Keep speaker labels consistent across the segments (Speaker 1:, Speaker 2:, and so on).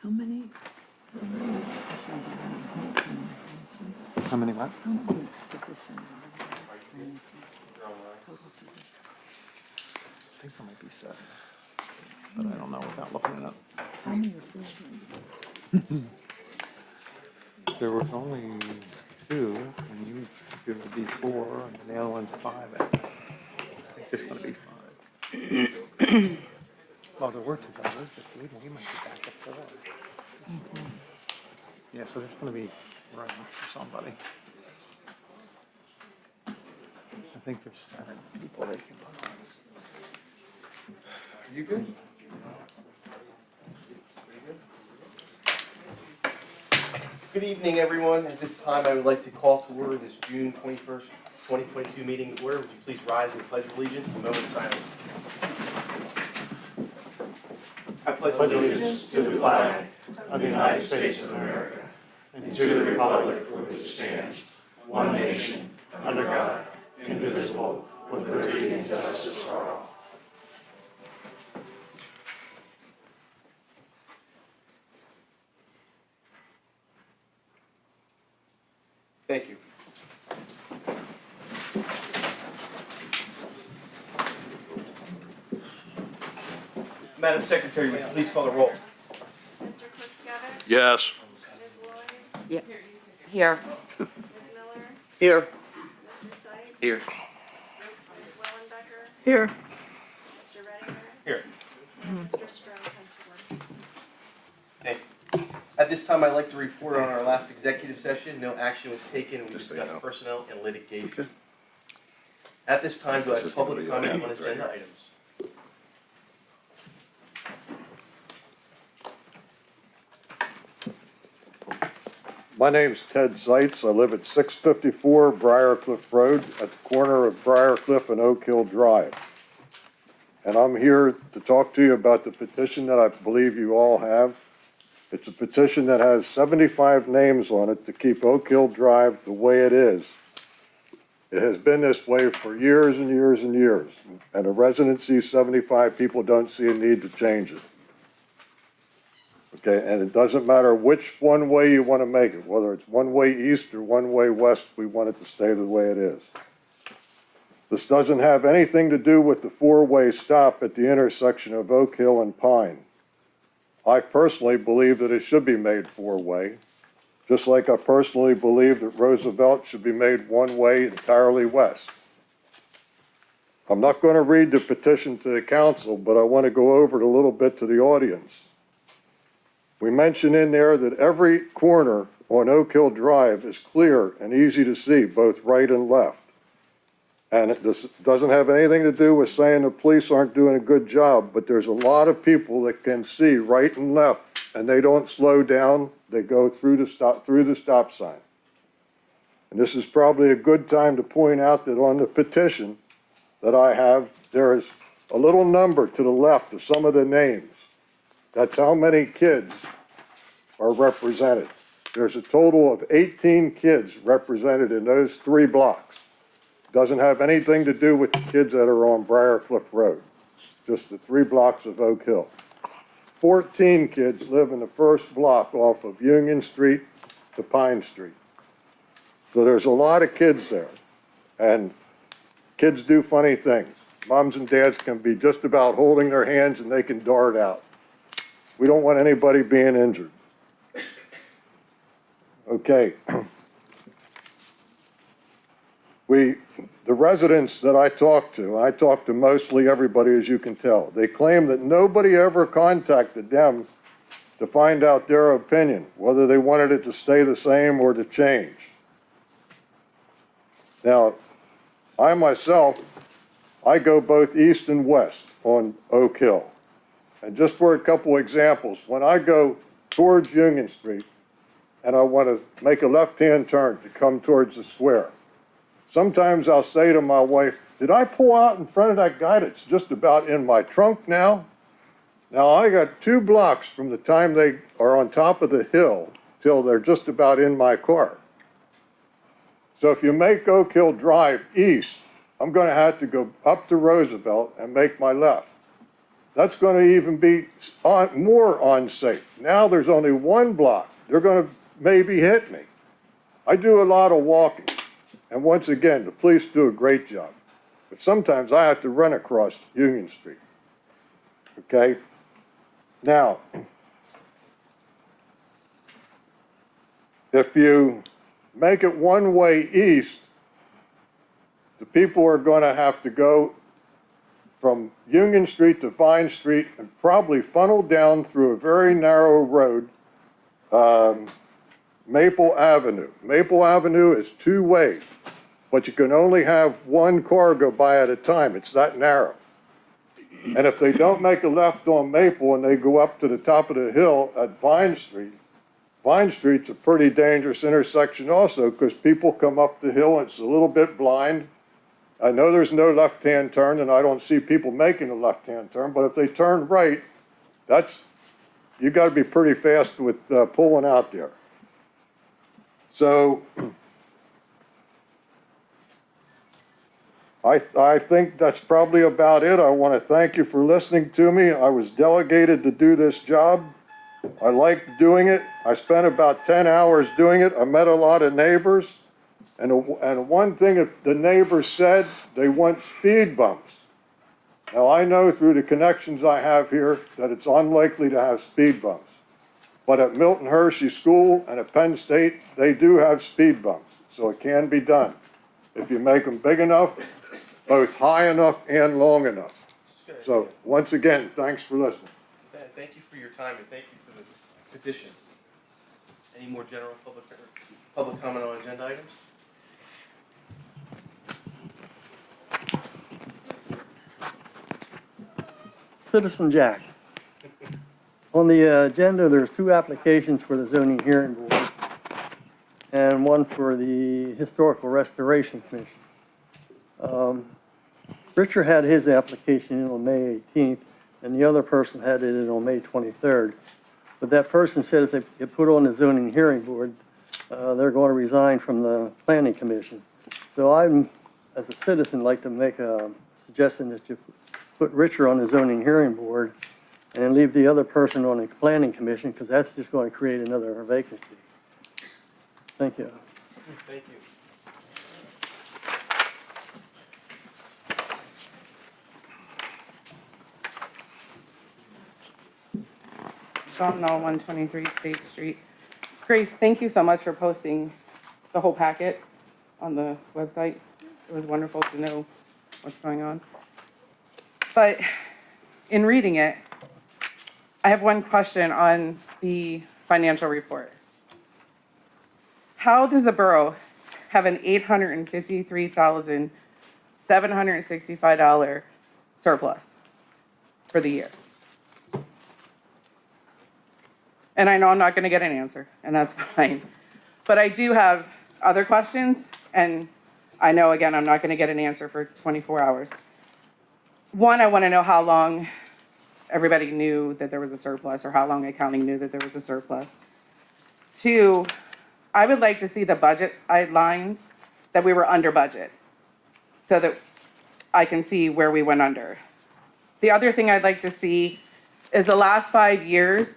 Speaker 1: How many positions are
Speaker 2: How many what?
Speaker 1: How many positions total positions?
Speaker 2: I think there might be 7, but I don't know without looking it up.
Speaker 1: How many are filled?
Speaker 2: There was only 2, and you give it to be 4, and the other one's 5. I think it's going to be 5. Well, there were 2 others, but we might be back to 4. Yeah, so there's going to be room for somebody. I think there's 7 people they can put on.
Speaker 3: You good? Good evening, everyone. At this time, I would like to call to order this June 21st, 2022 meeting to order. Would you please rise and pledge allegiance? A moment of silence. I pledge
Speaker 4: Allegiance to the flag of the United States of America and to the republic for which it stands, one nation, under God, indivisible, with liberty and justice for all.
Speaker 3: Thank you. Madam Secretary, would you please call the roll?
Speaker 5: Mr. Kliskevich?
Speaker 4: Yes.
Speaker 5: Ms. Lloyd?
Speaker 1: Yeah. Here.
Speaker 5: Ms. Miller?
Speaker 3: Here.
Speaker 5: Mr. Seitz?
Speaker 3: Here.
Speaker 5: Ms. Wellenbecker?
Speaker 1: Here.
Speaker 5: Mr. Redinger?
Speaker 3: Here.
Speaker 5: And Mr. Strong comes forward.
Speaker 3: Thank you. At this time, I'd like to report on our last executive session. No action was taken. We discussed personnel and litigation. At this time, do I have public comment on agenda items?
Speaker 6: My name's Ted Seitz. I live at 654 Briarcliff Road at the corner of Briarcliff and Oak Hill Drive. And I'm here to talk to you about the petition that I believe you all have. It's a petition that has 75 names on it to keep Oak Hill Drive the way it is. It has been this way for years and years and years. And the residents, these 75 people, don't see a need to change it. Okay, and it doesn't matter which one way you want to make it, whether it's one way east or one way west, we want it to stay the way it is. This doesn't have anything to do with the 4-way stop at the intersection of Oak Hill and Pine. I personally believe that it should be made 4-way, just like I personally believe that Roosevelt should be made 1-way entirely west. I'm not going to read the petition to the council, but I want to go over it a little bit to the audience. We mention in there that every corner on Oak Hill Drive is clear and easy to see, both right and left. And this doesn't have anything to do with saying the police aren't doing a good job, but there's a lot of people that can see right and left, and they don't slow down. They go through the stop sign. And this is probably a good time to point out that on the petition that I have, there is a little number to the left of some of the names. That's how many kids are represented. There's a total of 18 kids represented in those 3 blocks. Doesn't have anything to do with the kids that are on Briarcliff Road, just the 3 blocks of Oak Hill. 14 kids live in the first block off of Union Street to Pine Street. So there's a lot of kids there, and kids do funny things. Moms and dads can be just about holding their hands and they can dart out. We don't want anybody being injured. Okay. The residents that I talk to mostly everybody, as you can tell. They claim that nobody ever contacted them to find out their opinion, whether they wanted it to stay the same or to change. Now, I myself, I go both east and west on Oak Hill. And just for a couple examples, when I go towards Union Street and I want to make a left-hand turn to come towards the square, sometimes I'll say to my wife, did I pull out in front of that guy that's just about in my trunk now? Now, I got 2 blocks from the time they are on top of the hill till they're just about in my car. So if you make Oak Hill Drive east, I'm going to have to go up to Roosevelt and make my left. that's gonna even be more unsafe. Now there's only one block. They're gonna maybe hit me. I do a lot of walking, and once again, the police do a great job. But sometimes I have to run across Union Street. Okay? Now, if you make it one-way east, the people are gonna have to go from Union Street to Vine Street and probably funnel down through a very narrow road, Maple Avenue. Maple Avenue is two ways, but you can only have one car go by at a time. It's that narrow. And if they don't make a left on Maple and they go up to the top of the hill at Vine Street's a pretty dangerous intersection also because people come up the hill and it's a little bit blind. I know there's no left-hand turn, and I don't see people making a left-hand turn, but if they turn right, you gotta be pretty fast with pulling out there. So, I think that's probably about it. I wanna thank you for listening to me. I was delegated to do this job. I liked doing it. I spent about 10 hours doing it. I met a lot of neighbors. And one thing that the neighbors said, they want speed bumps. Now, I know through the connections I have here that it's unlikely to have speed bumps. But at Milton Hershey School and at Penn State, they do have speed bumps. So it can be done if you make them big enough, both high enough and long enough. So, once again, thanks for listening.
Speaker 3: Thank you for your time and thank you for the petition. Any more general public comment on agenda items?
Speaker 7: Citizen Jack. On the agenda, there's two applications for the zoning hearing board and one for the Historical Restoration Commission. Richard had his application in on May 18th, and the other person had it in on May 23rd. But that person said if they get put on the zoning hearing board, they're going to resign from the planning commission. So I'm, as a citizen, like to make a suggestion that you put Richard on the zoning hearing board and then leave the other person on the planning commission, because that's just going to create another vacancy. Thank you.
Speaker 3: Thank you.
Speaker 8: Sean Knoll, 123 State Street. Grace, thank you so much for posting the whole packet on the website. It was wonderful to know what's going on. But in reading it, I have one question on the financial report. How does the borough have an $853,765 surplus for the year? And I know I'm not going to get an answer, and that's fine. But I do have other questions, and I know, again, I'm not going to get an answer for 24 hours. One, I want to know how long everybody knew that there was a surplus, or how long accounting knew that there was a surplus. Two, I would like to see the budget lines that we were under budget, so that I can see where we went under. The other thing I'd like to see is the last 5 years,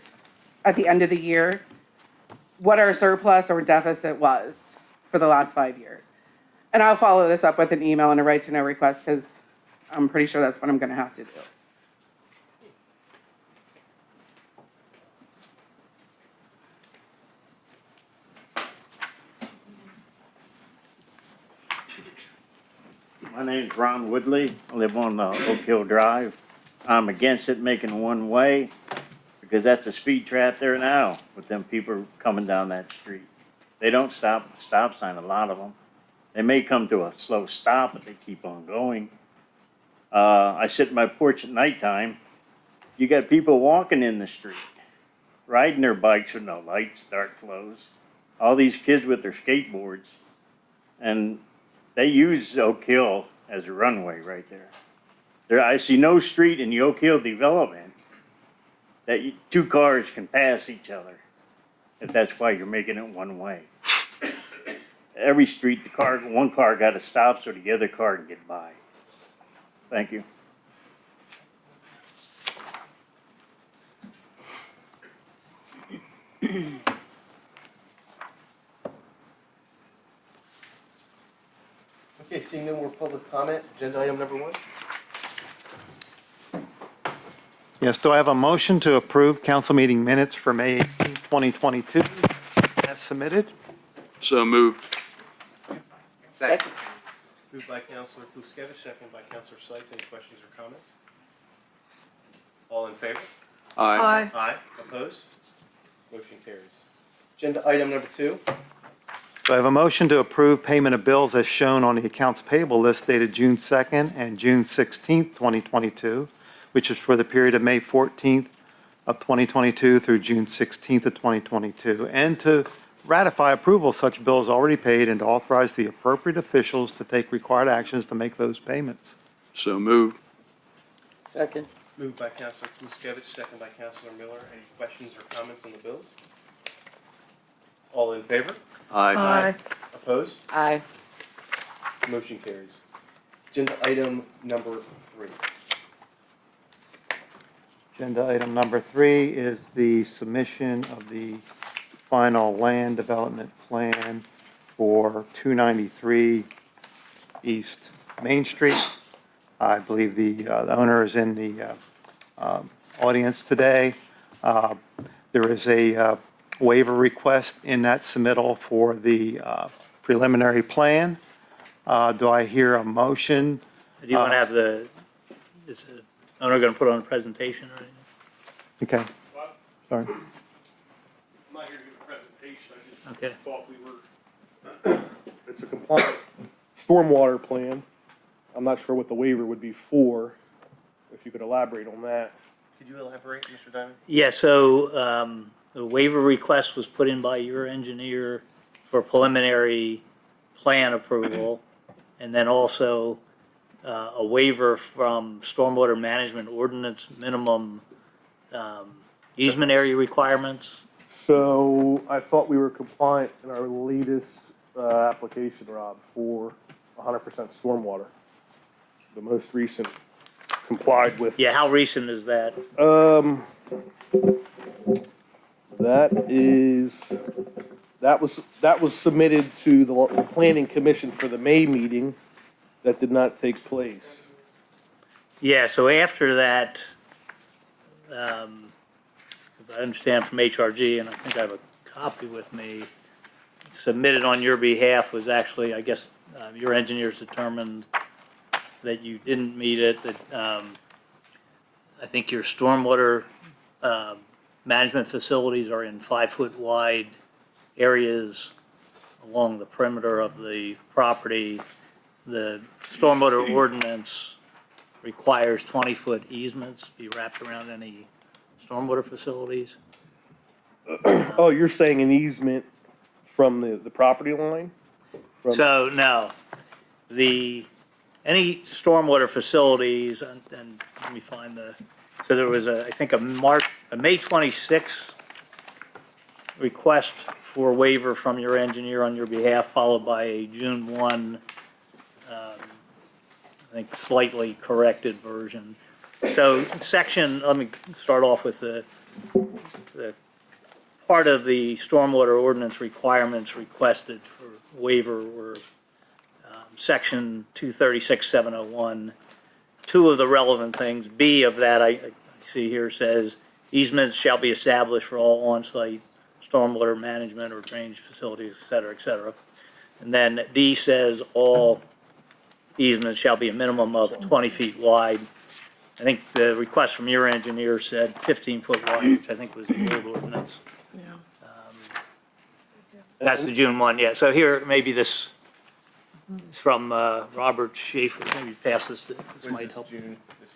Speaker 8: at the end of the year, what our surplus or deficit was for the last 5 years. And I'll follow this up with an email and a right to know request, because I'm pretty sure that's what I'm going to have to do.
Speaker 9: My name's Ron Woodley. I live on Oak Hill Drive. I'm against it making one way because that's a speed trap there now with them people coming down that street. They don't stop at the stop sign, a lot of them. They may come to a slow stop, but they keep on going. I sit in my porch at nighttime. You got people walking in the street, riding their bikes with no lights, dark clothes. All these kids with their skateboards. And they use Oak Hill as a runway right there. I see no street in the Oak Hill development that two cars can pass each other, if that's why you're making it one way. Every street, one car got to stop so the other car can get by. Thank you.
Speaker 3: Okay, seeing no more public comment, agenda item number 1.
Speaker 2: Yes, do I have a motion to approve council meeting minutes for May 18, 2022, as submitted?
Speaker 10: So moved.
Speaker 1: Second.
Speaker 3: Moved by Counselor Kluskevich, second by Counselor Sykes. Any questions or comments? All in favor?
Speaker 10: Aye.
Speaker 3: Aye. Opposed? Motion carries. Agenda item number 2.
Speaker 2: Do I have a motion to approve payment of bills as shown on the accounts payable list dated June 2nd and June 16th, 2022, which is for the period of May 14th of 2022 through June 16th of 2022, and to ratify approval of such bills already paid and to authorize the appropriate officials to take required actions to make those payments.
Speaker 10: So moved.
Speaker 1: Second.
Speaker 3: Moved by Counselor Kluskevich, second by Counselor Miller. Any questions or comments on the bills? All in favor?
Speaker 10: Aye.
Speaker 3: Opposed?
Speaker 1: Aye.
Speaker 3: Motion carries. Agenda item number 3.
Speaker 2: Agenda item number 3 is the submission of the final land development plan for 293 East Main Street. I believe the owner is in the audience today. There is a waiver request in that submittal for the preliminary plan. Do I hear a motion?
Speaker 11: Do you want to have is the owner going to put on a presentation or anything?
Speaker 2: Okay, sorry.
Speaker 4: I'm not here to give a presentation, I just
Speaker 11: Okay.
Speaker 4: thought we were, it's a compliant stormwater plan. I'm not sure what the waiver would be for, if you could elaborate on that.
Speaker 3: Could you elaborate, Mr. Diamond?
Speaker 11: Yeah, so the waiver request was put in by your engineer for preliminary plan approval, and then also a waiver from stormwater management ordinance minimum easement area requirements.
Speaker 4: So I thought we were compliant in our latest application, Rob, for 100% stormwater. The most recent complied with.
Speaker 11: Yeah, how recent is that?
Speaker 4: That was submitted to the planning commission for the May meeting. That did not take place.
Speaker 11: Yeah, so after that, as I understand from HRG, and I think I have a copy with me, submitted on your behalf was actually, I guess, your engineers determined that you didn't meet it, that I think your stormwater management facilities are in 5-foot wide areas along the perimeter of the property. The stormwater ordinance requires 20-foot easements be wrapped around any stormwater facilities.
Speaker 4: Oh, you're saying an easement from the property line?
Speaker 11: So, no, any stormwater facilities, and let me find so there was I think a May 26th request for waiver from your engineer on your behalf, followed by a June 1, I think slightly corrected version. So let me start off with the part of the stormwater ordinance requirements requested for waiver were section 236-701. Two of the relevant things, B of that I see here says easements shall be established for all on-site stormwater management or drainage facilities, et cetera, et cetera. And then D says all easements shall be a minimum of 20 feet wide. I think the request from your engineer said 15-foot wide, which I think was the old ordinance.
Speaker 1: Yeah.
Speaker 11: That's the June 1, yeah. So here, maybe this is from Robert Schaefer. Maybe pass this, this might help.
Speaker 3: June. This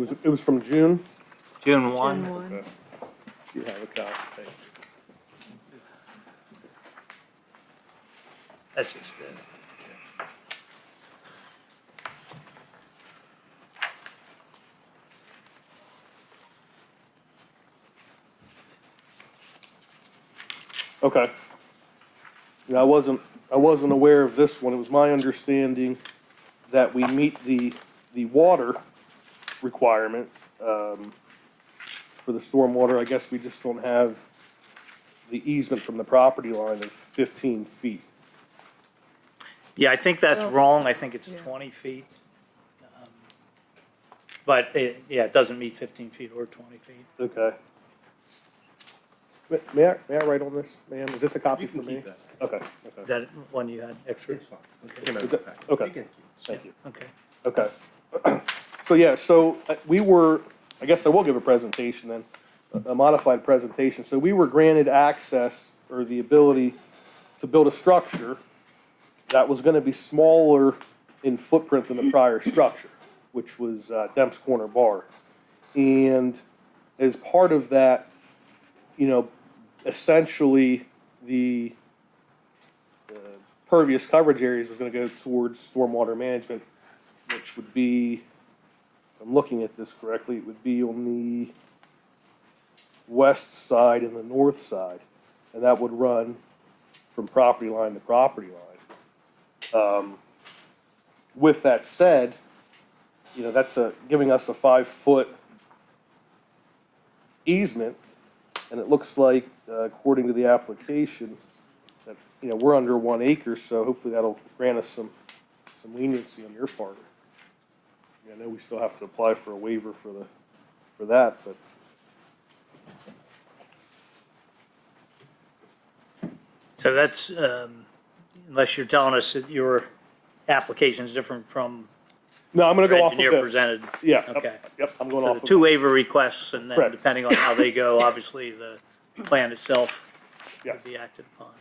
Speaker 3: is
Speaker 4: It was from June?
Speaker 11: June 1.
Speaker 4: Okay. You have a copy, thank you.
Speaker 11: That's just it.
Speaker 4: Okay. Yeah, I wasn't aware of this one. It was my understanding that we meet the water requirement, for the stormwater. I guess we just don't have the easement from the property line of 15 feet.
Speaker 11: Yeah, I think that's
Speaker 1: Well,
Speaker 11: wrong. I think it's
Speaker 1: yeah.
Speaker 11: 20 feet. But it doesn't meet 15 feet or 20 feet.
Speaker 4: Okay. May I write on this, ma'am? Is this a copy
Speaker 3: You
Speaker 4: for
Speaker 3: can
Speaker 4: me?
Speaker 3: keep that.
Speaker 4: Okay,
Speaker 11: Is
Speaker 4: okay.
Speaker 11: that one you had extra?
Speaker 3: It's fine.
Speaker 11: Okay.
Speaker 3: Came out of
Speaker 4: Is
Speaker 3: the
Speaker 4: that-
Speaker 3: packet.
Speaker 4: okay.
Speaker 3: You can keep it.
Speaker 4: Thank you.
Speaker 11: Okay.
Speaker 4: Okay. So, yeah, so we were, I guess I will give a presentation then, a modified presentation. So we were granted access or the ability to build a structure that was going to be smaller in footprint than the prior structure, which was Demp's Corner Bar. And as part of that, you know, essentially the pervious coverage areas was going to go towards stormwater management, which would be, if I'm looking at this correctly, it would be on the west side and the north side, and that would run from property line to property line. With that said, you know, that's giving us a 5-foot easement, and it looks like, according to the application, that, you know, we're under 1 acre, so hopefully that'll grant us some leniency on your part. I know we still have to apply for a waiver for that, but.
Speaker 11: So that's, unless you're telling us that your application is different from
Speaker 4: No, I'm gonna
Speaker 11: the
Speaker 4: go off of
Speaker 11: engineer
Speaker 4: this.
Speaker 11: presented.
Speaker 4: Yeah,
Speaker 11: Okay.
Speaker 4: yep, I'm going
Speaker 11: So
Speaker 4: off
Speaker 11: the
Speaker 4: of
Speaker 11: two
Speaker 4: this.
Speaker 11: waiver requests, and then
Speaker 4: Correct.
Speaker 11: depending on how they go, obviously, the plan itself
Speaker 4: Yeah.
Speaker 11: would be acted upon.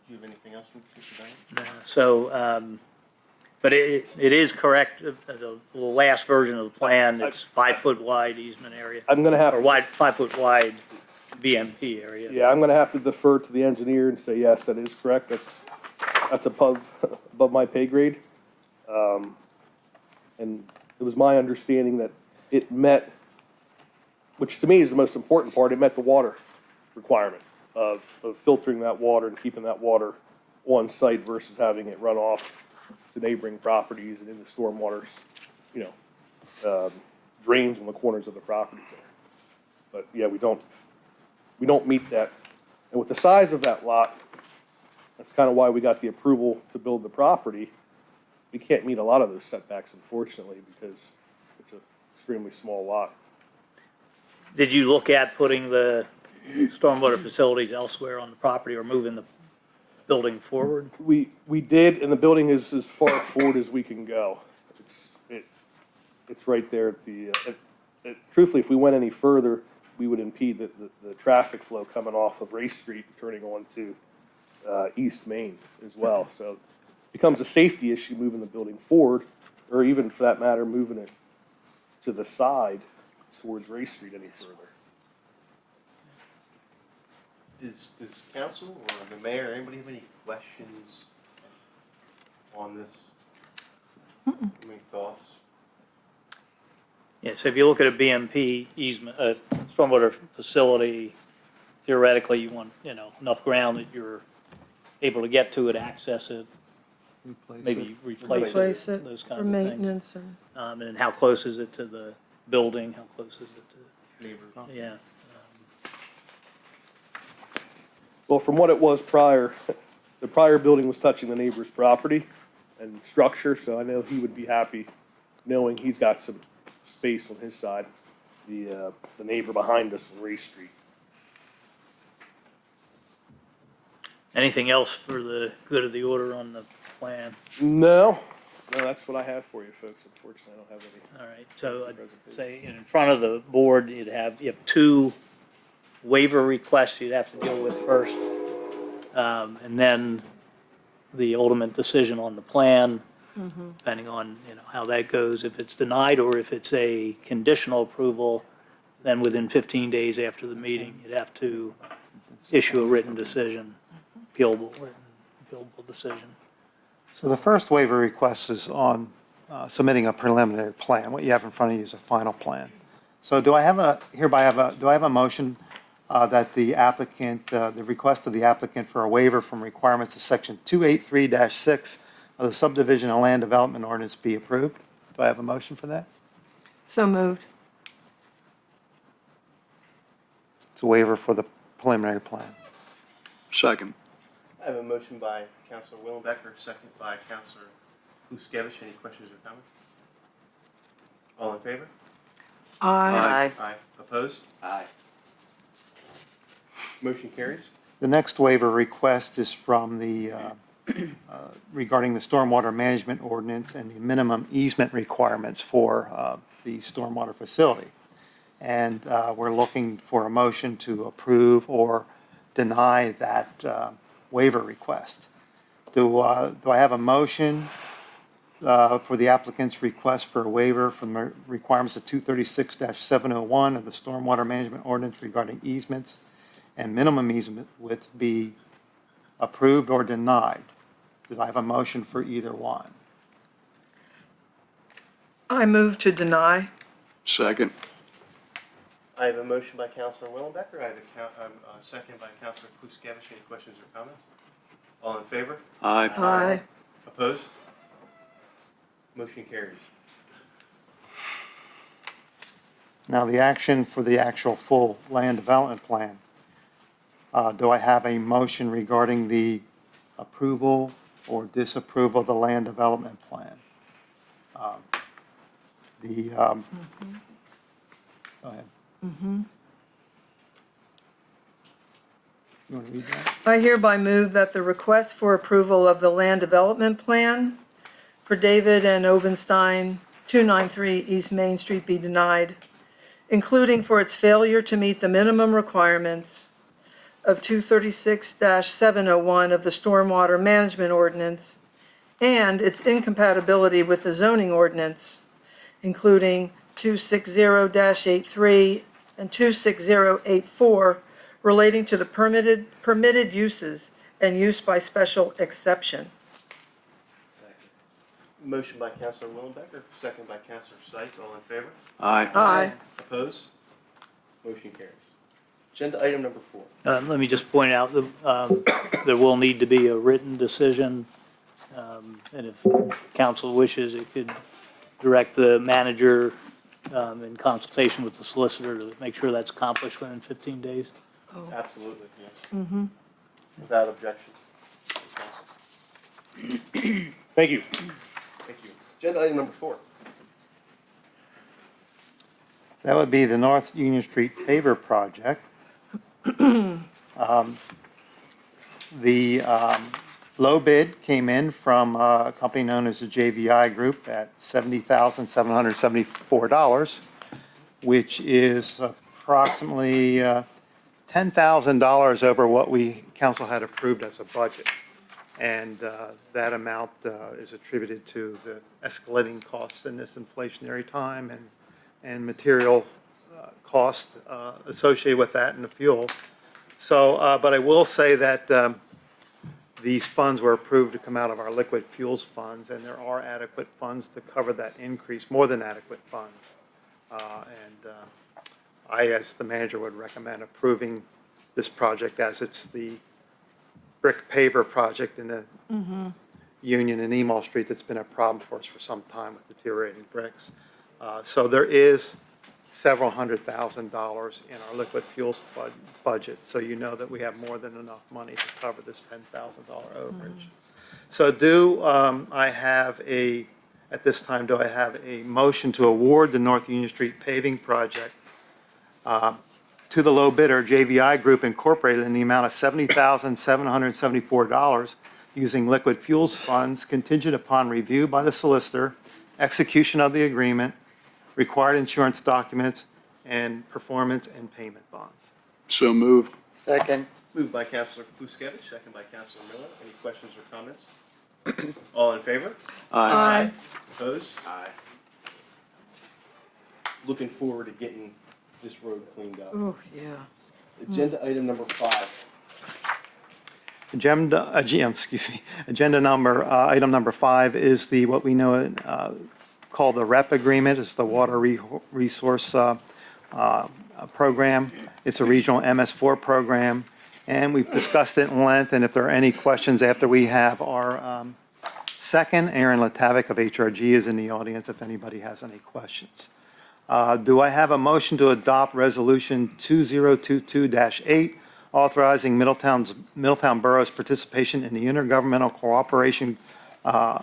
Speaker 3: Do you have anything else, Mr. Diane?
Speaker 11: So, but it is correct, the last version of the plan, it's 5-foot wide easement area,
Speaker 4: I'm gonna have,
Speaker 11: or 5-foot wide BMP area.
Speaker 4: yeah, I'm gonna have to defer to the engineer and say, yes, that is correct, that's above my pay grade. And it was my understanding that it met, which to me is the most important part, it met the water requirement of filtering that water and keeping that water on site versus having it run off to neighboring properties and into stormwaters, you know, drains on the corners of the properties there. But yeah, we don't meet that. And with the size of that lot, that's kind of why we got the approval to build the property. We can't meet a lot of those setbacks, unfortunately, because it's an extremely small lot.
Speaker 11: Did you look at putting the stormwater facilities elsewhere on the property or moving the building forward?
Speaker 4: We did, and the building is as far forward as we can go. It's right there at the, truthfully, if we went any further, we would impede the traffic flow coming off of Race Street and turning on to East Main as well. So it becomes a safety issue moving the building forward, or even for that matter, moving it to the side towards Race Street any further.
Speaker 3: Does council or the mayor, anybody have any questions on this? Any thoughts?
Speaker 11: Yeah, so if you look at a BMP easement, a stormwater facility, theoretically, you want, you know, enough ground that you're able to get to it, access it, maybe replace it, those kinds
Speaker 1: for
Speaker 11: of things.
Speaker 1: maintenance and.
Speaker 11: And then how close is it to the building, how close is it to,
Speaker 3: Neighbors?
Speaker 11: yeah.
Speaker 4: Well, from what it was prior, the prior building was touching the neighbor's property and structure, so I know he would be happy knowing he's got some space on his side, the neighbor behind us on Race Street.
Speaker 11: Anything else for the good of the order on the plan?
Speaker 4: No, that's what I have for you folks. Unfortunately, I don't have any.
Speaker 11: All right, so I'd say in front of the board, you have two waiver requests you'd have to deal with first. And then the ultimate decision on the plan, depending on, you know, how that goes. If it's denied or if it's a conditional approval, then within 15 days after the meeting, you'd have to issue a written decision, appealable decision.
Speaker 12: So the first waiver request is on submitting a preliminary plan. What you have in front of you is a final plan. So do I have a motion that the applicant, the request of the applicant for a waiver from requirements of section 283-6 of the subdivision and land development ordinance be approved? Do I have a motion for that?
Speaker 1: So moved.
Speaker 12: It's a waiver for the preliminary plan.
Speaker 10: Second.
Speaker 3: I have a motion by Counselor Willenbecker, second by Counselor Kluskevich. Any questions or comments? All in favor?
Speaker 1: Aye.
Speaker 3: Aye. Opposed? Aye. Motion carries.
Speaker 12: The next waiver request is from the, regarding the stormwater management ordinance and the minimum easement requirements for the stormwater facility. And we're looking for a motion to approve or deny that waiver request. Do I have a motion for the applicant's request for a waiver from the requirements of 236-701 of the stormwater management ordinance regarding easements and minimum easement width be approved or denied? Do I have a motion for either one?
Speaker 1: I move to deny.
Speaker 10: Second.
Speaker 3: I have a motion by Counselor Willenbecker. I have a second by Counselor Kluskevich. Any questions or comments? All in favor?
Speaker 10: Aye.
Speaker 1: Aye.
Speaker 3: Opposed? Motion carries.
Speaker 12: Now, the action for the actual full land development plan. Do I have a motion regarding the approval or disapproval of the land development plan? Go ahead. You want to read that?
Speaker 1: I hereby move that the request for approval of the land development plan for David and Obenstein, 293 East Main Street be denied, including for its failure to meet the minimum requirements of 236-701 of the Stormwater Management Ordinance and its incompatibility with the zoning ordinance, including 260-83 and 26084 relating to the permitted uses and use by special exception.
Speaker 3: Motion by Counselor Willenbecker, second by Counselor Seitz. All in favor?
Speaker 10: Aye.
Speaker 1: Aye.
Speaker 3: Opposed? Motion carries. Agenda item number 4.
Speaker 11: Let me just point out that there will need to be a written decision, and if council wishes, it could direct the manager in consultation with the solicitor to make sure that's accomplished within 15 days.
Speaker 3: Absolutely, yes.
Speaker 1: Mm-hmm.
Speaker 3: Without objection.
Speaker 11: Thank you.
Speaker 3: Thank you. Agenda item number 4.
Speaker 12: That would be the North Union Street paver project. The low bid came in from a company known as the JVI Group at $70,774, which is approximately $10,000 over what council had approved as a budget. And that amount is attributed to the escalating costs in this inflationary time and material cost associated with that and the fuel. So, but I will say that these funds were approved to come out of our liquid fuels funds, and there are adequate funds to cover that increase, more than adequate funds. I, as the manager, would recommend approving this project as it's the brick paver project in the Union and Emall Street that's been a problem for us for some time with deteriorating bricks. So there is several $100,000 in our liquid fuels budget, so you know that we have more than enough money to cover this $10,000 overage. So at this time, do I have a motion to award the North Union Street paving project to the low bidder, JVI Group Incorporated, in the amount of $70,774 using liquid fuels funds contingent upon review by the solicitor, execution of the agreement, required insurance documents, and performance and payment bonds.
Speaker 10: So moved.
Speaker 1: Second.
Speaker 3: Moved by Counselor Kluskevich, second by Counselor Miller. Any questions or comments? All in favor?
Speaker 1: Aye.
Speaker 3: Opposed? Aye. Looking forward to getting this road cleaned up.
Speaker 1: Oh, yeah.
Speaker 3: Agenda item number 5.
Speaker 12: Agenda number, item number 5 is what we know called the REP agreement. It's the Water Resource Program. It's a regional MS4 program, and we've discussed it in length, and if there are any questions after we have our second, Aaron Latavik of HRG is in the audience if anybody has any questions. Do I have a motion to adopt Resolution 2022-8, authorizing Middletown Borough's participation in the intergovernmental cooperation and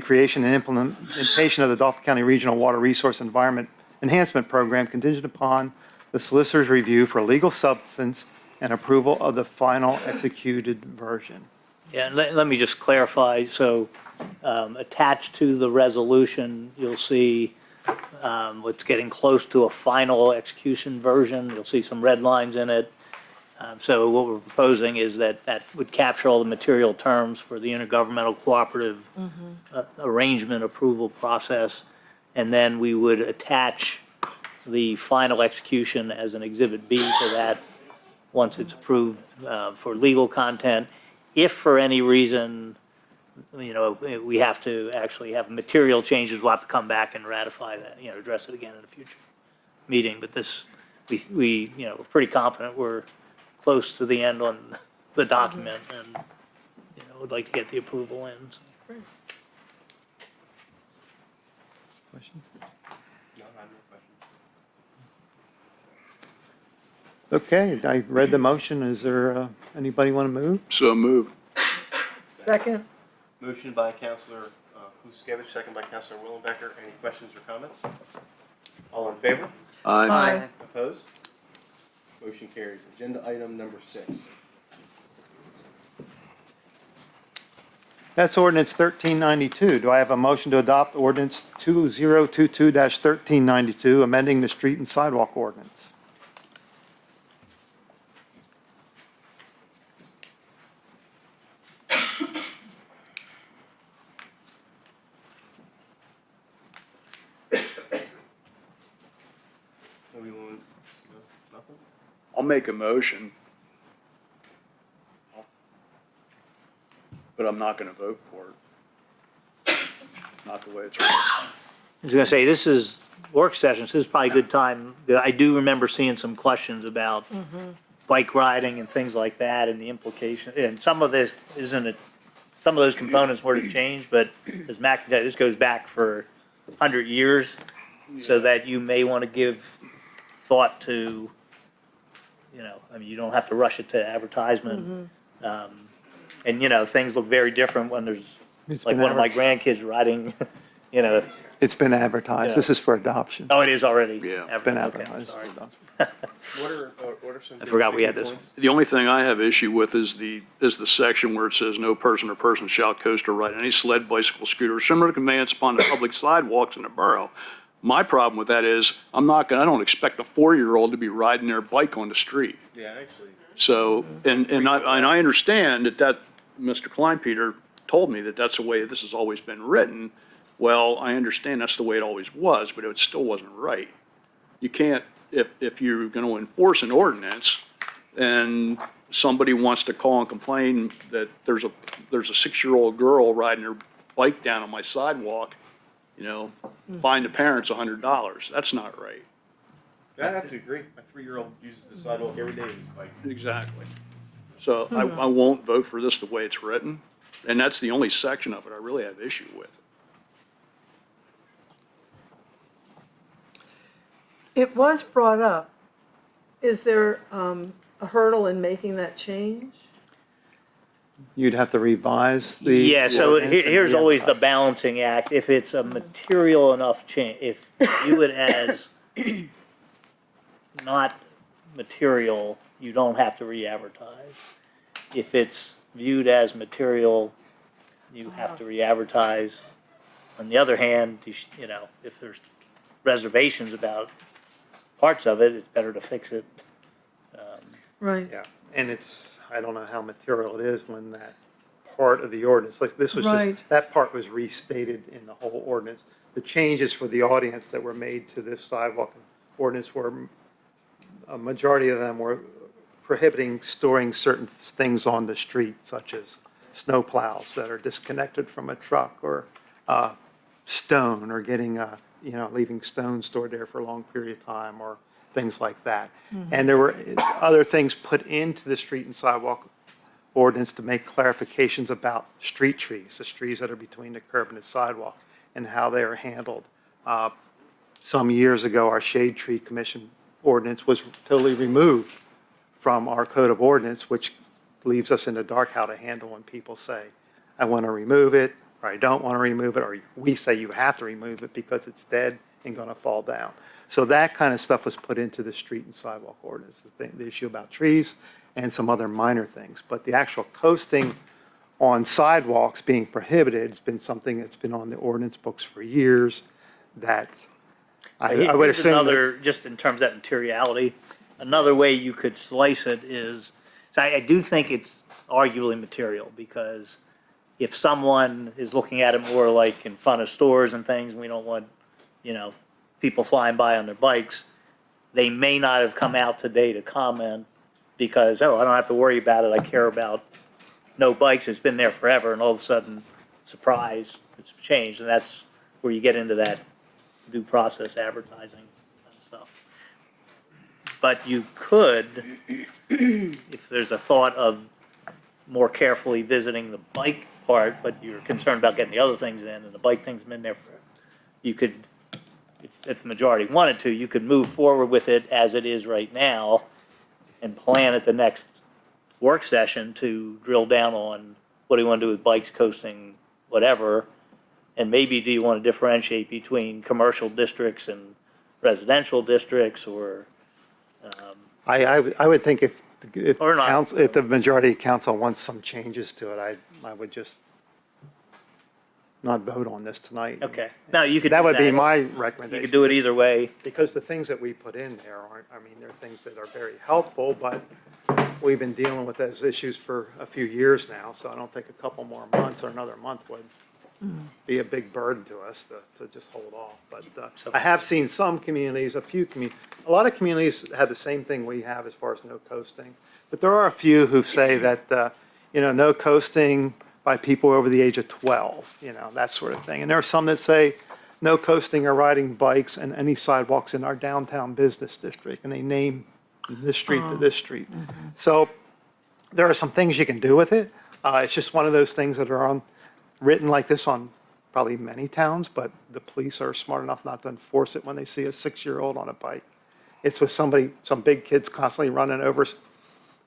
Speaker 12: creation and implementation of the Dauphin County Regional Water Resource Environment Enhancement Program contingent upon the solicitor's review for legal substance and approval of the final executed version?
Speaker 11: Yeah, and let me just clarify. So, attached to the resolution, you'll see what's getting close to a final execution version. You'll see some red lines in it. So what we're proposing is that would capture all the material terms for the intergovernmental cooperative arrangement approval process. And then we would attach the final execution as an Exhibit B to that once it's approved for legal content. If for any reason, we have to actually have material changes, we'll have to come back and ratify that, address it again in a future meeting. But this, we're pretty confident we're close to the end on the document and, would like to get the approval in.
Speaker 12: Questions?
Speaker 3: No, I have no questions.
Speaker 12: Okay, I read the motion. Is there, anybody want to move?
Speaker 10: So moved.
Speaker 1: Second?
Speaker 3: Motion by Counselor Kluskevich, second by Counselor Willenbecker. Any questions or comments? All in favor?
Speaker 10: Aye.
Speaker 3: Opposed? Motion carries. Agenda item number 6.
Speaker 12: That's ordinance 1392. Do I have a motion to adopt ordinance 2022-1392, amending the street and sidewalk ordinance?
Speaker 3: Nobody want, nothing?
Speaker 10: I'll make a motion. But I'm not going to vote for it. Not the way it's written.
Speaker 11: I was going to say, this is work session, so this is probably a good time. I do remember seeing some questions about bike riding and things like that and the implication. And some of this some of those components were to change, but as Mac can tell you, this goes back for 100 years, so that you may want to give thought to, you don't have to rush it to advertisement. And, things look very different when there's, like one of my grandkids riding,
Speaker 12: It's been advertised.
Speaker 11: Yeah.
Speaker 12: This is for adoption.
Speaker 11: Oh, it is already?
Speaker 10: Yeah.
Speaker 12: It's been
Speaker 11: Okay,
Speaker 12: advertised.
Speaker 11: sorry.
Speaker 3: What are some?
Speaker 11: I forgot we had this.
Speaker 3: points?
Speaker 10: The only thing I have issue with is the section where it says no person or person shall coast or ride any sled, bicycle, scooter, or similar conveyance upon the public sidewalks in the borough. My problem with that is I don't expect a 4-year-old to be riding their bike on the street.
Speaker 3: Yeah, actually.
Speaker 10: So, and I understand that Mr. Kleinpeter told me that that's the way this has always been written. Well, I understand that's the way it always was, but it still wasn't right. You can't, if you're going to enforce an ordinance and somebody wants to call and complain that there's a 6-year-old girl riding her bike down on my sidewalk, fine the parents $100. That's not right.
Speaker 3: I have to agree. My 3-year-old uses the sidewalk every day with his bike.
Speaker 10: Exactly. So I won't vote for this the way it's written, and that's the only section of it I really have issue with.
Speaker 1: It was brought up. Is there a hurdle in making that change?
Speaker 12: You'd have to revise the.
Speaker 11: Yeah, so
Speaker 12: ordinance and
Speaker 11: here's always the
Speaker 12: re-advertise.
Speaker 11: balancing act. If it's a material enough change, if you it as not material, you don't have to re-advertise. If it's viewed as material, you have to re-advertise. On the other hand, if there's reservations about parts of it, it's better to fix it.
Speaker 1: Right.
Speaker 12: Yeah, and I don't know how material it is when that part of the ordinance, like this was
Speaker 1: Right.
Speaker 12: just, that part was restated in the whole ordinance. The changes for the audience that were made to this sidewalk ordinance were, a majority of them were prohibiting storing certain things on the street, such as snow plows that are disconnected from a truck, or stone, or getting leaving stone stored there for a long period of time, or things like that. And there were other things put into the street and sidewalk ordinance to make clarifications about street trees, the trees that are between the curb and the sidewalk, and how they are handled. some years ago, our Shade Tree Commission ordinance was totally removed from our code of ordinance, which leaves us in the dark how to handle when people say, I want to remove it, or I don't want to remove it, or we say you have to remove it because it's dead and going to fall down. So that kind of stuff was put into the street and sidewalk ordinance, the issue about trees and some other minor things. But the actual coasting on sidewalks being prohibited has been something that's been on the ordinance books for years, that I would
Speaker 11: Here's
Speaker 12: assume that-
Speaker 11: another, just in terms of that materiality, another way you could slice it is, so I do think it's arguably material, because if someone is looking at it more like in front of stores and things, we don't want, people flying by on their bikes, they may not have come out today to comment because, I don't have to worry about it, I care about no bikes, it's been there forever, and all of a sudden, surprise, it's changed, and that's where you get into that due process advertising and stuff. But you could, if there's a thought of more carefully visiting the bike part, but you're concerned about getting the other things in, and the bike thing's been there for, you could, if the majority wanted to, you could move forward with it as it is right now and plan at the next work session to drill down on what do you want to do with bikes, coasting, whatever, and maybe do you want to differentiate between commercial districts and residential districts, or,
Speaker 12: I would think if
Speaker 11: Or not.
Speaker 12: council, if the majority of council wants some changes to it, I would just not vote on this tonight.
Speaker 11: okay. No, you could do
Speaker 12: That would be my
Speaker 11: You
Speaker 12: recommendation.
Speaker 11: could do it either way.
Speaker 12: Because the things that we put in there aren't, they're things that are very helpful, but we've been dealing with those issues for a few years now, so I don't think a couple more months or another month would be a big burden to us to just hold off. But I have seen some communities, a lot of communities have the same thing we have as far as no coasting. But there are a few who say that, no coasting by people over the age of 12, that sort of thing. And there are some that say no coasting or riding bikes and any sidewalks in our downtown business district, and they name this street to this street. So there are some things you can do with it. It's just one of those things that are written like this on probably many towns, but the police are smart enough not to enforce it when they see a 6-year-old on a bike. It's with some big kids constantly running over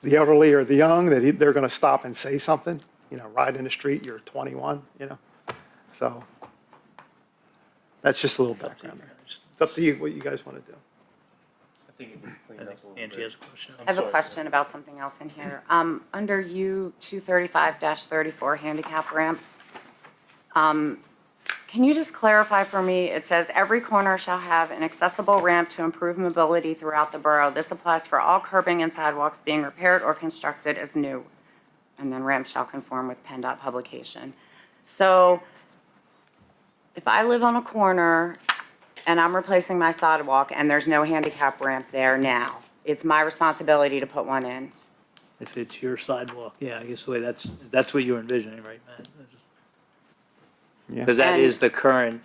Speaker 12: the elderly or the young, that they're going to stop and say something, ride in the street, you're 21, So that's just a little background there. It's up to you what you guys want to do.
Speaker 3: I think it needs cleaned up a little
Speaker 11: Angie
Speaker 3: bit.
Speaker 11: has a question.
Speaker 5: I have a question about something else in here. Under U 235-34 handicap ramps, can you just clarify for me? It says every corner shall have an accessible ramp to improve mobility throughout the borough. This applies for all curbing and sidewalks being repaired or constructed as new. And then ramps shall conform with PennDOT publication. So if I live on a corner and I'm replacing my sidewalk and there's no handicap ramp there now, it's my responsibility to put one in.
Speaker 11: If it's your sidewalk, yeah, I guess the way that's what you're envisioning, right, Matt?
Speaker 12: Yeah.
Speaker 11: Because that
Speaker 5: And-
Speaker 11: is the current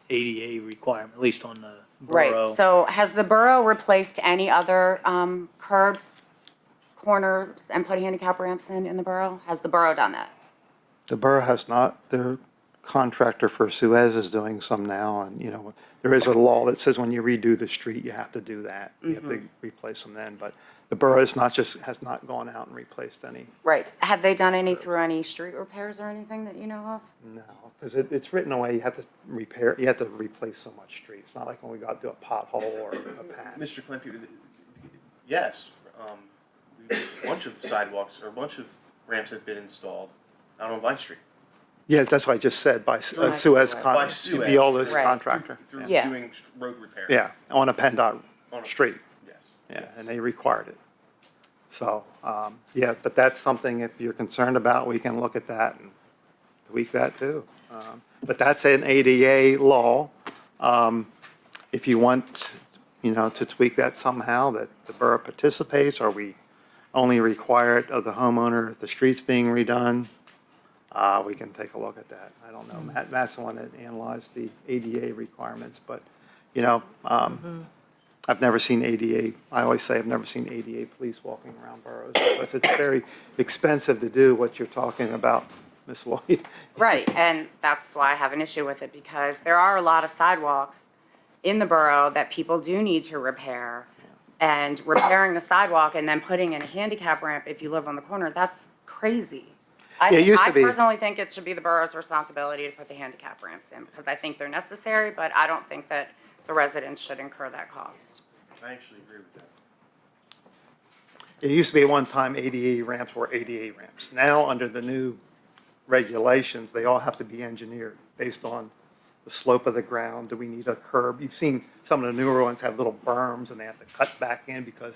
Speaker 11: ADA requirement, at least on the borough.
Speaker 5: Right, so has the borough replaced any other curbs, corners, and put handicap ramps in the borough? Has the borough done that?
Speaker 12: The borough has not. Their contractor for Suez is doing some now, and, there is a law that says when you redo the street, you have to do that. You have to replace them then, but the borough has not gone out and replaced any.
Speaker 5: Right, have they done any through any street repairs or anything that you know of?
Speaker 12: No, because it's written away, you have to replace so much street. It's not like when we got to a pothole or a patch.
Speaker 3: Mr. Clempier, yes, a bunch of sidewalks, or a bunch of ramps have been installed out on Vine Street.
Speaker 12: Yes, that's what I just said, by
Speaker 5: By
Speaker 12: Suez,
Speaker 3: By Suez.
Speaker 12: Viola's
Speaker 5: Right.
Speaker 12: contractor.
Speaker 3: Through
Speaker 5: Yeah.
Speaker 3: doing road repair.
Speaker 12: Yeah, on a PennDOT
Speaker 3: On a-
Speaker 12: street.
Speaker 3: Yes.
Speaker 12: Yeah, and they required it. So, yeah, but that's something, if you're concerned about, we can look at that and tweak that too. But that's an ADA law. If you want, to tweak that somehow, that the borough participates, or we only require it of the homeowner if the street's being redone, we can take a look at that. I don't know. Matt's the one that analyzed the ADA requirements, but, I've never seen ADA, I always say I've never seen ADA police walking around boroughs, because it's very expensive to do what you're talking about, Ms. Lloyd.
Speaker 5: Right, and that's why I have an issue with it, because there are a lot of sidewalks in the borough that people do need to repair. And repairing the sidewalk and then putting in a handicap ramp if you live on the corner, that's crazy.
Speaker 12: Yeah, it used to be.
Speaker 5: I personally think it should be the borough's responsibility to put the handicap ramps in, because I think they're necessary, but I don't think that the residents should incur that cost.
Speaker 3: I actually agree with that.
Speaker 12: It used to be at one time ADA ramps were ADA ramps. Now, under the new regulations, they all have to be engineered based on the slope of the ground. Do we need a curb? You've seen some of the newer ones have little berms and they have to cut back in because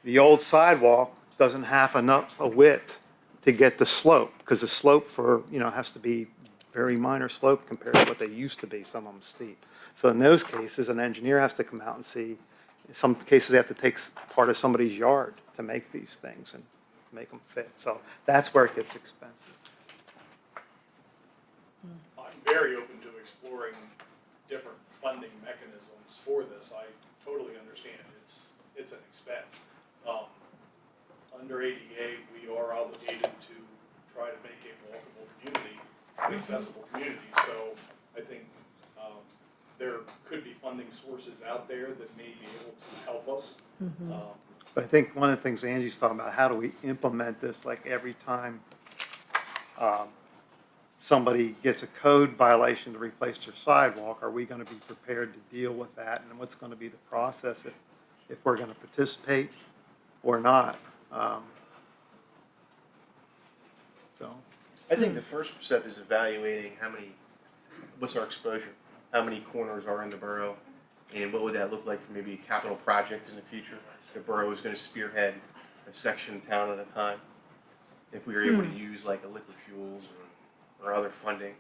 Speaker 12: the old sidewalk doesn't have enough a width to get the slope, because the slope for, has to be very minor slope compared to what they used to be, some of them steep. So in those cases, an engineer has to come out and see. In some cases, they have to take part of somebody's yard to make these things and make them fit. So that's where it gets expensive.
Speaker 10: I'm very open to exploring different funding mechanisms for this. I totally understand it's an expense. Under ADA, we are obligated to try to make a walkable community, an accessible community. So I think there could be funding sources out there that may be able to help us.
Speaker 12: But I think one of the things Angie's talking about, how do we implement this, like every time somebody gets a code violation to replace their sidewalk, are we going to be prepared to deal with that? And what's going to be the process if we're going to participate or not?
Speaker 3: I think the first step is evaluating what's our exposure, how many corners are in the borough, and what would that look like for maybe a capital project in the future. The borough is going to spearhead a section of town at a time. If we were able to use like a liquid fuels or other funding,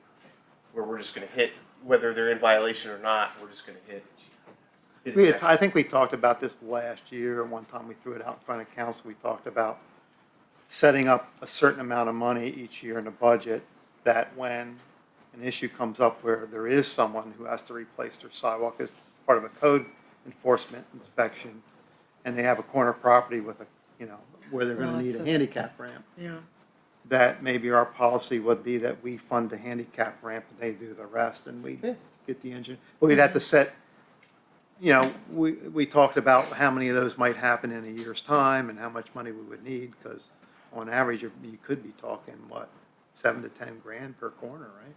Speaker 3: where we're just going to hit, whether they're in violation or not, we're just going to hit a section.
Speaker 12: I think we talked about this last year. One time we threw it out in front of council. We talked about setting up a certain amount of money each year in the budget that when an issue comes up where there is someone who has to replace their sidewalk as part of a code enforcement inspection, and they have a corner property with where they're going to need a handicap ramp.
Speaker 1: Yeah.
Speaker 12: That maybe our policy would be that we fund the handicap ramp and they do the rest, and we get the engine. But we'd have to set, we talked about how many of those might happen in a year's time and how much money we would need, because on average, you could be talking, $7 to 10 grand per corner, right?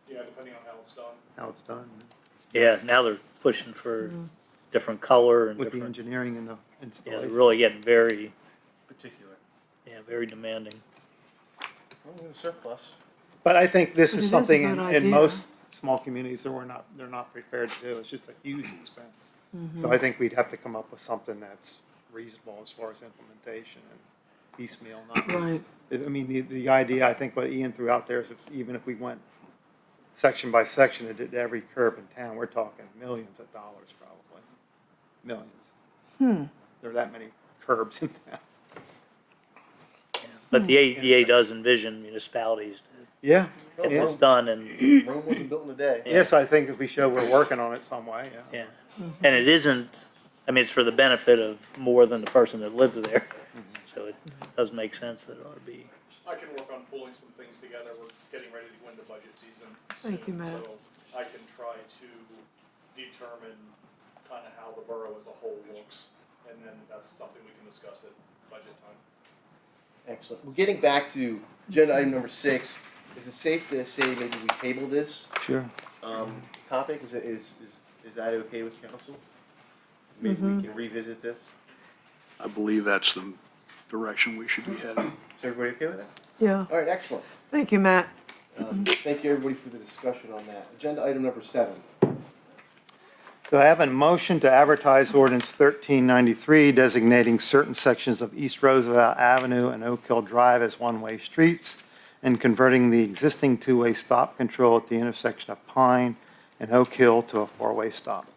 Speaker 10: Yeah, depending on how it's done.
Speaker 12: How it's done.
Speaker 11: Yeah, now they're pushing for different color and
Speaker 12: With the
Speaker 11: different,
Speaker 12: engineering and the
Speaker 11: yeah,
Speaker 12: installation.
Speaker 11: they're really getting very,
Speaker 3: Particular.
Speaker 11: very demanding.
Speaker 3: Well, we're surplus.
Speaker 12: But I think this
Speaker 1: It
Speaker 12: is
Speaker 1: is a
Speaker 12: something
Speaker 1: good
Speaker 12: in
Speaker 1: idea.
Speaker 12: most small communities that they're not prepared to do. It's just a huge expense. So I think we'd have to come up with something that's reasonable as far as implementation and piecemeal, not.
Speaker 1: Right.
Speaker 12: I mean, the idea, I think what Ian threw out there is even if we went section by section and did every curb in town, we're talking millions of dollars probably. Millions. There are that many curbs in town.
Speaker 11: But the ADA does envision municipalities
Speaker 12: Yeah.
Speaker 11: to get
Speaker 12: Yeah.
Speaker 11: this done, and,
Speaker 3: Rome wasn't built in a day.
Speaker 12: Yes, I think if we show we're working on it some way, yeah.
Speaker 11: yeah. And it isn't, it's for the benefit of more than the person that lives there. So it does make sense that it ought to be.
Speaker 10: I can work on pulling some things together. We're getting ready to go into budget season.
Speaker 1: Thank you,
Speaker 10: soon,
Speaker 1: Matt.
Speaker 10: So I can try to determine kind of how the borough as a whole looks, and then that's something we can discuss at budget time.
Speaker 3: Excellent. Well, getting back to agenda item number 6, is it safe to say maybe we table this
Speaker 12: Sure.
Speaker 3: topic? Is that okay with council? Maybe we can revisit this?
Speaker 10: I believe that's the direction we should be heading.
Speaker 3: Is everybody okay with that?
Speaker 1: Yeah.
Speaker 3: All right, excellent.
Speaker 1: Thank you, Matt.
Speaker 3: Thank you, everybody, for the discussion on that. Agenda item number 7.
Speaker 12: Do I have a motion to advertise ordinance 1393 designating certain sections of East Roosevelt Avenue and Oak Hill Drive as one-way streets and converting the existing two-way stop control at the intersection of Pine and Oak Hill to a four-way stop?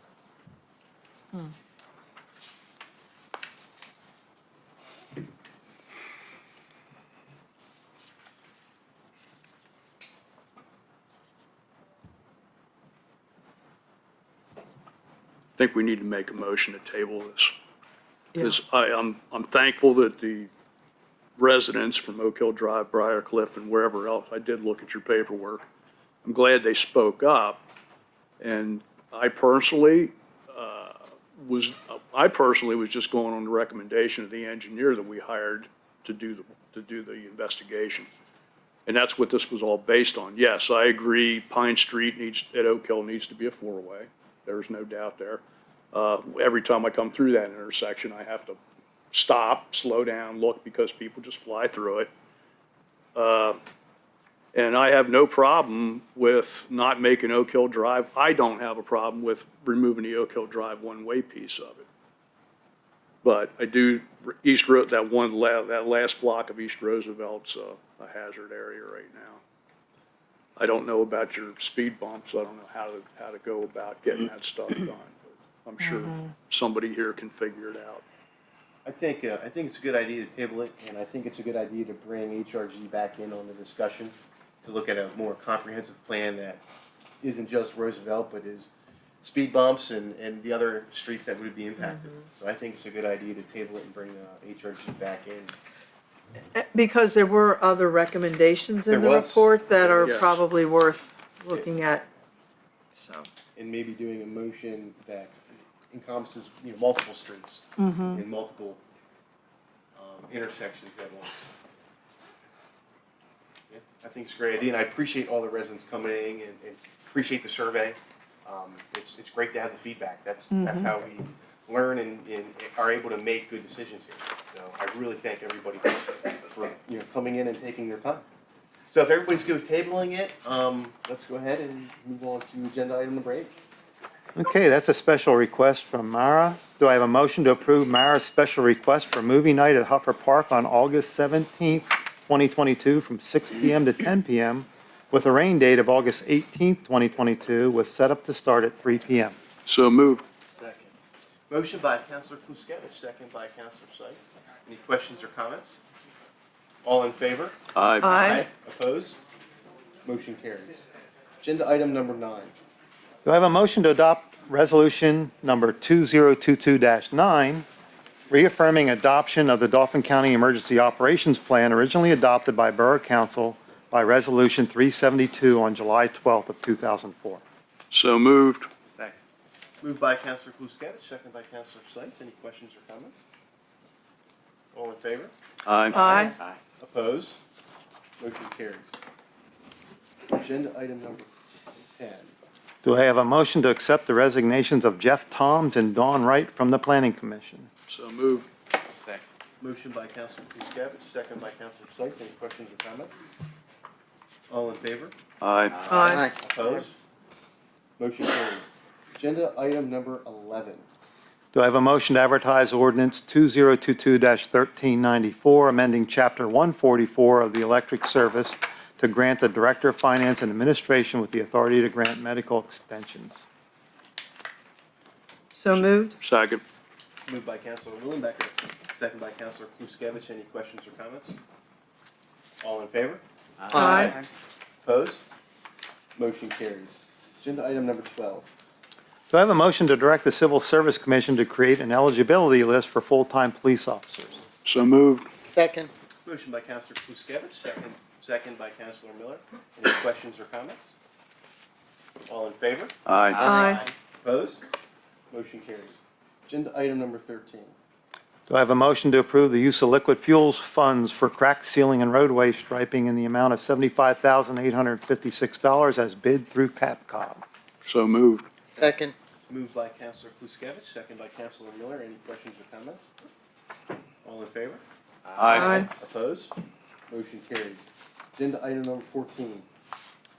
Speaker 10: I think we need to make a motion to table this. Because I'm thankful that the residents from Oak Hill Drive, Briarcliff, and wherever else, I did look at your paperwork. I'm glad they spoke up And I personally, was just going on the recommendation of the engineer that we hired to do the investigation. And that's what this was all based on. Yes, I agree, Pine Street at Oak Hill needs to be a four-way. There's no doubt there. Every time I come through that intersection, I have to stop, slow down, look, because people just fly through it. And I have no problem with not making Oak Hill Drive. I don't have a problem with removing the Oak Hill Drive one-way piece of it. But I do, that last block of East Roosevelt's a hazard area right now. I don't know about your speed bumps. I don't know how to go about getting that stuff done. But I'm sure somebody here can figure it out.
Speaker 3: I think it's a good idea to table it, and I think it's a good idea to bring HRG back in on the discussion to look at a more comprehensive plan that isn't just Roosevelt, but is speed bumps and the other streets that would be impacted. So I think it's a good idea to table it and bring HRG back in.
Speaker 1: Because there were other recommendations in
Speaker 3: There
Speaker 1: the
Speaker 3: was.
Speaker 1: report that are
Speaker 10: Yes.
Speaker 1: probably worth looking at, so.
Speaker 3: And maybe doing a motion that encompasses, multiple streets and multiple intersections at once. Yeah, I think it's a great idea, and I appreciate all the residents coming in and appreciate the survey. It's great to have the feedback. That's how we learn and are able to make good decisions here. So I really thank everybody for coming in and taking their time. So if everybody's good with tabling it, let's go ahead and move on to agenda item number 8.
Speaker 12: Okay, that's a special request from Mara. Do I have a motion to approve Mara's special request for movie night at Huffer Park on August 17th, 2022 from 6 p.m. to 10 p.m. with a rain date of August 18th, 2022 with setup to start at 3 p.m.
Speaker 10: So moved.
Speaker 3: Second. Motion by Councilor Kluskevich, second by Councilor Seitz. Any questions or comments? All in favor?
Speaker 10: Aye.
Speaker 1: Aye.
Speaker 3: Opposed? Motion carries. Agenda item number 9.
Speaker 12: Do I have a motion to adopt resolution number 2022-9, reaffirming adoption of the Dauphin County Emergency Operations Plan originally adopted by Borough Council by Resolution 372 on July 12th of 2004.
Speaker 10: So moved.
Speaker 3: Second. Moved by Councilor Kluskevich, second by Councilor Seitz. Any questions or comments? All in favor?
Speaker 10: Aye.
Speaker 1: Aye.
Speaker 3: Opposed? Motion carries. Agenda item number 10.
Speaker 12: Do I have a motion to accept the resignations of Jeff Toms and Dawn Wright from the Planning Commission?
Speaker 10: So moved.
Speaker 3: Second. Motion by Councilor Kluskevich, second by Councilor Seitz. Any questions or comments? All in favor?
Speaker 10: Aye.
Speaker 1: Aye.
Speaker 3: Opposed? Motion carries. Agenda item number 11.
Speaker 12: Do I have a motion to advertise ordinance 2022-1394, amending Chapter 144 of the Electric Service to grant the Director of Finance and Administration with the authority to grant medical extensions?
Speaker 1: So moved?
Speaker 10: Second.
Speaker 3: Moved by Councilor Willenbecker, second by Councilor Kluskevich. Any questions or comments? All in favor?
Speaker 1: Aye.
Speaker 3: Opposed? Motion carries. Agenda item number 12.
Speaker 12: Do I have a motion to direct the Civil Service Commission to create an eligibility list for full-time police officers?
Speaker 10: So moved.
Speaker 13: Second.
Speaker 3: Motion by Councilor Kluskevich, second by Councilor Miller. Any questions or comments? All in favor?
Speaker 10: Aye.
Speaker 1: Aye.
Speaker 3: Opposed? Motion carries. Agenda item number 13.
Speaker 12: Do I have a motion to approve the use of liquid fuels funds for crack sealing and roadway striping in the amount of $75,856 as bid through CAPCOG?
Speaker 10: So moved.
Speaker 13: Second.
Speaker 3: Moved by Councilor Kluskevich, second by Councilor Miller. Any questions or comments? All in favor?
Speaker 1: Aye.
Speaker 3: Opposed? Motion carries. Agenda item number 14.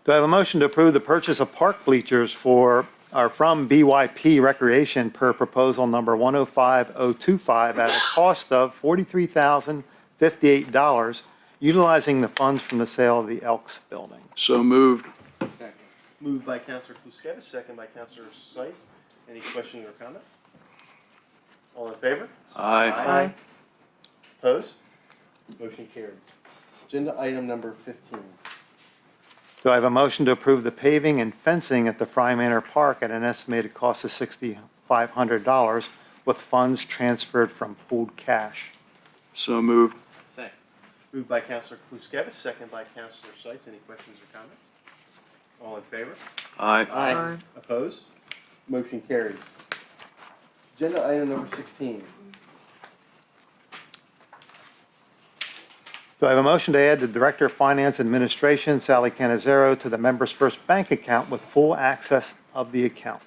Speaker 12: Do I have a motion to approve the purchase of park bleachers from BYP Recreation per proposal number 105025 at a cost of $43,058, utilizing the funds from the sale of the Elks building?
Speaker 10: So moved.
Speaker 3: Moved by Councilor Kluskevich, second by Councilor Seitz. Any questions or comments? All in favor?
Speaker 10: Aye.
Speaker 1: Aye.
Speaker 3: Opposed? Motion carries. Agenda item number 15.
Speaker 12: Do I have a motion to approve the paving and fencing at the Fry Manor Park at an estimated cost of $6,500 with funds transferred from pooled cash?
Speaker 10: So moved.
Speaker 3: Second. Moved by Councilor Kluskevich, second by Councilor Seitz. Any questions or comments? All in favor?
Speaker 10: Aye.
Speaker 3: Opposed? Motion carries. Agenda item number 16.
Speaker 12: Do I have a motion to add the Director of Finance Administration, Sally Canizero, to the Members First Bank account with full access of the account?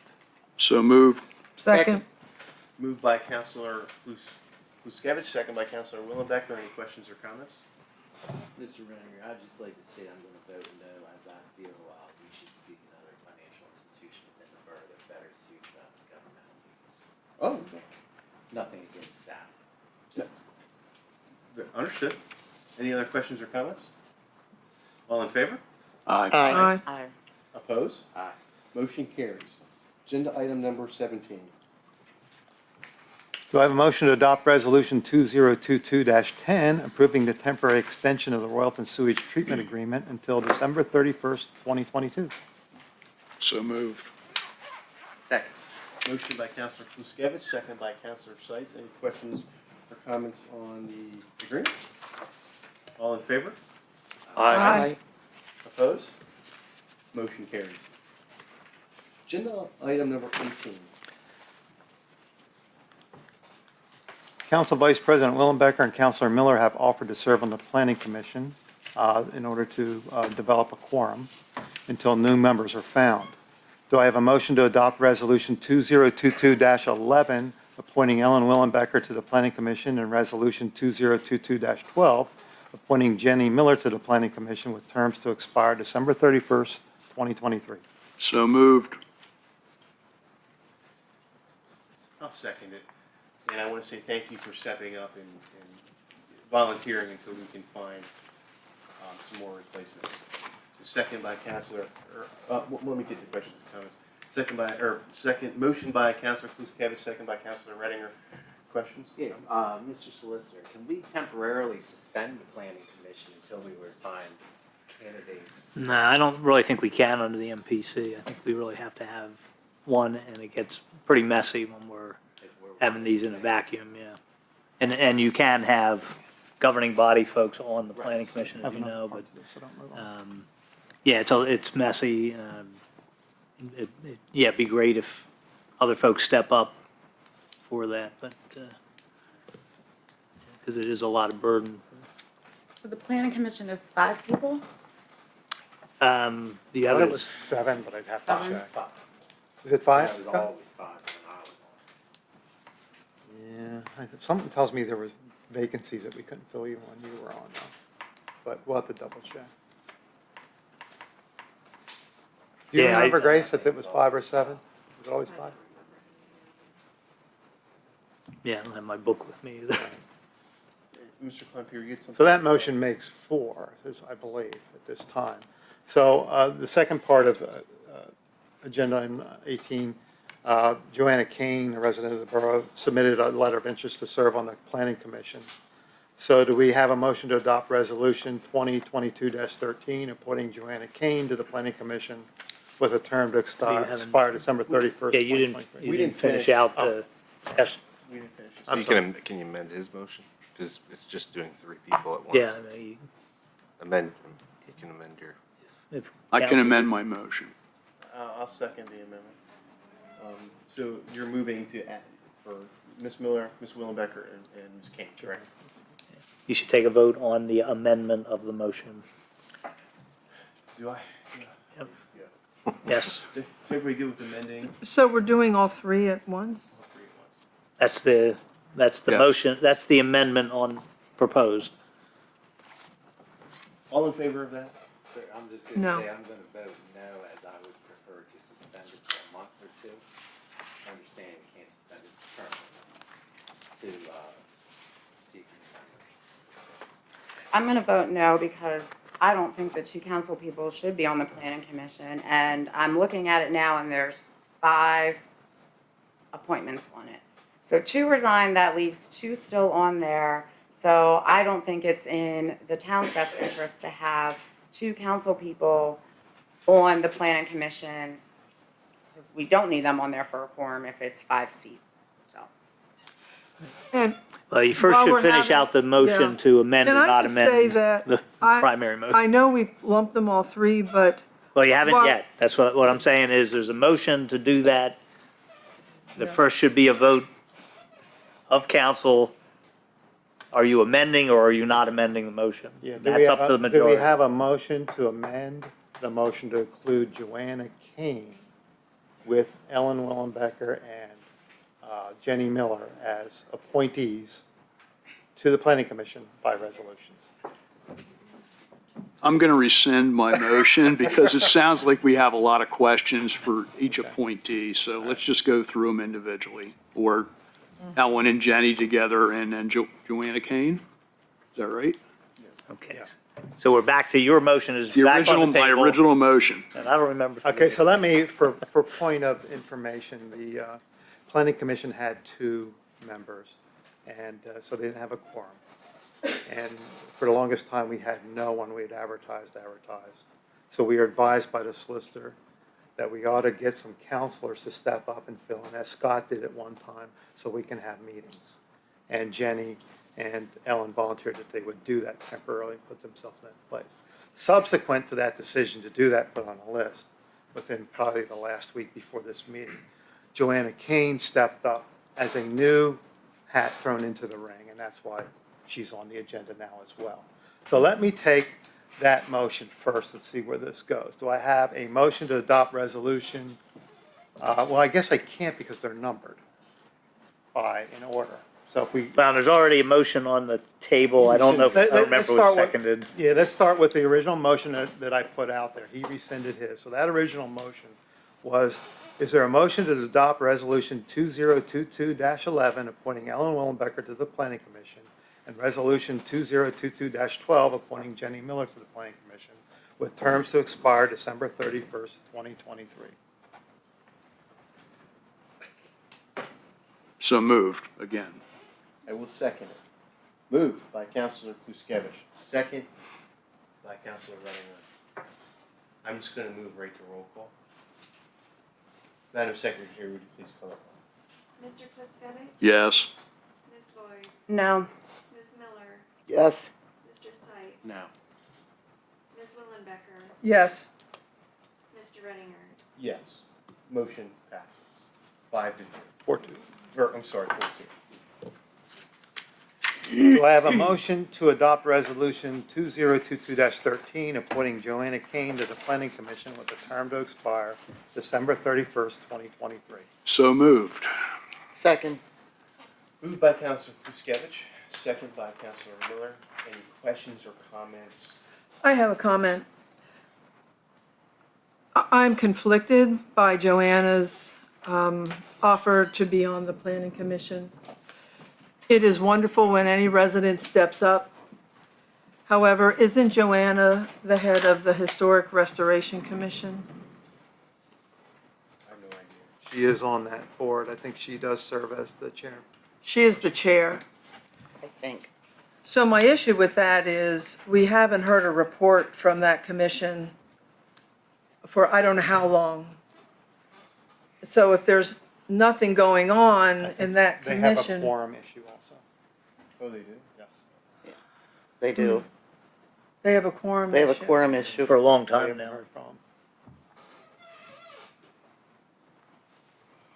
Speaker 10: So moved.
Speaker 1: Second.
Speaker 3: Moved by Counselor Kluskevich, second by Counselor Willenbecker. Any questions or comments?
Speaker 13: Mr. Renninger, I'd just like to say I'm going to vote no, as I feel we should seek another financial institution within the borough that better suits governmental needs.
Speaker 3: Oh, okay.
Speaker 13: Nothing against staff.
Speaker 3: Understood. Any other questions or comments? All in favor?
Speaker 10: Aye.
Speaker 1: Aye.
Speaker 5: Aye.
Speaker 3: Opposed?
Speaker 13: Aye.
Speaker 3: Motion carries. Agenda item number 17.
Speaker 12: Do I have a motion to adopt Resolution 2022-10, approving the temporary extension of the Royalton Sewage Treatment Agreement until December 31st, 2022?
Speaker 10: So moved.
Speaker 13: Second.
Speaker 3: Motion by Counselor Kluskevich, second by Counselor Seitz. Any questions or comments on the agreement? All in favor?
Speaker 1: Aye.
Speaker 3: Opposed? Motion carries. Agenda item number 18.
Speaker 12: Council Vice President Willenbecker and Councilor Miller have offered to serve on the Planning Commission in order to develop a quorum until new members are found. Do I have a motion to adopt Resolution 2022-11, appointing Ellen Willenbecker to the Planning Commission, and Resolution 2022-12, appointing Jenny Miller to the Planning Commission with terms to expire December 31st, 2023?
Speaker 10: So moved.
Speaker 3: I'll second it. And I want to say thank you for stepping up and volunteering until we can find some more replacements. So second by Counselor, let me get to questions and comments. Motion by Counselor Kluskevich, second by Counselor Reddinger. Questions?
Speaker 13: Yeah, Mr. Solicitor, can we temporarily suspend the planning commission until we would find candidates?
Speaker 11: No, I don't really think we can under the MPC. I think we really have to have one, and it gets pretty messy when we're having these in a vacuum, yeah. And you can have governing body folks on the planning commission, as you know, but, yeah, it's messy. Yeah, it'd be great if other folks step up for that, but, because it is a lot of burden.
Speaker 5: So the planning commission is 5 people?
Speaker 12: I
Speaker 11: The
Speaker 12: thought it was
Speaker 11: others,
Speaker 12: 7, but I'd have to
Speaker 5: 7?
Speaker 12: check. Is it 5?
Speaker 13: It was always 5 when I was
Speaker 12: Yeah, something tells me there was vacancies that we couldn't fill even when you were on, though. But we'll have to double check. Do you
Speaker 11: Yeah,
Speaker 12: remember, Grace, if it was 5 or 7? Was it always 5?
Speaker 11: yeah, I don't have my book with me either.
Speaker 3: Mr. Kleinpeter, you had something?
Speaker 12: So that motion makes 4, I believe, at this time. So the second part of agenda item 18, Joanna Kane, a resident of the borough, submitted a letter of interest to serve on the Planning Commission. So do we have a motion to adopt Resolution 2022-13, appointing Joanna Kane to the Planning Commission with a term to expire December 31st,
Speaker 11: Yeah, you
Speaker 12: 2023?
Speaker 11: didn't finish out the test.
Speaker 3: We didn't finish.
Speaker 12: I'm
Speaker 14: You
Speaker 12: sorry.
Speaker 14: can you amend his motion? Because it's just doing 3 people at once.
Speaker 11: Yeah, I mean,
Speaker 14: You can amend your.
Speaker 11: if
Speaker 10: I can
Speaker 11: council-
Speaker 10: amend my motion.
Speaker 3: I'll second the amendment. So you're moving to add for Ms. Miller, Ms. Willenbecker, and Ms. Kane, correct?
Speaker 11: You should take a vote on the amendment of the motion.
Speaker 3: Do I?
Speaker 11: Yes,
Speaker 3: Is everybody good with amending
Speaker 1: So we're doing all 3 at once?
Speaker 3: all 3 at once?
Speaker 11: that's the
Speaker 10: Yeah.
Speaker 11: motion, that's the amendment on proposed.
Speaker 3: All in favor of that?
Speaker 13: Sir, I'm just going to
Speaker 1: No.
Speaker 13: say I'm going to vote no, as I would prefer to suspend it for a month or 2. I understand you can't suspend it permanently to seek new members.
Speaker 5: I'm going to vote no because I don't think the 2 council people should be on the planning commission. And I'm looking at it now and there's 5 appointments on it. So 2 resigned, that leaves 2 still on there. So I don't think it's in the town's best interest to have 2 council people on the planning commission. We don't need them on there for a quorum if it's 5 seats, so.
Speaker 1: And
Speaker 11: Well, you first
Speaker 1: While
Speaker 11: should
Speaker 1: we're
Speaker 11: finish
Speaker 1: having-
Speaker 11: out the motion
Speaker 1: yeah.
Speaker 11: to amend
Speaker 1: Can
Speaker 11: or
Speaker 1: I
Speaker 11: not
Speaker 1: just
Speaker 11: amend
Speaker 1: say that
Speaker 11: the
Speaker 1: I-
Speaker 11: primary motion.
Speaker 1: I know we lumped them all 3, but
Speaker 11: Well, you haven't
Speaker 1: Well-
Speaker 11: yet. That's what I'm saying is there's a motion to do that. The
Speaker 1: Yeah.
Speaker 11: first should be a vote of council. Are you amending or are you not amending the motion?
Speaker 12: Yeah,
Speaker 11: That's up to the
Speaker 12: do we
Speaker 11: majority.
Speaker 12: have a motion to amend the motion to include Joanna Kane with Ellen Willenbecker and Jenny Miller as appointees to the planning commission by resolutions?
Speaker 10: I'm going to rescind my motion because it sounds like we have a lot of questions for each appointee. So let's just go through them individually, or Ellen and Jenny together and then Joanna Kane. Is that right?
Speaker 11: Okay. So we're back to your motion is
Speaker 10: The
Speaker 11: back
Speaker 10: original,
Speaker 11: on the
Speaker 10: my
Speaker 11: table.
Speaker 10: original motion.
Speaker 11: And I don't remember.
Speaker 12: Okay, so let me, for point of information, the planning commission had 2 members, and so they didn't have a quorum. And for the longest time, we had no one. We had advertised. So we were advised by the solicitor that we ought to get some counselors to step up and fill in, as Scott did at one time, so we can have meetings. And Jenny and Ellen volunteered that they would do that temporarily and put themselves in that place. Subsequent to that decision to do that, put on a list, within probably the last week before this meeting, Joanna Kane stepped up as a new hat thrown into the ring, and that's why she's on the agenda now as well. So let me take that motion first and see where this goes. Do I have a motion to adopt resolution? Well, I guess I can't because they're numbered in order. So if we,
Speaker 11: Well, there's already a motion on the table. I don't know if, I don't remember who seconded.
Speaker 12: yeah, let's start with the original motion that I put out there. He rescinded his. So that original motion was, is there a motion to adopt resolution 2022-11 appointing Ellen Willenbecker to the planning commission, and resolution 2022-12 appointing Jenny Miller to the planning commission with terms to expire December 31st, 2023?
Speaker 10: So moved again.
Speaker 3: I will second it. Moved by Councilor Kluskevich, second by Councilor Reddinger. I'm just going to move right to roll call. Madam Secretary, would you please call it?
Speaker 15: Mr. Kluskevich?
Speaker 10: Yes.
Speaker 15: Ms. Lloyd?
Speaker 5: No.
Speaker 15: Ms. Miller?
Speaker 7: Yes.
Speaker 15: Mr. Sight?
Speaker 3: No.
Speaker 15: Ms. Willenbecker?
Speaker 1: Yes.
Speaker 15: Mr. Reddinger?
Speaker 3: Yes. Motion passes. 5-2.
Speaker 12: 4-2.
Speaker 3: I'm sorry, 4-2.
Speaker 12: Do I have a motion to adopt resolution 2022-13 appointing Joanna Kane to the planning commission with a term to expire December 31st, 2023?
Speaker 10: So moved.
Speaker 7: Second.
Speaker 3: Moved by Councilor Kluskevich, second by Councilor Miller. Any questions or comments?
Speaker 1: I have a comment. I'm conflicted by Joanna's offer to be on the planning commission. It is wonderful when any resident steps up. However, isn't Joanna the head of the Historic Restoration Commission?
Speaker 3: I have no idea.
Speaker 12: She is on that board. I think she does serve as the chair.
Speaker 1: She is the chair.
Speaker 7: I think.
Speaker 1: So my issue with that is we haven't heard a report from that commission for I don't know how long. So if there's nothing going on in that
Speaker 12: They have a
Speaker 1: commission.
Speaker 12: quorum issue also.
Speaker 3: Oh, they do?
Speaker 12: Yes.
Speaker 7: They do.
Speaker 1: They have a quorum
Speaker 7: They have a
Speaker 1: issue.
Speaker 7: quorum issue.
Speaker 11: For a long
Speaker 12: I
Speaker 11: time
Speaker 12: haven't
Speaker 11: now.
Speaker 12: heard from them.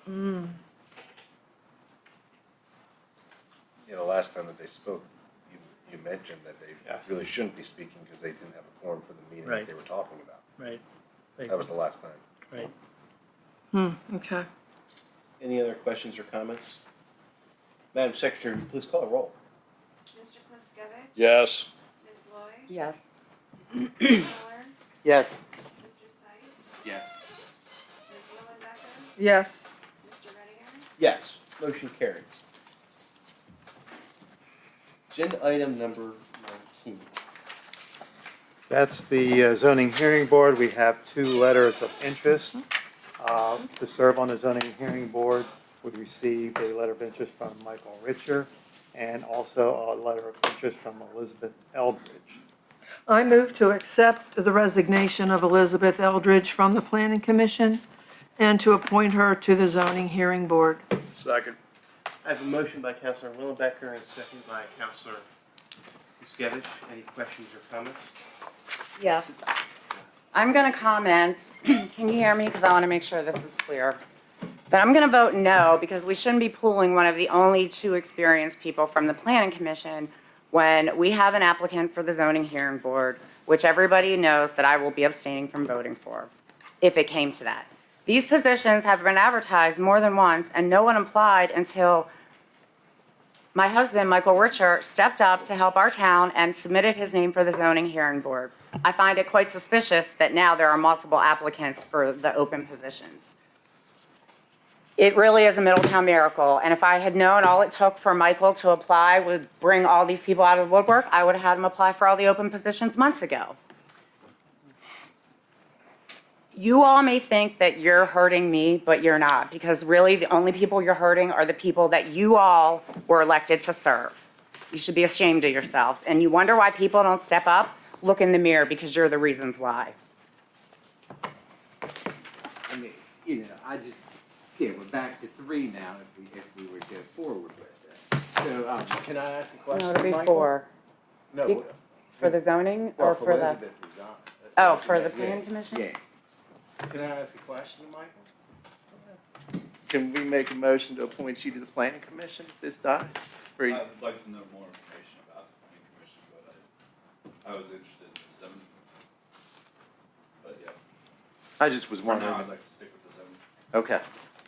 Speaker 1: Mm.
Speaker 16: You know, last time that they spoke, you mentioned that they
Speaker 12: Yes.
Speaker 16: really shouldn't be speaking because they didn't have a quorum for the meeting
Speaker 11: Right.
Speaker 16: that they were talking about.
Speaker 11: Right.
Speaker 16: That was the last time.
Speaker 11: Right.
Speaker 1: Okay.
Speaker 3: Any other questions or comments? Madam Secretary, would you please call a roll.
Speaker 15: Mr. Kluskevich?
Speaker 10: Yes.
Speaker 15: Ms. Lloyd?
Speaker 5: Yes.
Speaker 15: Ms. Miller?
Speaker 7: Yes.
Speaker 15: Mr. Sight?
Speaker 3: Yes.
Speaker 15: Ms. Willenbecker?
Speaker 1: Yes.
Speaker 15: Mr. Reddinger?
Speaker 3: Yes, motion carries. Agenda item number 19.
Speaker 12: That's the zoning hearing board. We have 2 letters of interest. To serve on the zoning hearing board, we received a letter of interest from Michael Richer and also a letter of interest from Elizabeth Eldridge.
Speaker 1: I move to accept the resignation of Elizabeth Eldridge from the Planning Commission and to appoint her to the Zoning Hearing Board.
Speaker 10: Second.
Speaker 3: I have a motion by Councilor Willenbecker and a second by Councilor Kluskevich. Any questions or comments?
Speaker 5: Yes. I'm going to comment, can you hear me? Because I want to make sure this is clear. But I'm going to vote no, because we shouldn't be pooling one of the only two experienced people from the Planning Commission when we have an applicant for the Zoning Hearing Board, which everybody knows that I will be abstaining from voting for, if it came to that. These positions have been advertised more than once, and no one applied until my husband, Michael Richer, stepped up to help our town and submitted his name for the Zoning Hearing Board. I find it quite suspicious that now there are multiple applicants for the open positions. It really is a Middletown miracle, and if I had known all it took for Michael to apply would bring all these people out of the woodwork, I would have had him apply for all the open positions months ago. You all may think that you're hurting me, but you're not, because really the only people you're hurting are the people that you all were elected to serve. You should be ashamed of yourselves, and you wonder why people don't step up? Look in the mirror, because you're the reasons why.
Speaker 13: I mean, I just, we're back to 3 now if we were to go forward with this. So,
Speaker 3: Can I ask a question?
Speaker 5: No, it'll be
Speaker 3: Michael?
Speaker 5: 4.
Speaker 3: No.
Speaker 5: For the zoning or
Speaker 3: Well,
Speaker 5: for the,
Speaker 3: Elizabeth resigned.
Speaker 5: oh, for the planning commission?
Speaker 13: yeah.
Speaker 3: Can I ask a question, Michael?
Speaker 17: Can we make a motion to appoint you to the planning commission if this dies? Or you-
Speaker 18: I would like to know more information about the planning commission, but I was interested in the zoning. But yeah,
Speaker 17: I just was
Speaker 18: for
Speaker 17: wondering.
Speaker 18: now, I'd like to stick with the zoning.
Speaker 17: Okay.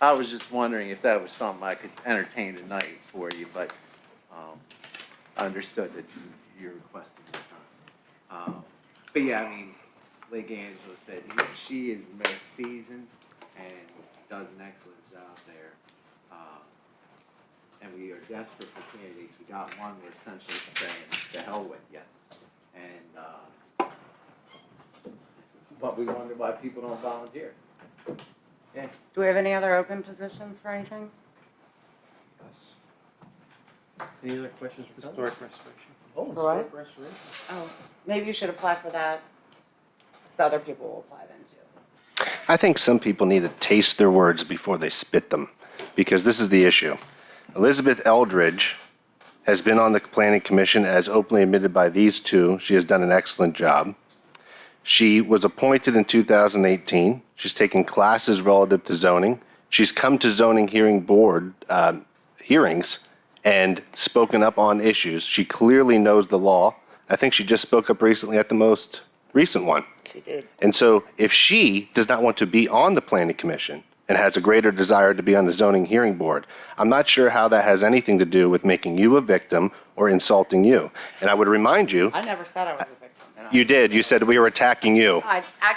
Speaker 17: I was just wondering if that was something I could entertain tonight for you, but, I understood that
Speaker 13: You're requesting your time. But yeah, I mean, like Angela said, she is the most seasoned and does an excellent job there. And we are desperate for candidates. We got one, we're essentially saying, to hell with you. And, but we wonder why people don't volunteer. Yeah.
Speaker 5: Do we have any other open positions for anything?
Speaker 2: Any other questions for historic restoration?
Speaker 3: Oh,
Speaker 5: For what?
Speaker 3: historic restoration.
Speaker 5: Oh, maybe you should apply for that. The other people will apply then too.
Speaker 16: I think some people need to taste their words before they spit them, because this is the issue. Elizabeth Eldridge has been on the planning commission as openly admitted by these two. She has done an excellent job. She was appointed in 2018. She's taken classes relative to zoning. She's come to zoning hearing board hearings and spoken up on issues. She clearly knows the law. I think she just spoke up recently at the most recent one.
Speaker 5: She did.
Speaker 16: And so if she does not want to be on the planning commission and has a greater desire to be on the zoning hearing board, I'm not sure how that has anything to do with making you a victim or insulting you. And I would remind you,
Speaker 5: I never said I was a victim.
Speaker 16: you did, you said we were attacking you.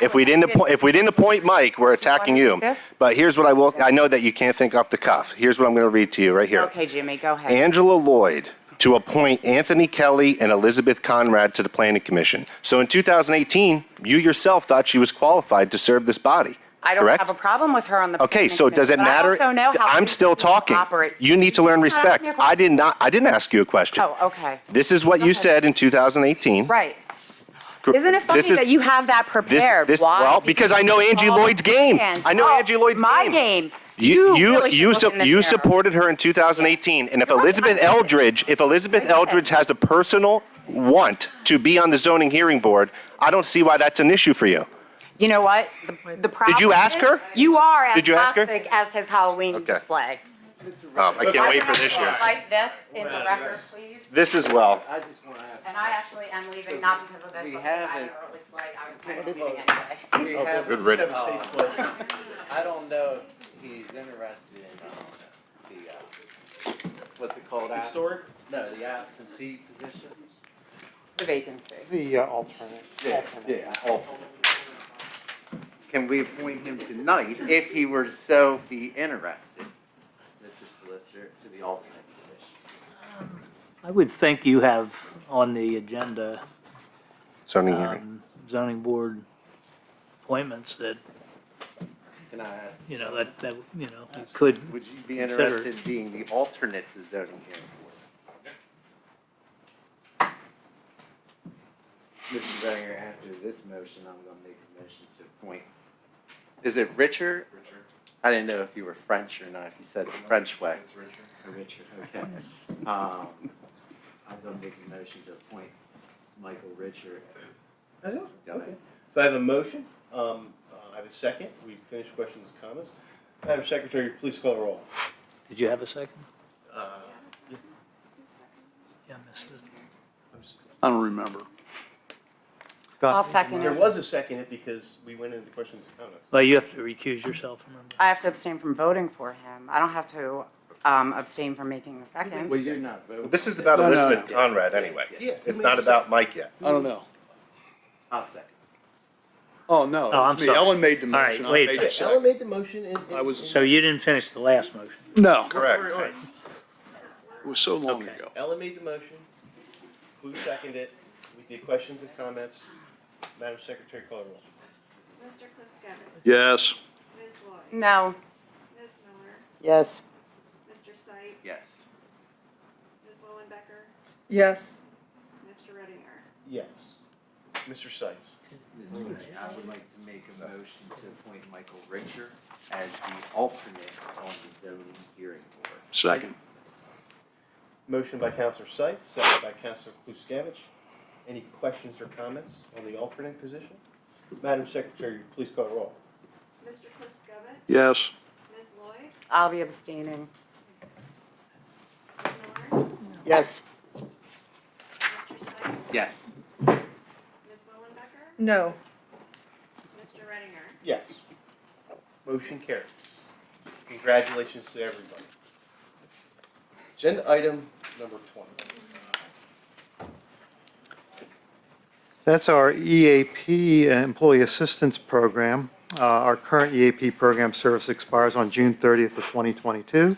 Speaker 16: If we didn't appoint Mike, we're attacking you.
Speaker 5: This?
Speaker 16: But here's what I know that you can't think off the cuff. Here's what I'm going to read to you right here.
Speaker 5: Okay, Jimmy, go ahead.
Speaker 16: Angela Lloyd to appoint Anthony Kelly and Elizabeth Conrad to the Planning Commission. So in 2018, you yourself thought she was qualified to serve this body,
Speaker 5: I don't
Speaker 16: correct?
Speaker 5: have a problem with her on the
Speaker 16: Okay,
Speaker 5: planning
Speaker 16: so does it
Speaker 5: commission, but I
Speaker 16: matter?
Speaker 5: also know how
Speaker 16: I'm still
Speaker 5: people
Speaker 16: talking.
Speaker 5: operate.
Speaker 16: You need to learn
Speaker 5: You're not
Speaker 16: respect.
Speaker 5: asking me a question.
Speaker 16: I didn't ask you a question.
Speaker 5: Oh, okay.
Speaker 16: This is what
Speaker 5: Go
Speaker 16: you
Speaker 5: ahead.
Speaker 16: said in 2018.
Speaker 5: Right. Isn't it funny that you have that prepared? Why?
Speaker 16: Well, because I know Angie Lloyd's game. I know Angie Lloyd's
Speaker 5: my
Speaker 16: game.
Speaker 5: game. You really should look in this
Speaker 16: You
Speaker 5: mirror.
Speaker 16: supported her in 2018, and if Elizabeth Eldridge has a personal want to be on the zoning hearing board, I don't see why that's an issue for you.
Speaker 5: You know what? The problem
Speaker 16: Did you ask
Speaker 5: is
Speaker 16: her?
Speaker 5: You are as
Speaker 16: Did you ask her?
Speaker 5: toxic as his Halloween
Speaker 16: Okay.
Speaker 5: display.
Speaker 16: I can't wait for this year.
Speaker 5: Like this in the record, please.
Speaker 16: This as well.
Speaker 13: I just want to ask.
Speaker 5: And I actually am leaving, not because of this,
Speaker 13: We
Speaker 5: but because I
Speaker 13: haven't-
Speaker 5: had an early flight. I was planning on leaving anyway.
Speaker 13: We have,
Speaker 16: Good riddance.
Speaker 13: I don't know if he's interested in, what's it called?
Speaker 3: Historic?
Speaker 13: No, the absentee position.
Speaker 5: The vacancy.
Speaker 12: The alternate.
Speaker 13: Yeah, alternate. Can we appoint him tonight if he were to so be interested, Mr. Solicitor, to the alternate position?
Speaker 11: I would think you have on the agenda,
Speaker 16: Zoning hearing.
Speaker 11: zoning board appointments that,
Speaker 13: Can I ask?
Speaker 11: you you could
Speaker 13: Would you be
Speaker 11: consider.
Speaker 13: interested in being the alternate to the zoning hearing board? Mr. Wenger, after this motion, I'm gonna make a motion to appoint.
Speaker 17: is it Richard?
Speaker 18: Richard?
Speaker 17: I didn't know if you were French or not, if you said the French way.
Speaker 18: It's Richard.
Speaker 13: Richard, okay. I'm gonna make a motion to appoint Michael Richard.
Speaker 3: Okay. So I have a motion, I have a second, we've finished questions and comments. Madam Secretary, please call the roll.
Speaker 11: Did you have a second?
Speaker 3: Yeah.
Speaker 11: Yeah, I missed it.
Speaker 10: I don't remember.
Speaker 5: I'll second
Speaker 3: There
Speaker 5: it.
Speaker 3: was a second because we went into questions and comments.
Speaker 11: Well, you have to recuse yourself, remember?
Speaker 5: I have to abstain from voting for him. I don't have to, abstain from making the second.
Speaker 17: Well, you're not voting.
Speaker 16: This is about
Speaker 10: No, no,
Speaker 16: Elizabeth
Speaker 10: no.
Speaker 16: Conrad anyway.
Speaker 3: Yeah.
Speaker 16: It's not about Mike yet.
Speaker 10: I don't know.
Speaker 3: I'll second.
Speaker 10: Oh, no,
Speaker 11: Oh, I'm
Speaker 10: it's me.
Speaker 11: sorry.
Speaker 10: Ellen made the
Speaker 11: All right,
Speaker 10: motion. I
Speaker 11: wait.
Speaker 10: made
Speaker 3: Yeah,
Speaker 10: the
Speaker 3: Ellen
Speaker 10: second.
Speaker 3: made the motion and.
Speaker 10: I was-
Speaker 11: So you didn't finish the last motion?
Speaker 10: No,
Speaker 16: Correct.
Speaker 10: it was so long
Speaker 11: Okay.
Speaker 10: ago.
Speaker 3: Ellen made the motion, who seconded it, we did questions and comments. Madam Secretary, call the roll.
Speaker 15: Mr. Kluskevich.
Speaker 10: Yes.
Speaker 15: Ms. Lloyd.
Speaker 5: No.
Speaker 15: Ms. Miller.
Speaker 1: Yes.
Speaker 15: Mr. Sight.
Speaker 17: Yes.
Speaker 15: Ms. Wallenbecker.
Speaker 1: Yes.
Speaker 15: Mr. Readinger.
Speaker 3: Yes. Mr. Sights.
Speaker 13: Mr. Ray, I would like to make a motion to appoint Michael Richter as the alternate on the zoning hearing board.
Speaker 10: Second.
Speaker 3: Motion by Counselor Sights, second by Counselor Kluskevich. Any questions or comments on the alternate position? Madam Secretary, please call the roll.
Speaker 15: Mr. Kluskevich.
Speaker 10: Yes.
Speaker 15: Ms. Lloyd.
Speaker 5: I'll be abstaining.
Speaker 15: Ms. Miller.
Speaker 1: Yes.
Speaker 15: Mr. Sight.
Speaker 17: Yes.
Speaker 15: Ms. Wallenbecker.
Speaker 1: No.
Speaker 15: Mr. Readinger.
Speaker 3: Yes. Motion carries. Congratulations to everybody. Agenda item number 20.
Speaker 12: That's our EAP, Employee Assistance Program. Our current EAP program service expires on June 30th of 2022.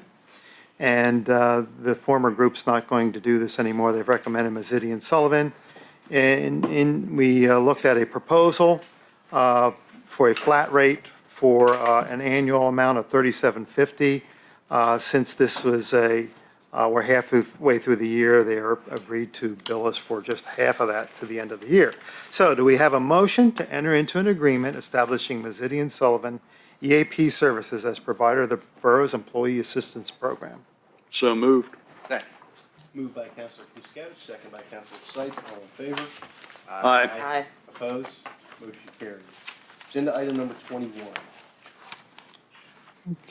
Speaker 12: And the former group's not going to do this anymore. They've recommended Mazzitti and Sullivan. And we looked at a proposal for a flat rate for an annual amount of $37.50. Since this was we're halfway through the year, they are agreed to bill us for just half of that to the end of the year. So do we have a motion to enter into an agreement establishing Mazzitti and Sullivan EAP services as provider of the borough's employee assistance program?
Speaker 10: So moved.
Speaker 17: Second.
Speaker 3: Moved by Counselor Kluskevich, second by Counselor Sights. All in favor?
Speaker 10: Aye.
Speaker 5: Aye.
Speaker 3: Opposed? Motion carries. Agenda item number 21.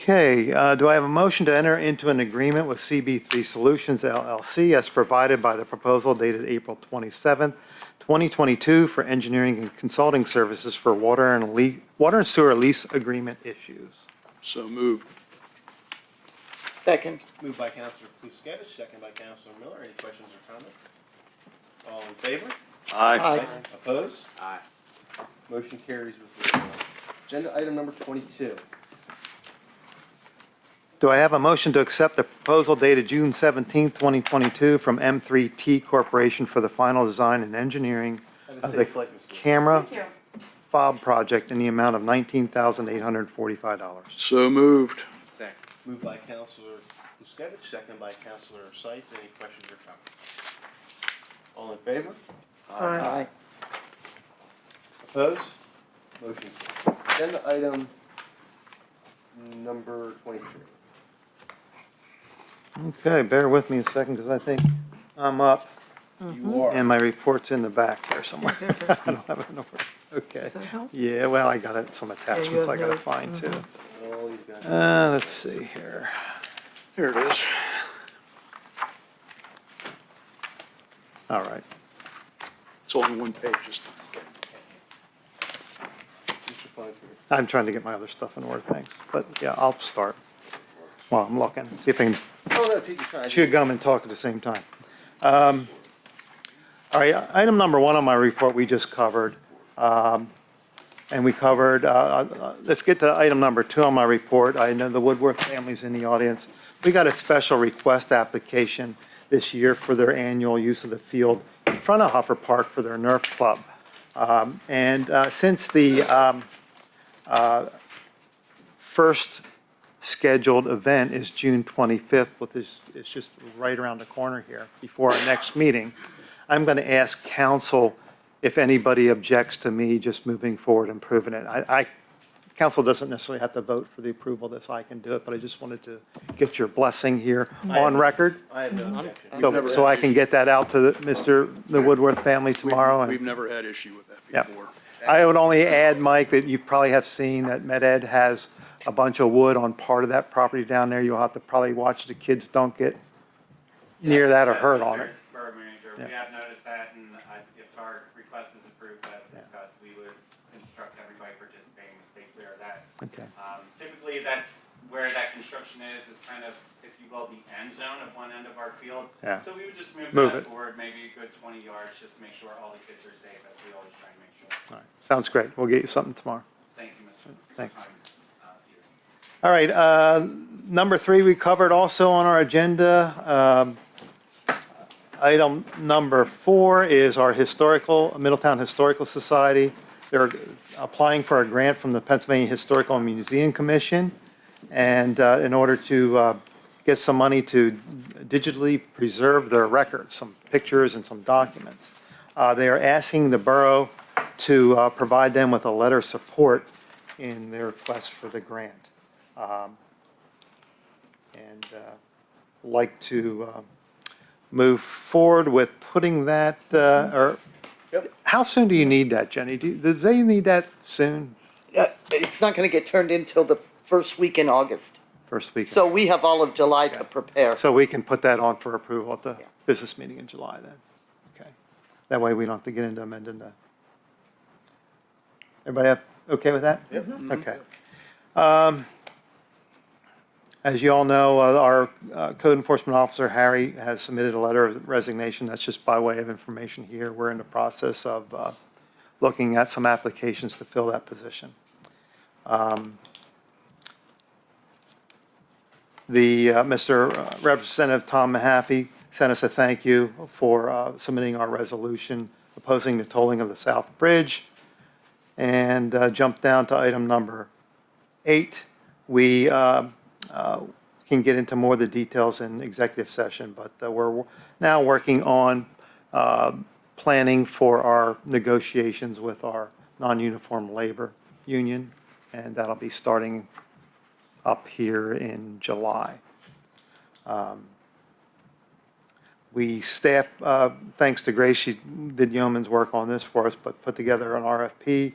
Speaker 12: Okay, do I have a motion to enter into an agreement with CB3 Solutions LLC as provided by the proposal dated April 27th, 2022 for engineering and consulting services for water and sewer lease agreement issues?
Speaker 10: So moved.
Speaker 1: Second.
Speaker 3: Moved by Counselor Kluskevich, second by Counselor Miller. Any questions or comments? All in favor?
Speaker 10: Aye.
Speaker 3: Opposed?
Speaker 17: Aye.
Speaker 3: Motion carries with the agenda item number 22.
Speaker 12: Do I have a motion to accept the proposal dated June 17th, 2022 from M3T Corporation for the final design and engineering
Speaker 3: Have a
Speaker 12: of the
Speaker 3: safe flight, Mr.
Speaker 12: camera
Speaker 5: Thank you.
Speaker 12: fob project in the amount of $19,845?
Speaker 10: So moved.
Speaker 17: Second.
Speaker 3: Moved by Counselor Kluskevich, second by Counselor Sights. Any questions or comments? All in favor?
Speaker 1: Aye.
Speaker 3: Opposed? Motion carries. Agenda item number 23.
Speaker 12: Okay, bear with me a second because I think I'm up
Speaker 3: You are.
Speaker 12: and my report's in the back there somewhere. I don't have it nowhere. Okay.
Speaker 1: Does that help?
Speaker 12: Yeah, well, I got it, some
Speaker 1: you
Speaker 12: attachments
Speaker 1: have
Speaker 12: I gotta
Speaker 1: notes.
Speaker 12: find too.
Speaker 3: Oh, you've got.
Speaker 12: Let's see here.
Speaker 10: Here it is.
Speaker 12: All right.
Speaker 10: It's only one page. Just
Speaker 3: Mr. Fine.
Speaker 12: I'm trying to get my other stuff in order, thanks. But yeah, I'll start while I'm looking, see if I can
Speaker 3: Oh, no, take your time.
Speaker 12: chew gum and talk at the same time. All right, item number one on my report we just covered. And we covered, let's get to item number two on my report. I know the Woodworth family's in the audience. We got a special request application this year for their annual use of the field in front of Huffer Park for their Nerf Club. Since the first scheduled event is June 25th, which is just right around the corner here before our next meeting, I'm going to ask council if anybody objects to me just moving forward and proving it. Council doesn't necessarily have to vote for the approval of this, I can do it, but I just wanted to get your blessing here on record.
Speaker 3: I have no objection.
Speaker 12: So I can get that out to the Woodworth family tomorrow.
Speaker 10: We've never had issue with that
Speaker 12: Yep.
Speaker 10: before.
Speaker 12: I would only add, Mike, that you probably have seen that Med Ed has a bunch of wood on part of that property down there. You'll have to probably watch the kids don't get near that or hurt on it.
Speaker 19: Borough manager, we have noticed that, and if our request is approved as discussed, we would instruct everybody participating to stay clear of that.
Speaker 12: Okay.
Speaker 19: Typically, that's where that construction is kind of, if you will, the end zone of one end of our field.
Speaker 12: Yeah.
Speaker 19: So we would just move
Speaker 12: Move
Speaker 19: that
Speaker 12: it.
Speaker 19: forward, maybe a good 20 yards, just to make sure all the kids are safe, as we always try and make sure.
Speaker 12: All right. Sounds great. We'll get you something tomorrow.
Speaker 19: Thank you, Mr.
Speaker 12: Thanks.
Speaker 19: Peter.
Speaker 12: All right, number 3 we covered also on our agenda. Item number 4 is our Middletown Historical Society. They're applying for a grant from the Pennsylvania Historical and Museum Commission, and in order to get some money to digitally preserve their records, some pictures and some documents. They are asking the borough to provide them with a letter of support in their request for the grant. And like to move forward with putting that, how soon do you need that, Jenny? Does they need that soon?
Speaker 20: It's not going to get turned in till the first week in August.
Speaker 12: First week?
Speaker 20: So we have all of July to prepare.
Speaker 12: So we can put that on for approval at the business meeting in July then? Okay. That way we don't have to get into amending the... Everybody okay with that?
Speaker 3: Yep.
Speaker 12: Okay. As you all know, our code enforcement officer, Harry, has submitted a letter of resignation. That's just by way of information here. We're in the process of looking at some applications to fill that position. Mr. Representative Tom Mahaffey sent us a thank you for submitting our resolution opposing the tolling of the South Bridge. And jump down to item number 8. We can get into more of the details in executive session, but we're now working on planning for our negotiations with our non-uniform labor union, and that'll be starting up here in July. We staff, thanks to Grace, she did yeoman's work on this for us, but put together an RFP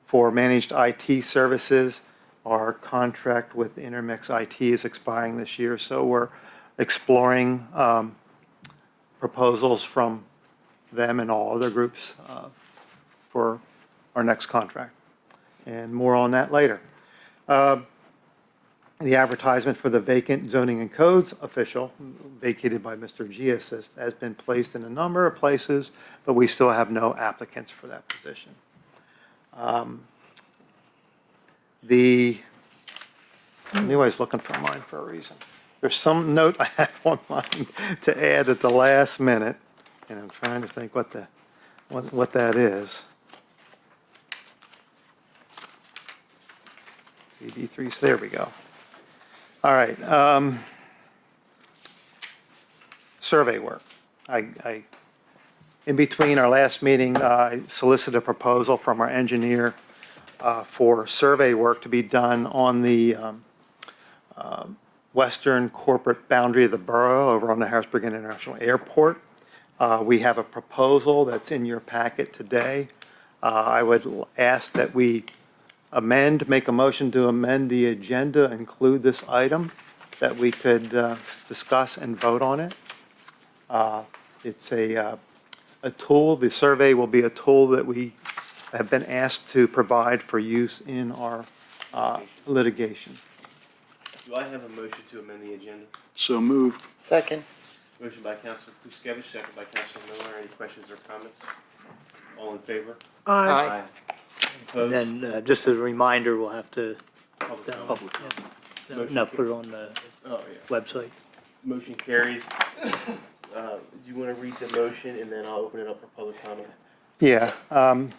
Speaker 12: for managed IT services. Our contract with Intermix IT is expiring this year, so we're exploring proposals from them and all other groups for our next contract. And more on that later. The advertisement for the vacant zoning and codes official, vacated by Mr. Gias, has been placed in a number of places, but we still have no applicants for that position. I knew I was looking for mine for a reason. There's some note I have on mine to add at the last minute, and I'm trying to think what that is. CD3, there we go. All right. Survey work. In between our last meeting, I solicited a proposal from our engineer for survey work to be done on the western corporate boundary of the borough over on the Harrisburg International Airport. We have a proposal that's in your packet today. I would ask that we make a motion to amend the agenda, include this item, that we could discuss and vote on it. It's a tool. The survey will be a tool that we have been asked to provide for use in our litigation.
Speaker 3: Do I have a motion to amend the agenda?
Speaker 10: So moved.
Speaker 20: Second.
Speaker 3: Motion by Councilor Kuskevich, second by Councilor Miller. Any questions or comments? All in favor?
Speaker 1: Aye.
Speaker 3: Opposed?
Speaker 11: And then, just as a reminder, we'll have to,
Speaker 3: Public comment.
Speaker 11: no, put it on the
Speaker 3: Oh, yeah.
Speaker 11: website.
Speaker 3: Motion carries. Do you want to read the motion, and then I'll open it up for public comment?
Speaker 12: Yeah. I'd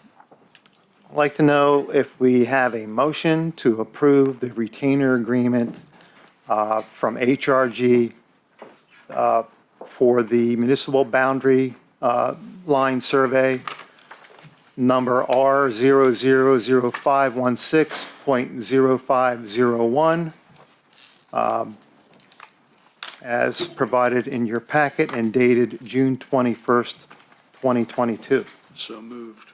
Speaker 12: like to know if we have a motion to approve the retainer agreement from HRG for the municipal boundary line survey number R000516.0501 as provided in your packet and dated June 21st, 2022.
Speaker 10: So moved.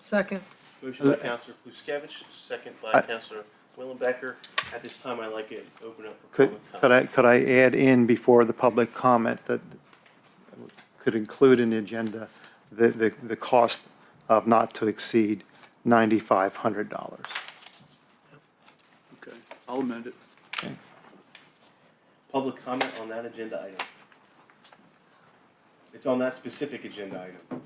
Speaker 1: Second.
Speaker 3: Motion by Counselor Kluskevich, second by Counselor Willenbecker. At this time, I'd like to open up for public comment.
Speaker 12: Could I add in before the public comment that could include in the agenda the cost of not to exceed $9,500?
Speaker 10: Okay, I'll amend it.
Speaker 3: Public comment on that agenda item. It's on that specific agenda item.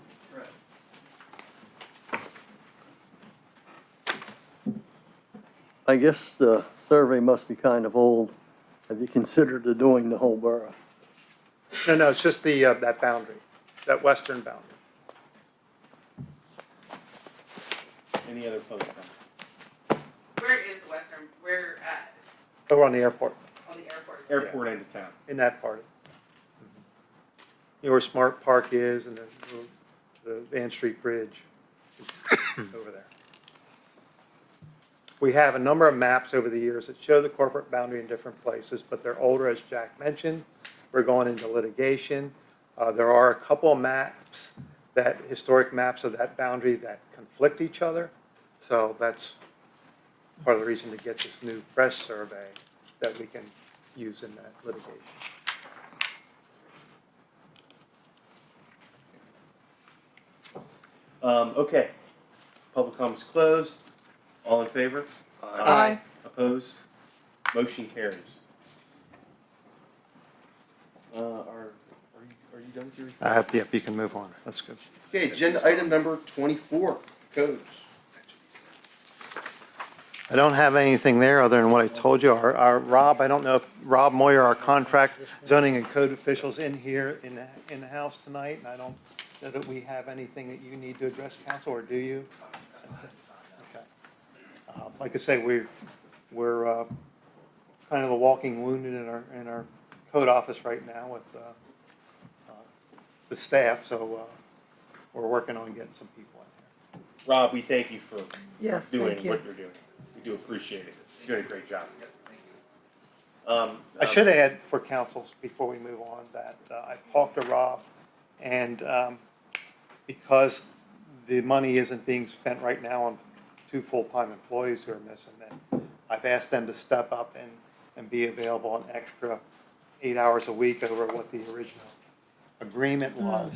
Speaker 7: I guess the survey must be kind of old. Have you considered doing the whole borough?
Speaker 12: No, it's just the, that boundary, that western boundary.
Speaker 3: Any other public comment?
Speaker 8: Where is the western, where at,
Speaker 12: Over on the airport,
Speaker 8: on the airport?
Speaker 3: Airport end of town.
Speaker 12: in that part. You know where Smart Park is and the Ann Street Bridge is over there. We have a number of maps over the years that show the corporate boundary in different places, but they're older, as Jack mentioned. We're going into litigation. There are a couple of maps, historic maps of that boundary that conflict each other. So that's part of the reason to get this new fresh survey that we can use in that litigation.
Speaker 3: Okay. Public comments closed. All in favor?
Speaker 1: Aye.
Speaker 3: Opposed? Motion carries. Are you done with your report?
Speaker 12: Yep, you can move on. That's good.
Speaker 3: Okay, agenda item number 24, codes.
Speaker 12: I don't have anything there other than what I told you. Our Rob, I don't know if Rob Moyer, our contract zoning and code officials in here in the house tonight, and I don't know that we have anything that you need to address, council, or do you? Okay. Like I say, we're kind of the walking wounded in our code office right now with the staff, so we're working on getting some people in here.
Speaker 3: Rob, we thank you for
Speaker 1: Yes,
Speaker 3: doing
Speaker 1: thank you.
Speaker 3: what you're doing. We do appreciate it. You're doing a great job.
Speaker 12: I should add for councils, before we move on, that I talked to Rob, and because the money isn't being spent right now on 2 full-time employees who are missing, then I've asked them to step up and be available an extra 8 hours a week over what the original agreement was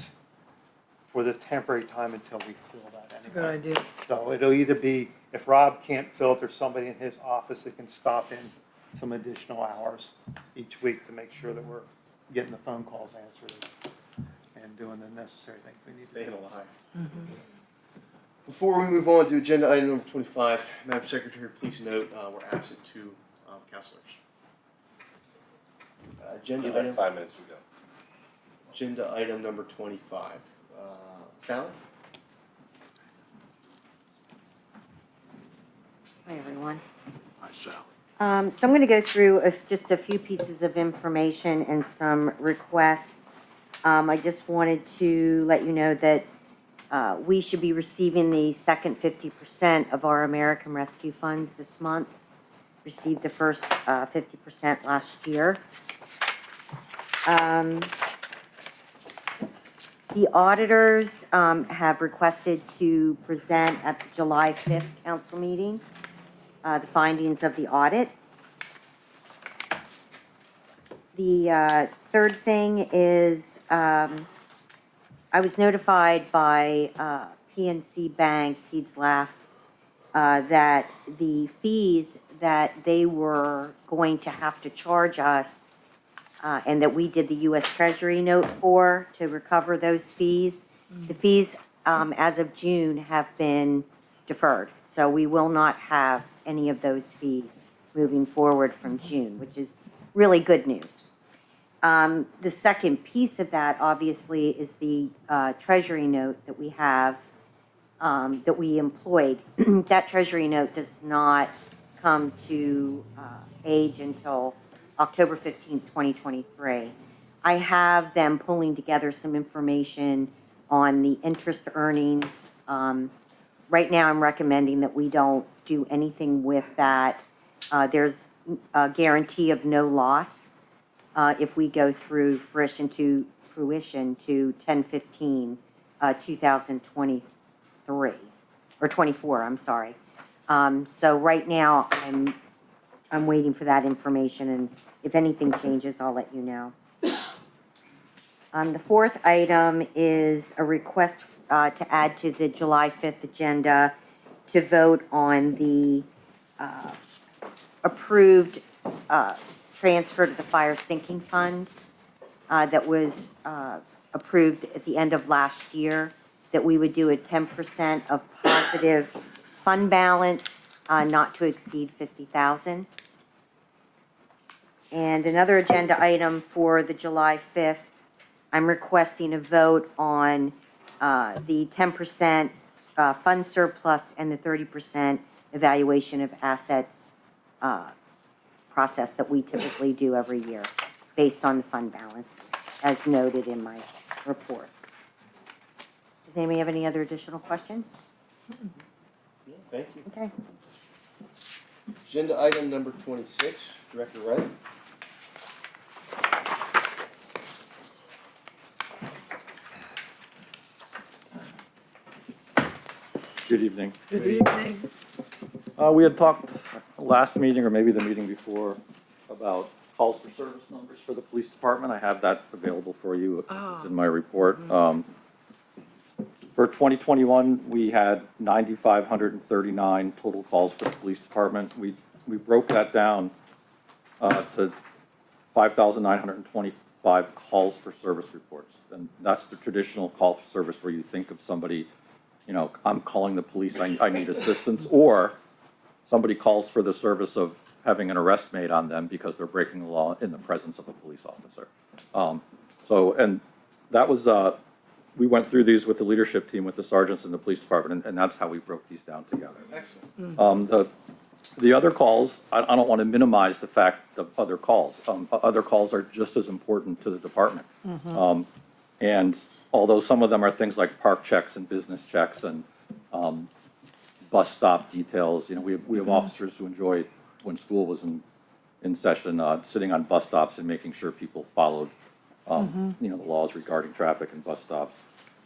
Speaker 12: for the temporary time until we fill that
Speaker 1: That's a
Speaker 12: anyway.
Speaker 1: good idea.
Speaker 12: So it'll either be, if Rob can't fill it, there's somebody in his office that can stop in some additional hours each week to make sure that we're getting the phone calls answered and doing the necessary things we need to
Speaker 3: Staying
Speaker 12: do.
Speaker 3: alive. Before we move on to agenda item number 25, Madam Secretary, please note we're absent 2 counselors. Agenda
Speaker 16: Give that
Speaker 3: item
Speaker 16: 5 minutes to go.
Speaker 3: Agenda item number 25. Sally?
Speaker 21: Hi, everyone.
Speaker 10: Hi, Sally.
Speaker 21: So I'm going to go through just a few pieces of information and some requests. I just wanted to let you know that we should be receiving the second 50% of our American Rescue Funds this month. Received the first 50% last year. The auditors have requested to present at the July 5th council meeting the findings of the audit. The third thing is I was notified by PNC Bank, Pete's Laugh, that the fees that they were going to have to charge us and that we did the U.S. Treasury note for to recover those fees, the fees as of June have been deferred. So we will not have any of those fees moving forward from June, which is really good news. The second piece of that, obviously, is the Treasury note that we have, that we employed. That Treasury note does not come to age until October 15th, 2023. I have them pulling together some information on the interest earnings. Right now, I'm recommending that we don't do anything with that. There's a guarantee of no loss if we go through fruition to 10/15, 2023, or for 24, I'm sorry. So right now, I'm waiting for that information, and if anything changes, I'll let you know. The fourth item is a request to add to the July 5th agenda to vote on the approved transfer to the fire sinking fund that was approved at the end of last year, that we would do a 10% of positive fund balance, not to exceed 50,000. And another agenda item for the July 5th, I'm requesting a vote on the 10% fund surplus and the 30% evaluation of assets process that we typically do every year based on the fund balance, as noted in my report. Does anybody have any other additional questions?
Speaker 3: Thank you.
Speaker 21: Okay.
Speaker 3: Agenda item number 26, Director Wright.
Speaker 6: Good evening.
Speaker 1: Good evening.
Speaker 6: We had talked last meeting, or maybe the meeting before, about calls for service numbers for the police department. I have that available for you. It's in my report. For 2021, we had 9,539 total calls for the police department. We broke that down to 5,925 calls for service reports. And that's the traditional call for service where you think of somebody, you know, I'm calling the police, I need assistance, or somebody calls for the service of having an arrest made on them because they're breaking the law in the presence of a police officer. And that was, we went through these with the leadership team, with the sergeants in the police department, and that's how we broke these down together.
Speaker 3: Excellent.
Speaker 6: The other calls, I don't want to minimize the fact of other calls. Other calls are just as important to the department. And although some of them are things like park checks and business checks and bus stop details, you know, we have officers who enjoy, when school was in session, sitting on bus stops and making sure people followed, you know, the laws regarding traffic and bus stops.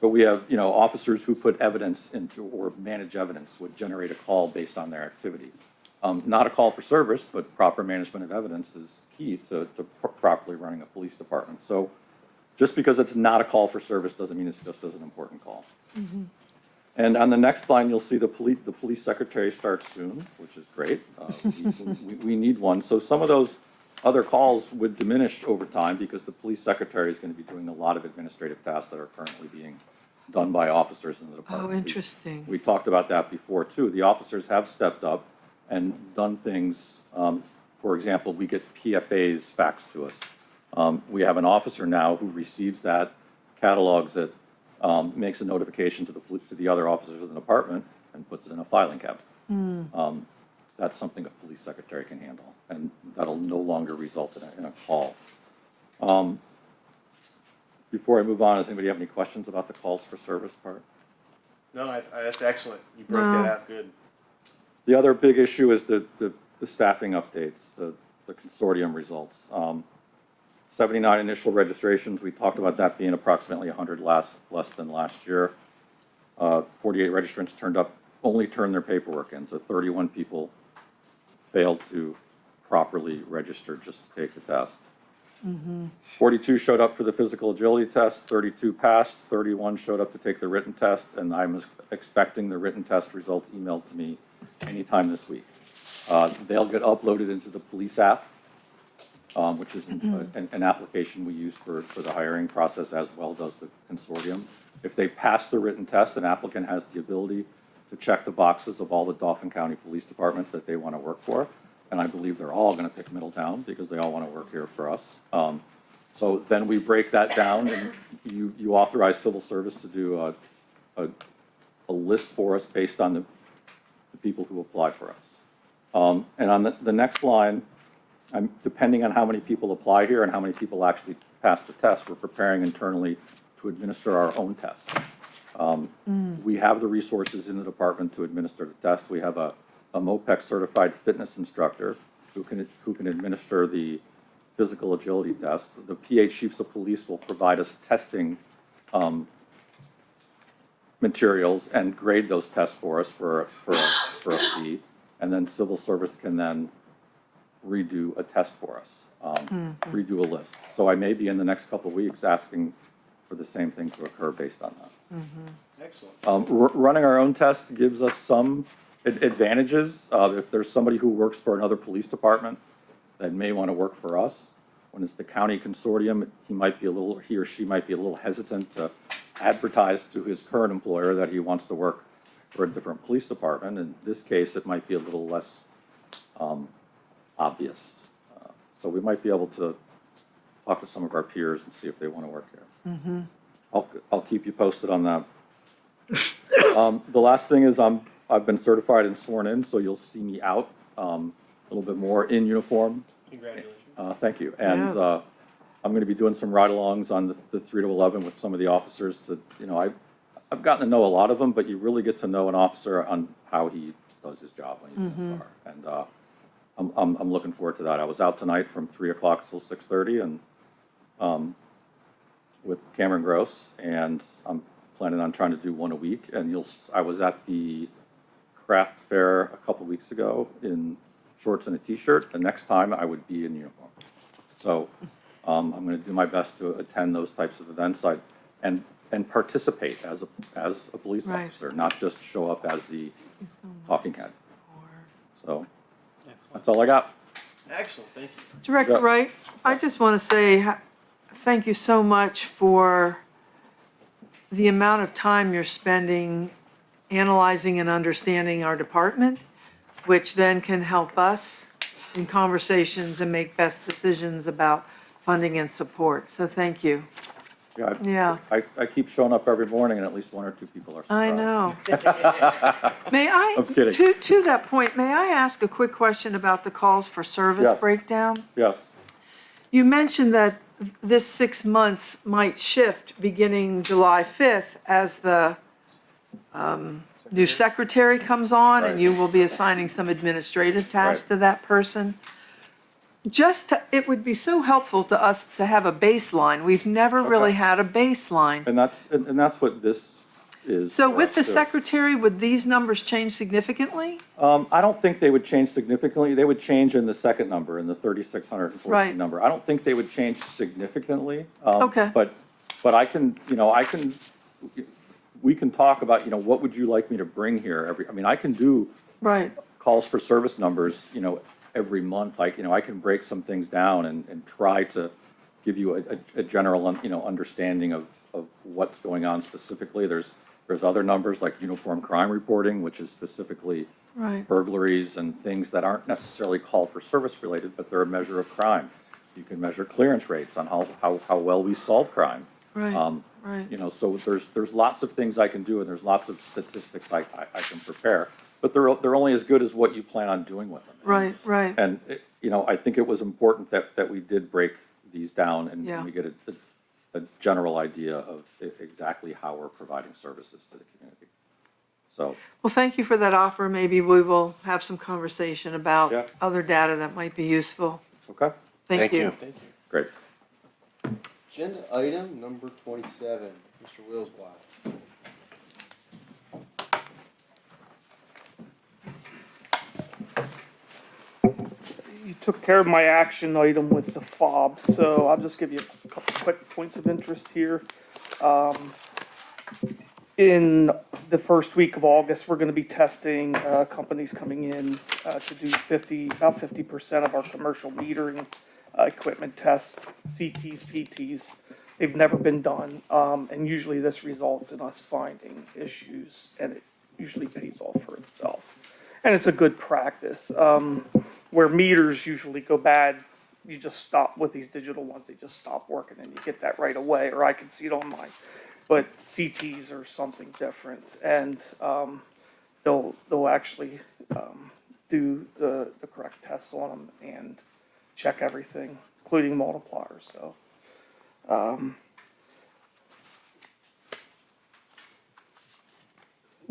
Speaker 6: But we have, you know, officers who put evidence into, or manage evidence, would generate a call based on their activity. Not a call for service, but proper management of evidence is key to properly running a police department. So just because it's not a call for service doesn't mean it's just as an important call. And on the next line, you'll see the police secretary starts soon, which is great. We need one. So some of those other calls would diminish over time because the police secretary is going to be doing a lot of administrative tasks that are currently being done by officers in the department.
Speaker 1: Oh, interesting.
Speaker 6: We talked about that before, too. The officers have stepped up and done things. For example, we get PFAs faxed to us. We have an officer now who receives that, catalogs it, makes a notification to the other officers in the department, and puts it in a filing cabinet. That's something a police secretary can handle, and that'll no longer result in a call. Before I move on, does anybody have any questions about the calls for service part?
Speaker 3: No, that's excellent. You broke that out good.
Speaker 6: The other big issue is the staffing updates, the consortium results. 79 initial registrations, we talked about that being approximately 100 less than last year. 48 registrants only turned their paperwork in, so 31 people failed to properly register just to take the test. 42 showed up for the physical agility test, 32 passed, 31 showed up to take the written test, and I'm expecting the written test results emailed to me anytime this week. They'll get uploaded into the police app, which is an application we use for the hiring process, as well does the consortium. If they pass the written test, an applicant has the ability to check the boxes of all the Dauphin County Police Departments that they want to work for. And I believe they're all going to pick Middletown because they all want to work here for us. So then we break that down, and you authorize civil service to do a list for us based on the people who apply for us. And on the next line, depending on how many people apply here and how many people actually pass the test, we're preparing internally to administer our own tests. We have the resources in the department to administer the test. We have a MOPEC certified fitness instructor who can administer the physical agility test. The PA chiefs of police will provide us testing materials and grade those tests for us for a fee, and then civil service can then redo a test for us, redo a list. So I may be in the next couple of weeks asking for the same thing to occur based on that.
Speaker 3: Excellent.
Speaker 6: Running our own test gives us some advantages. If there's somebody who works for another police department that may want to work for us, when it's the county consortium, he or she might be a little hesitant to advertise to his current employer that he wants to work for a different police department. In this case, it might be a little less obvious. So we might be able to talk to some of our peers and see if they want to work here.
Speaker 1: Mm-hmm.
Speaker 6: I'll keep you posted on that. The last thing is I've been certified and sworn in, so you'll see me out a little bit more in uniform.
Speaker 3: Congratulations.
Speaker 6: Thank you. And I'm going to be doing some ride-alongs on the 3 to 11 with some of the officers to, I've gotten to know a lot of them, but you really get to know an officer on how he does his job when he's in the car. And I'm looking forward to that. I was out tonight from 3 o'clock till 6:30 and with Cameron Gross, and I'm planning on trying to do one a week. And I was at the craft fair a couple weeks ago in shorts and a t-shirt. The next time I would be in uniform. So I'm going to do my best to attend those types of events and participate as a police officer, not just show up as the talking head. So that's all I got.
Speaker 3: Excellent, thank you.
Speaker 1: Director Wright, I just want to say thank you so much for the amount of time you're spending analyzing and understanding our department, which then can help us in conversations and make best decisions about funding and support. So thank you. Yeah.
Speaker 6: I keep showing up every morning and at least one or two people are surprised.
Speaker 1: I know. May I,
Speaker 6: I'm kidding.
Speaker 1: to that point, may I ask a quick question about the calls for service
Speaker 6: Yes.
Speaker 1: breakdown?
Speaker 6: Yes.
Speaker 1: You mentioned that this 6 months might shift beginning July 5th as the new secretary comes on and you will be assigning some administrative tasks to that person. It would be so helpful to us to have a baseline. We've never really had a baseline.
Speaker 6: And that's what this is.
Speaker 1: So
Speaker 6: for
Speaker 1: with
Speaker 6: us,
Speaker 1: the
Speaker 6: too.
Speaker 1: secretary, would these numbers change significantly?
Speaker 6: I don't think they would change significantly. They would change in the second number, in the 3,614
Speaker 1: Right.
Speaker 6: number. I don't think they would change significantly.
Speaker 1: Okay.
Speaker 6: But we can talk about, what would you like me to bring here I can do
Speaker 1: Right.
Speaker 6: calls for service numbers, every month. I can break some things down and try to give you a general, understanding of what's going on specifically. There's other numbers like uniform crime reporting, which is specifically
Speaker 1: Right.
Speaker 6: burglaries and things that aren't necessarily call for service related, but they're a measure of crime. You can measure clearance rates on how well we solve crime.
Speaker 1: Right. Right.
Speaker 6: So there's lots of things I can do, and there's lots of statistics I can prepare, but they're only as good as what you plan on doing with them.
Speaker 1: Right. Right.
Speaker 6: And, I think it was important that we did break these down and
Speaker 1: Yeah.
Speaker 6: we get a general idea of exactly how we're providing services to the community. So,
Speaker 1: Well, thank you for that offer. Maybe we will have some conversation about
Speaker 6: Yeah.
Speaker 1: other data that might be useful.
Speaker 6: okay,
Speaker 1: Thank you.
Speaker 3: Thank you.
Speaker 6: great.
Speaker 3: Agenda item number 27, Mr. Willswater.
Speaker 9: You took care of my action item with the fob, so I'll just give you a couple quick points of interest here. In the first week of August, we're gonna be testing, companies coming in, to do about 50% of our commercial metering, equipment tests, CTs, PTs. They've never been done, and usually this results in us finding issues, and it usually pays off for itself. And it's a good practice. Where meters usually go bad, you just stop with these digital ones, they just stop working and you get that right away, or I can see it on mine. But CTs are something different, and they'll actually do the correct tests on them and check everything, including multipliers, so.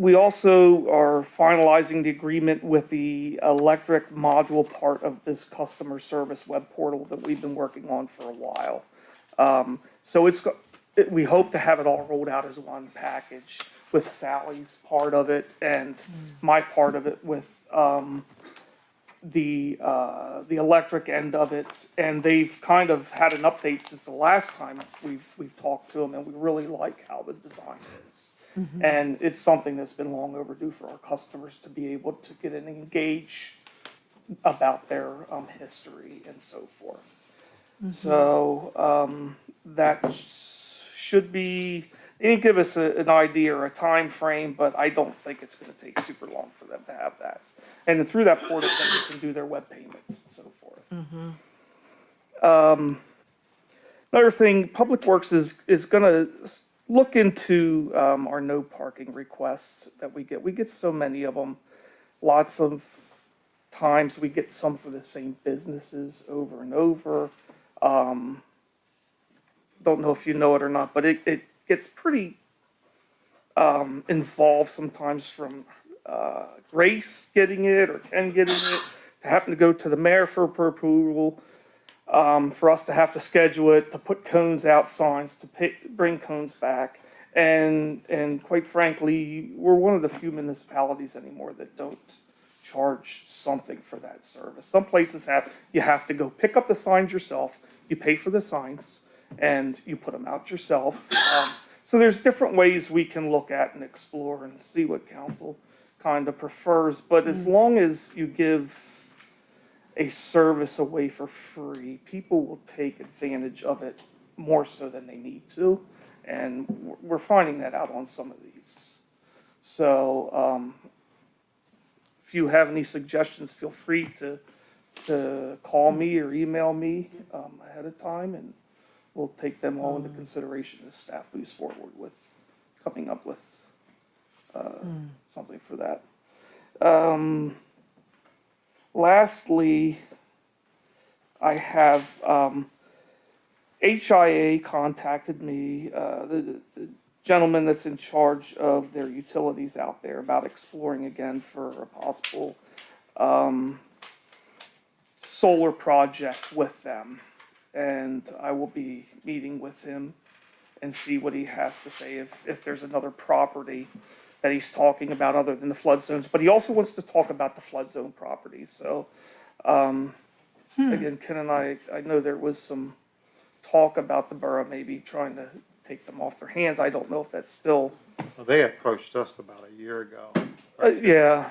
Speaker 9: We also are finalizing the agreement with the electric module part of this customer service web portal that we've been working on for a while. So we hope to have it all rolled out as one package with Sally's part of it and my part of it with, the electric end of it, and they've kind of had an update since the last time we've talked to them, and we really like how the design is. And it's something that's been long overdue for our customers to be able to get and engage about their history and so forth. So that should be, they didn't give us an idea or a time frame, but I don't think it's going to take super long for them to have that. And then through that portal, then they can do their web payments and so forth. Another thing, Public Works is going to look into our no parking requests that we get. We get so many of them. Lots of times we get some for the same businesses over and over. Don't know if you know it or not, but it gets pretty involved sometimes from Grace getting it or Ken getting it, to happen to go to the mayor for approval, for us to have to schedule it, to put cones out, signs, to bring cones back. And quite frankly, we're one of the few municipalities anymore that don't charge something for that service. Some places you have to go pick up the signs yourself, you pay for the signs, and you put them out yourself. So there's different ways we can look at and explore and see what council kind of prefers, but as long as you give a service away for free, people will take advantage of it more so than they need to, and we're finding that out on some of these. So if you have any suggestions, feel free to call me or email me ahead of time, and we'll take them all into consideration as staff moves forward with coming up with something for that. Lastly, I have HIA contacted me, the gentleman that's in charge of their utilities out there, about exploring again for a possible solar project with them. And I will be meeting with him and see what he has to say if there's another property that he's talking about other than the flood zones. But he also wants to talk about the flood zone properties. So again, Ken and I know there was some talk about the borough maybe trying to take them off their hands. I don't know if that's still.
Speaker 12: Well, they approached us about a year ago.
Speaker 9: Yeah.
Speaker 12: Yeah,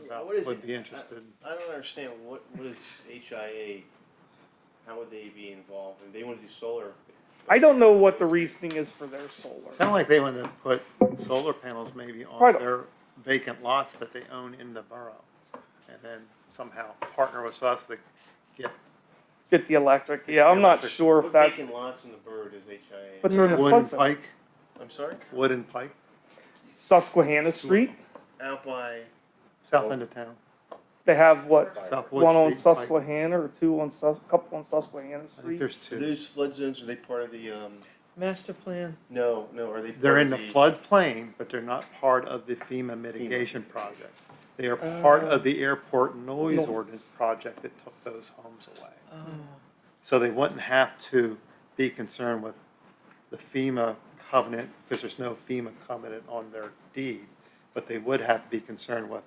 Speaker 12: about
Speaker 3: What is
Speaker 12: would
Speaker 3: it?
Speaker 12: be interested.
Speaker 3: I don't understand, what is HIA? How would they be involved? They want to do solar?
Speaker 9: I don't know what the reasoning is for their solar.
Speaker 12: Sound like they want to put solar panels maybe on
Speaker 9: Right.
Speaker 12: their vacant lots that they own in the borough, and then somehow partner with us to
Speaker 9: Get the electric. Yeah, I'm not sure if
Speaker 3: What
Speaker 9: that's.
Speaker 3: vacant lots in the borough does HIA?
Speaker 9: But they're in the
Speaker 12: Wood
Speaker 9: flood
Speaker 12: and
Speaker 9: zone.
Speaker 12: Pike,
Speaker 3: I'm sorry?
Speaker 12: Wood and Pike,
Speaker 9: Susquehanna Street.
Speaker 3: Out by,
Speaker 12: south end of town.
Speaker 9: They have what?
Speaker 12: South Wood
Speaker 9: One on
Speaker 12: Street, Pike.
Speaker 9: Susquehanna or two on couple on Susquehanna
Speaker 12: I think
Speaker 9: Street.
Speaker 12: there's
Speaker 3: are
Speaker 12: two.
Speaker 3: those flood zones, are they part of the,
Speaker 1: Master plan.
Speaker 3: no, are they?
Speaker 12: They're
Speaker 3: part
Speaker 12: in
Speaker 3: of
Speaker 12: the floodplain, but they're not part of the FEMA mitigation project. They are part of the airport noise ordinance project that took those homes away. So they wouldn't have to be concerned with the FEMA covenant, because there's no FEMA covenant on their deed, but they would have to be concerned with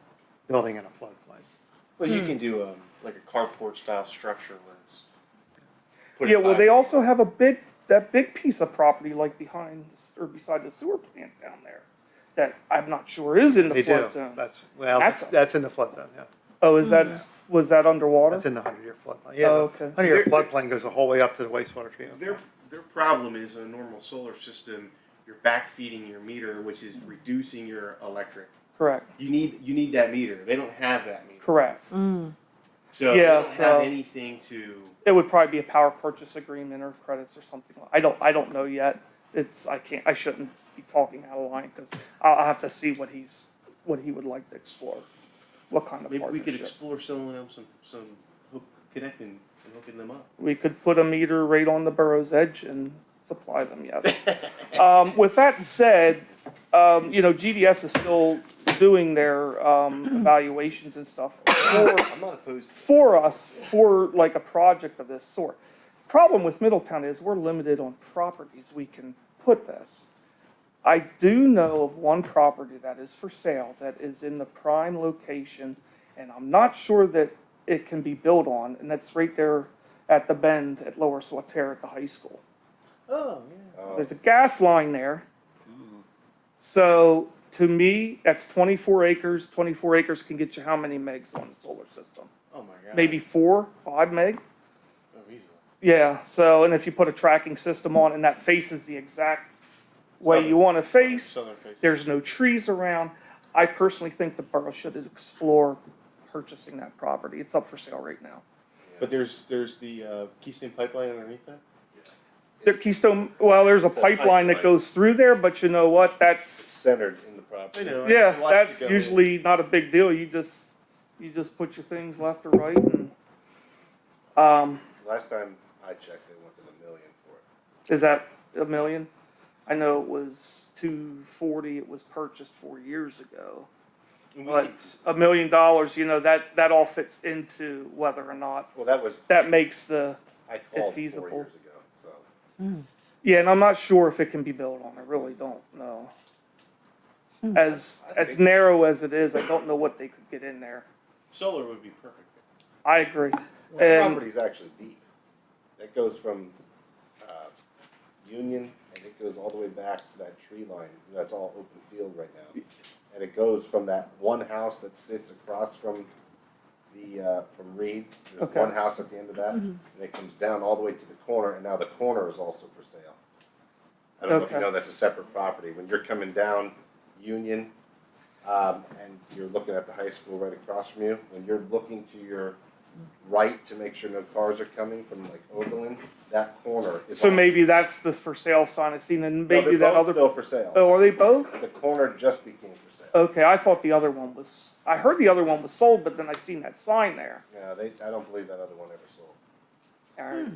Speaker 12: building in a floodplain.
Speaker 3: Well, you can do like a carport style structure where it's. put
Speaker 9: Yeah,
Speaker 3: it
Speaker 9: well,
Speaker 3: by-
Speaker 9: they also have that big piece of property like behind or beside the sewer plant down there that I'm not sure is in the
Speaker 12: They
Speaker 9: flood
Speaker 12: do.
Speaker 9: zone.
Speaker 12: That's in the flood zone, yeah.
Speaker 9: Oh, was that underwater?
Speaker 12: That's in the 100-year floodplain. Yeah,
Speaker 9: Oh,
Speaker 12: the
Speaker 9: okay.
Speaker 12: 100-year floodplain goes the whole way up to the wastewater treatment.
Speaker 3: Their problem is a normal solar system, you're backfeeding your meter, which is reducing your electric.
Speaker 9: Correct.
Speaker 3: You need that meter. They don't have that meter.
Speaker 9: Correct.
Speaker 3: So
Speaker 9: Yeah,
Speaker 3: they don't have
Speaker 9: so-
Speaker 3: anything to.
Speaker 9: It would probably be a power purchase agreement or credits or something. I don't know yet. I shouldn't be talking out of line because I'll have to see what he would like to explore. What kind of
Speaker 3: Maybe we
Speaker 9: partnership.
Speaker 3: could explore selling them some connecting and hooking them up.
Speaker 9: We could put a meter right on the borough's edge and supply them, yes. With that said, GDS is still doing their evaluations and stuff
Speaker 3: I'm not opposed to
Speaker 9: for us, for like a project of this sort. Problem with Middletown is we're limited on properties we can put this. I do know of one property that is for sale that is in the prime location, and I'm not sure that it can be built on, and that's right there at the bend at Lower Swatter at the high school.
Speaker 3: Oh, yeah.
Speaker 9: There's a gas line there. So to me, that's 24 acres. 24 acres can get you how many megs on the solar system?
Speaker 3: Oh, my God.
Speaker 9: Maybe 4, 5 meg?
Speaker 3: Oh, easily.
Speaker 9: Yeah, so, and if you put a tracking system on and that faces the exact way you want to face,
Speaker 3: Southern face.
Speaker 9: there's no trees around, I personally think the borough should explore purchasing that property. It's up for sale right now.
Speaker 3: But there's the Keystone Pipeline underneath that?
Speaker 9: The Keystone, well, there's a
Speaker 3: It's a
Speaker 9: pipeline that
Speaker 3: pipeline.
Speaker 9: goes through there, but you know what, that's,
Speaker 16: Centered in the property.
Speaker 3: I know.
Speaker 9: yeah,
Speaker 3: I watched
Speaker 9: that's
Speaker 3: it go
Speaker 9: usually not a big deal. You just put your things left or right and,
Speaker 16: Last time I checked, they wanted $1 million for it.
Speaker 9: is that $1 million? I know it was 240, it was purchased 4 years ago.
Speaker 3: in.
Speaker 9: But $1 million, you know, that all fits into whether or not
Speaker 16: Well, that was,
Speaker 9: that makes the,
Speaker 16: I called 4
Speaker 9: feasible.
Speaker 16: years ago, so.
Speaker 9: yeah, and I'm not sure if it can be built on. I really don't know. As narrow as it is, I don't know what they could get in there.
Speaker 3: Solar would be perfect.
Speaker 9: I agree.
Speaker 16: The
Speaker 9: And
Speaker 16: property's actually deep. That goes from, Union, and it goes all the way back to that tree line. That's all open field right now. And it goes from that one house that sits across from from Reed. There's
Speaker 9: Okay.
Speaker 16: one house at the end of that, and it comes down all the way to the corner, and now the corner is also for sale. I don't know if you
Speaker 9: Okay.
Speaker 16: know, that's a separate property. When you're coming down Union, and you're looking at the high school right across from you, when you're looking to your right to make sure no cars are coming from like Oberlin, that corner is.
Speaker 9: so
Speaker 16: all-
Speaker 9: maybe that's the for sale sign I seen, and
Speaker 16: No,
Speaker 9: maybe
Speaker 16: they're
Speaker 9: that
Speaker 16: both
Speaker 9: other.
Speaker 16: still for sale.
Speaker 9: Oh, are they both?
Speaker 16: The corner just became for sale.
Speaker 9: Okay, I thought the other one was. I heard the other one was sold, but then I seen that sign there.
Speaker 16: Yeah, I don't believe that other one ever sold.
Speaker 9: All right.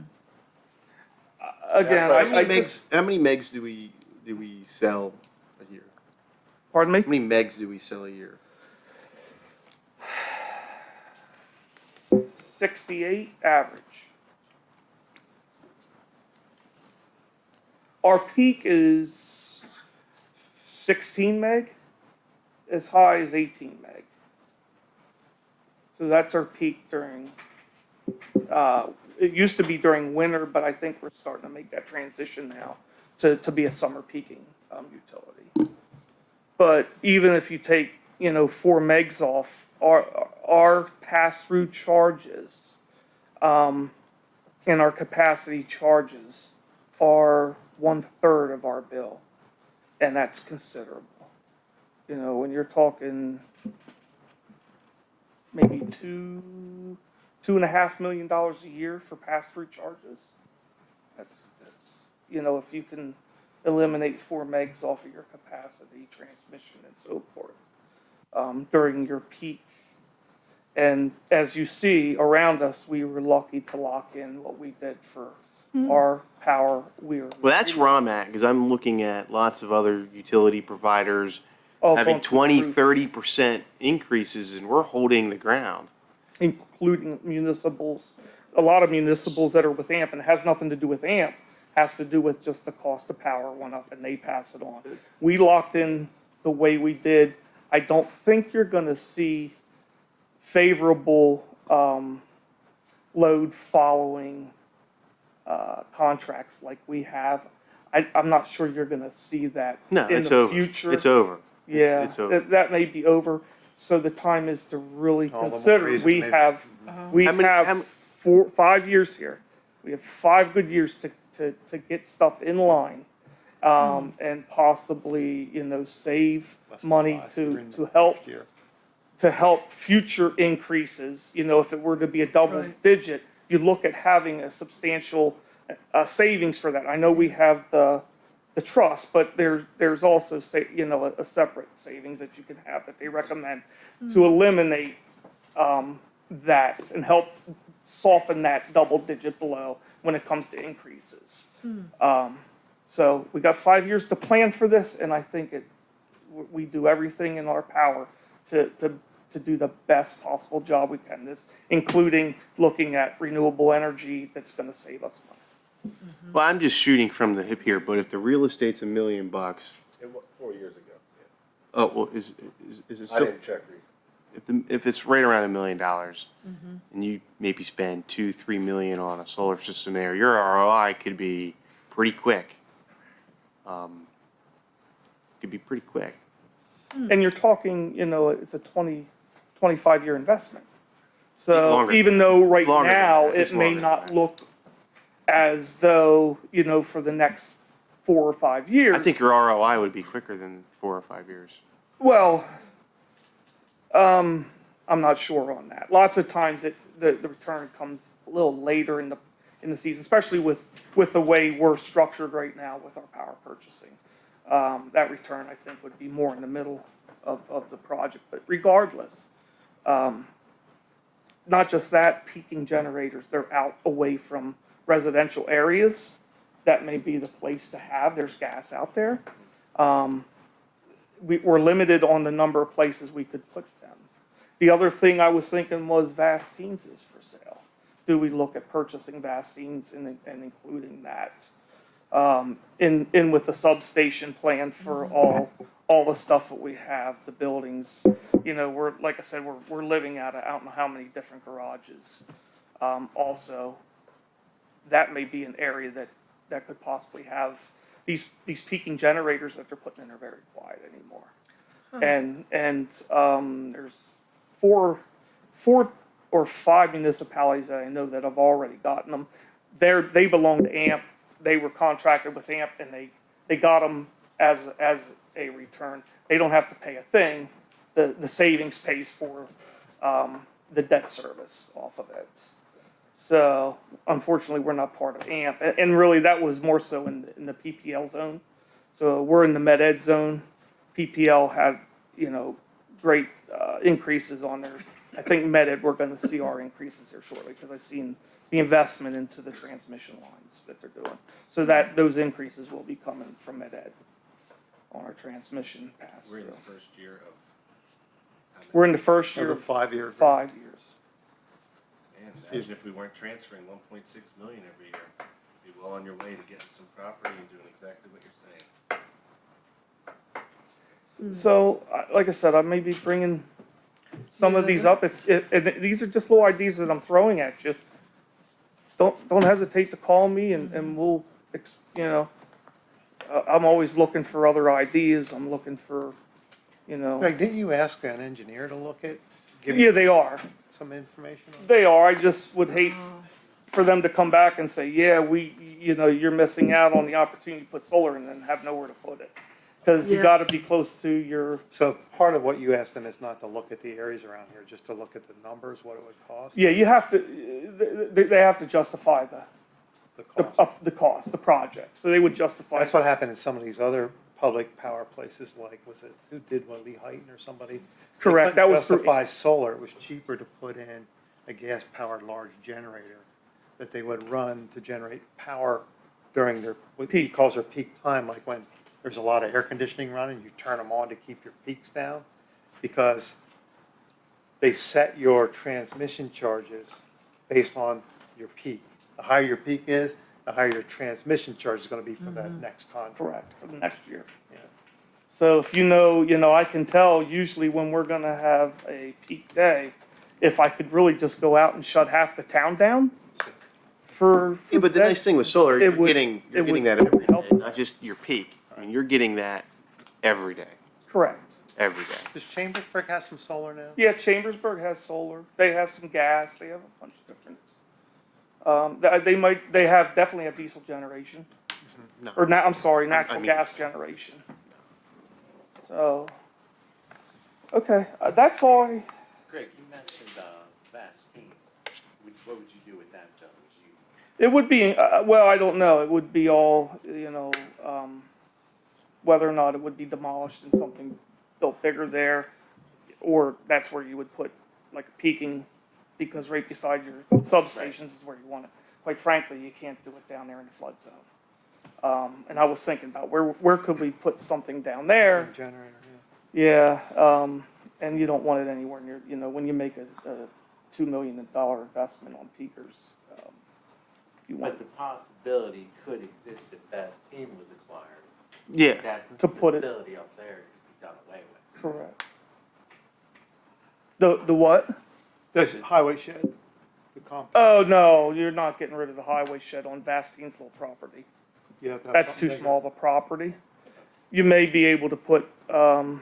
Speaker 9: Again,
Speaker 16: Yeah,
Speaker 3: How
Speaker 9: I
Speaker 3: many
Speaker 9: just.
Speaker 3: megs, how many megs do we sell a year?
Speaker 9: Pardon me?
Speaker 3: How many megs do we sell a year?
Speaker 9: 68 average. Our peak is 16 meg, as high as 18 meg. So that's our peak during, it used to be during winter, but I think we're starting to make that transition now to be a summer peaking utility. But even if you take, 4 megs off, our pass-through charges, and our capacity charges are 1/3 of our bill, and that's considerable. When you're talking maybe $2.5 million a year for pass-through charges, that's if you can eliminate 4 megs off of your capacity, transmission, and so forth, during your peak. And as you see around us, we were lucky to lock in what we did for our power.
Speaker 3: Well, that's where I'm at, because I'm looking at lots of other utility providers having
Speaker 9: going through the
Speaker 3: 20,
Speaker 9: roof,
Speaker 3: 30% increases, and we're holding the ground.
Speaker 9: including municipals. A lot of municipals that are with AMP, and it has nothing to do with AMP, has to do with just the cost of power went up, and they pass it on. We locked in the way we did. I don't think you're going to see favorable load following contracts like we have. I'm not sure you're going to see that
Speaker 3: No,
Speaker 9: in
Speaker 3: it's
Speaker 9: the
Speaker 3: over.
Speaker 9: future.
Speaker 3: It's over.
Speaker 9: Yeah,
Speaker 3: It's over.
Speaker 9: that may be over. So the time is to really
Speaker 12: All the more
Speaker 9: consider.
Speaker 12: reason
Speaker 9: We
Speaker 12: maybe.
Speaker 9: have, we
Speaker 3: How many-
Speaker 9: have
Speaker 3: how m-
Speaker 9: 5 years here. We have 5 good years to get stuff in line, and possibly, save money to help future increases. If it were to be a double digit, you look at having a substantial savings for that. I know we have the trust, but there's also a separate savings that you can have that they recommend to eliminate that and help soften that double digit blow when it comes to increases. So we got 5 years to plan for this, and I think we do everything in our power to do the best possible job we can, this, including looking at renewable energy that's going to save us money.
Speaker 3: Well, I'm just shooting from the hip here, but if the real estate's $1 million, Oh, well, is it
Speaker 16: I
Speaker 3: so?
Speaker 16: didn't check these.
Speaker 3: If it's right around $1 million,
Speaker 1: Mhm.
Speaker 3: and you maybe spend 2-3 million on a solar system there, your ROI could be pretty quick. Could be pretty quick.
Speaker 9: And you're talking, you know, it's a 25-year investment. So
Speaker 3: Longer.
Speaker 9: even though right
Speaker 3: Longer than
Speaker 9: now,
Speaker 3: that. It's
Speaker 9: it may
Speaker 3: longer than
Speaker 9: not
Speaker 3: that.
Speaker 9: look as though, you know, for the next 4 or 5 years.
Speaker 3: I think your ROI would be quicker than 4 or 5 years.
Speaker 9: Well, I'm not sure on that. Lots of times the return comes a little later in the season, especially with the way we're structured right now with our power purchasing. That return, I think, would be more in the middle of the project. But regardless, not just that, peaking generators, they're out away from residential areas. That may be the place to have. There's gas out there. We're limited on the number of places we could put them. The other thing I was thinking was Vastines is for sale. Do we look at purchasing Vastines and including that in with the substation plan for all the stuff that we have, the buildings? You know, we're, like I said, we're living out of I don't know how many different garages. Also, that may be an area that could possibly have these peaking generators that they're putting in are very quiet anymore. And there's four or five municipalities that I know that have already gotten them. They belong to AMP. They were contracted with AMP, and they got them as a return. They don't have to pay a thing. The savings pays for the debt service off of it. So unfortunately, we're not part of AMP, and really that was more so in the PPL zone. So we're in the Med Ed zone. PPL had, you know, great increases on their. I think Med Ed, we're going to see our increases here shortly because I've seen the investment into the transmission lines that they're doing. So that those increases will be coming from Med Ed on our transmission pass.
Speaker 16: We're in the first year of.
Speaker 9: We're in the first year
Speaker 12: Of the 5 year.
Speaker 9: 5 years.
Speaker 16: And imagine if we weren't transferring 1.6 million every year. Be well on your way to getting some property and doing exactly what you're saying.
Speaker 9: So, like I said, I may be bringing some of these up. And these are just little ideas that I'm throwing at you. Don't hesitate to call me, and we'll, you know, I'm always looking for other ideas. I'm looking for, you know.
Speaker 12: Greg, didn't you ask an engineer to look at?
Speaker 9: Yeah, they are.
Speaker 12: Some information on?
Speaker 9: They are. I just would hate for them to come back and say, yeah, you know, you're missing out on the opportunity to put solar and then have nowhere to put it. Because you
Speaker 1: Yeah.
Speaker 9: got to be close to your.
Speaker 12: So part of what you asked them is not to look at the areas around here, just to look at the numbers, what it would cost?
Speaker 9: Yeah, you have to. They have to justify the cost, the project. So they would justify.
Speaker 12: That's what happened in some of these other public power places, like, was it, who did one, Lee Heighton or somebody?
Speaker 9: Correct,
Speaker 12: They
Speaker 9: that
Speaker 12: couldn't
Speaker 9: was through-
Speaker 12: justify solar, it was cheaper to put in a gas-powered large generator that they would run to generate power during their, what he calls their peak time, like when there's a lot of air conditioning running, you turn them on to keep your peaks down, because they set your transmission charges based on your peak. The higher your peak is, the higher your transmission charge is gonna be for that next contract.
Speaker 9: Correct, for the next year.
Speaker 12: Yeah.
Speaker 9: So if you know, I can tell usually when we're gonna have a peak day, if I could really just go out and shut half the town down for.
Speaker 3: Yeah, but the
Speaker 9: that-
Speaker 3: nice thing with solar,
Speaker 9: it
Speaker 3: you're
Speaker 9: would-
Speaker 3: getting
Speaker 9: it would
Speaker 3: that every
Speaker 9: help.
Speaker 3: day, not just your peak. I mean, you're getting that every day,
Speaker 9: Correct.
Speaker 3: every day.
Speaker 12: Does Chambersburg have some solar now?
Speaker 9: Yeah, Chambersburg has solar. They have some gas. They have a bunch of different. They definitely have diesel generation.
Speaker 3: No.
Speaker 9: Or I'm sorry, natural
Speaker 3: I mean-
Speaker 9: gas generation. So, okay, that's all.
Speaker 17: Greg, you mentioned Vastine. What would you do with that, though? Would you?
Speaker 9: It would be, well, I don't know. It would be all, you know, whether or not it would be demolished and something built bigger there, or that's where you would put like a peaking, because right beside your substations is where you want it. Quite frankly, you can't do it down there in the flood zone. And I was thinking about where could we put something down there?
Speaker 12: Generator,
Speaker 9: Yeah, and you don't want it anywhere near, you know, when you make a $2 million investment on peakers, you want
Speaker 17: But the possibility could exist if Vastine was acquired.
Speaker 3: Yeah.
Speaker 17: That
Speaker 9: To put it-
Speaker 17: facility up there could be done away with.
Speaker 9: Correct. The what?
Speaker 12: The highway shed, the comp,
Speaker 9: Oh, no, you're not getting rid of the highway shed on Bastian's little property.
Speaker 12: you have to have
Speaker 9: That's
Speaker 12: something
Speaker 9: too
Speaker 12: bigger.
Speaker 9: small of a property. You may be able to put, I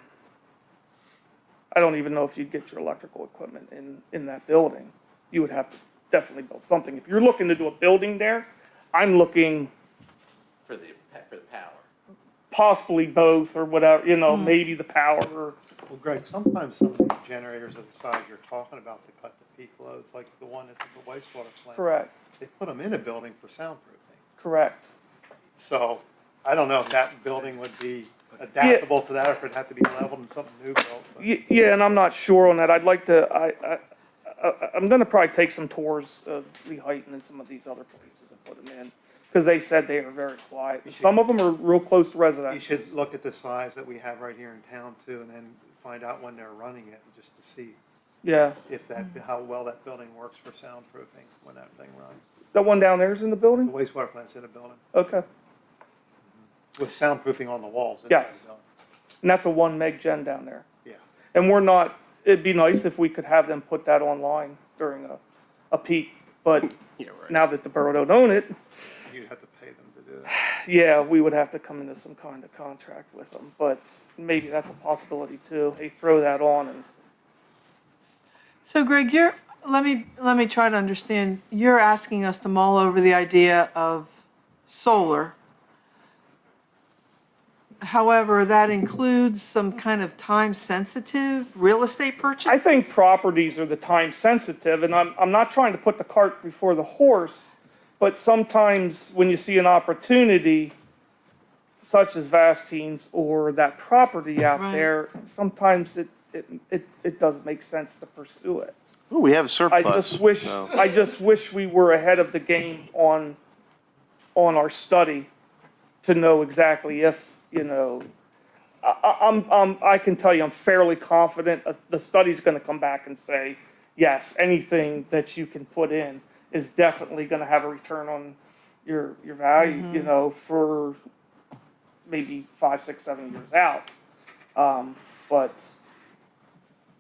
Speaker 9: don't even know if you'd get your electrical equipment in that building. You would have to definitely build something. If you're looking to do a building there, I'm looking
Speaker 17: For the power.
Speaker 9: possibly both or whatever, maybe the power or,
Speaker 12: Well, Greg, sometimes some of these generators of the size you're talking about to cut the peak loads, like the one that's at the wastewater plant.
Speaker 9: correct,
Speaker 12: They put them in a building for soundproofing.
Speaker 9: correct.
Speaker 12: So I don't know if that building would be adaptable to that, or if it'd have to be leveled and something new built. but-
Speaker 9: Yeah, and I'm not sure on that. I'd like to, I'm gonna probably take some tours of Lee Heighton and some of these other places and put them in, because they said they are very quiet. Some of them are real close to
Speaker 12: You
Speaker 9: residential.
Speaker 12: should look at the size that we have right here in town too, and then find out when they're running it, just to see
Speaker 9: Yeah.
Speaker 12: if that, how well that building works for soundproofing when that thing runs.
Speaker 9: That one down there is in the
Speaker 12: The
Speaker 9: building?
Speaker 12: wastewater plant's in a building,
Speaker 9: Okay.
Speaker 12: with soundproofing on the walls. inside
Speaker 9: Yes.
Speaker 12: the building.
Speaker 9: And that's a 1 meg gen down there.
Speaker 12: Yeah.
Speaker 9: And we're not, it'd be nice if we could have them put that online during a peak, but now that the borough don't own it,
Speaker 12: You'd have to pay them to do that.
Speaker 9: yeah, we would have to come into some kind of contract with them, but maybe that's a possibility too. Hey, throw that on and,
Speaker 1: So Greg, let me try to understand. You're asking us to mull over the idea of solar. However, that includes some kind of time-sensitive real estate purchase?
Speaker 9: I think properties are the time sensitive, and I'm not trying to put the cart before the horse, but sometimes when you see an opportunity, such as Vastine's or that property out
Speaker 1: Right.
Speaker 9: there, sometimes it doesn't make sense to pursue it.
Speaker 3: Ooh, we have a
Speaker 9: I
Speaker 3: surplus.
Speaker 9: just wish we were ahead of the game on our study to know exactly if, I can tell you, I'm fairly confident the study's gonna come back and say, yes, anything that you can put in is definitely gonna have a return on your value, for maybe 5, 6, 7 years out. But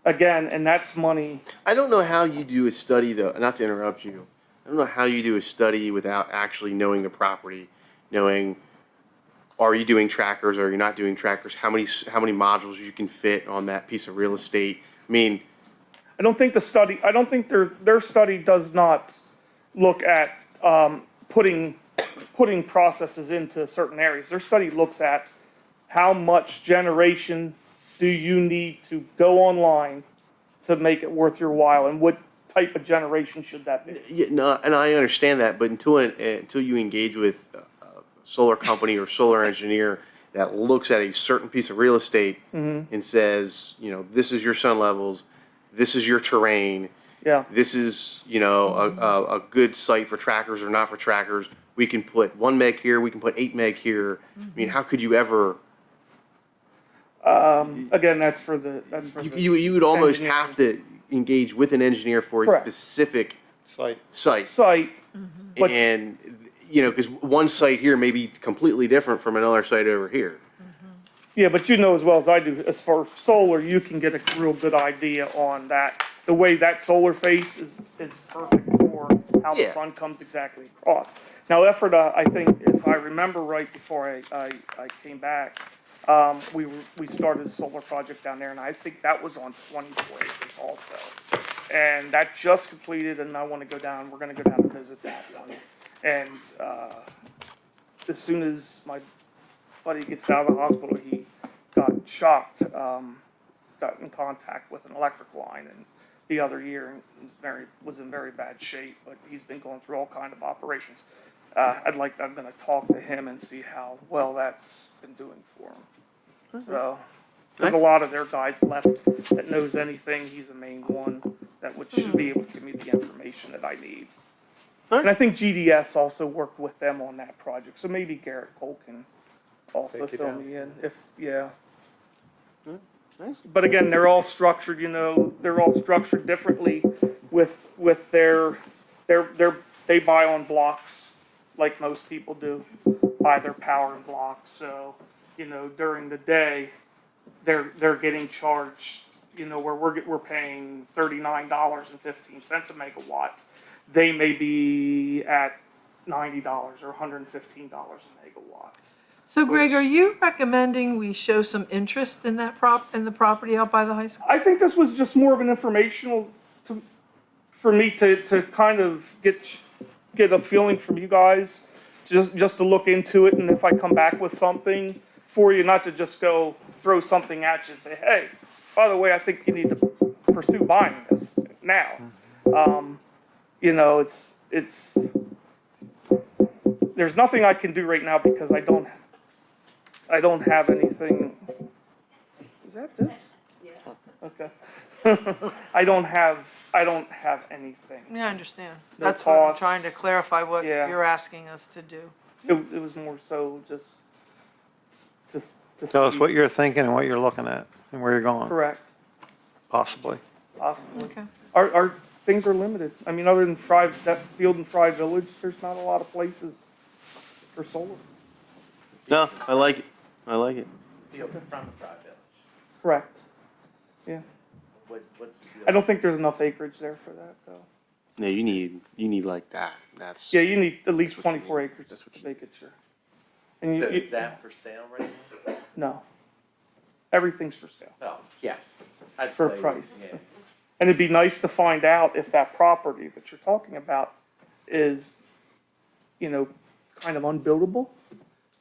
Speaker 9: again, and that's money.
Speaker 3: I don't know how you do a study though, not to interrupt you. I don't know how you do a study without actually knowing the property, knowing, are you doing trackers, or are you not doing trackers? How many modules you can fit on that piece of real estate? I mean,
Speaker 9: I don't think their study does not look at putting processes into certain areas. Their study looks at how much generation do you need to go online to make it worth your while, and what type of generation should that be?
Speaker 3: yeah, no, and I understand that, but until you engage with a solar company or solar engineer that looks at a certain piece of real estate
Speaker 9: Mm-hmm.
Speaker 3: and says, this is your sun levels, this is your terrain,
Speaker 9: Yeah.
Speaker 3: this is, a good site for trackers or not for trackers. We can put 1 meg here, we can put 8 meg here. I mean, how could you ever?
Speaker 9: Again, that's for the
Speaker 3: You would almost
Speaker 9: engineers.
Speaker 3: have to engage with an engineer for a
Speaker 9: Correct.
Speaker 3: specific
Speaker 12: Site.
Speaker 9: site. But-
Speaker 3: And, because one site here may be completely different from another site over here.
Speaker 9: Yeah, but you know as well as I do, as far as solar, you can get a real good idea on that. The way that solar face is perfect for how the
Speaker 3: Yeah.
Speaker 9: sun comes exactly across. Now, Ephrata, I think, if I remember right before I came back, we started a solar project down there, and I think that was on 24 acres also. And that just completed, and we're gonna go down and visit that one. And, as soon as my buddy gets out of the hospital, he got shocked, got in contact with an electric line and the other year, and was in very bad shape, but he's been going through all kind of operations. I'm gonna talk to him and see how well that's been doing for him. So, there's a lot of their guys left that knows anything. He's the main one that should be able to give me the information that I need. And I think GDS also worked with them on that project, so maybe Garrett Cole can also
Speaker 12: Take you
Speaker 9: fill
Speaker 12: down.
Speaker 9: me in, yeah.
Speaker 3: Nice.
Speaker 9: But again, they're all structured, differently with they buy on blocks, like most people do, buy their power in blocks, so, during the day, they're getting charged, you know, where we're paying $39.15 a megawatt. They may be at $90 or $115 a megawatt.
Speaker 1: So Greg, are you recommending we show some interest in that in the property out by the high school?
Speaker 9: I think this was just more of an informational for me to kind of get a feeling from you guys, just to look into it, and if I come back with something for you, not to just go throw something at you and say, hey, by the way, I think you need to pursue buying this now. You know, it's there's nothing I can do right now because I don't have anything. Is that this? Yeah. Okay. I don't have anything.
Speaker 1: Yeah, I understand.
Speaker 9: No
Speaker 1: That's why I'm
Speaker 9: cost.
Speaker 1: trying to clarify what
Speaker 9: Yeah.
Speaker 1: you're asking us to do.
Speaker 9: It was more so just to
Speaker 12: Tell us
Speaker 9: see-
Speaker 12: what you're thinking and what you're looking at and where you're going,
Speaker 9: Correct,
Speaker 12: possibly.
Speaker 9: possibly.
Speaker 1: Okay.
Speaker 9: Our things are limited. I mean, other than that field in Fry Village, there's not a lot of places for solar.
Speaker 3: No, I like it. I like it.
Speaker 13: Field in front of Fry Village.
Speaker 9: Correct. Yeah.
Speaker 13: What's the deal?
Speaker 9: I don't think there's enough acreage there for that, though.
Speaker 3: No, you need like that. That's.
Speaker 9: Yeah, you need at least 24 acres to make it sure. And
Speaker 13: So
Speaker 9: you,
Speaker 13: is that for sale right now?
Speaker 9: no. Everything's for sale.
Speaker 13: Oh, yes. I'd
Speaker 9: For
Speaker 13: say,
Speaker 9: price.
Speaker 13: Yeah.
Speaker 9: And it'd be nice to find out if that property that you're talking about is, you know, kind of unbuildable,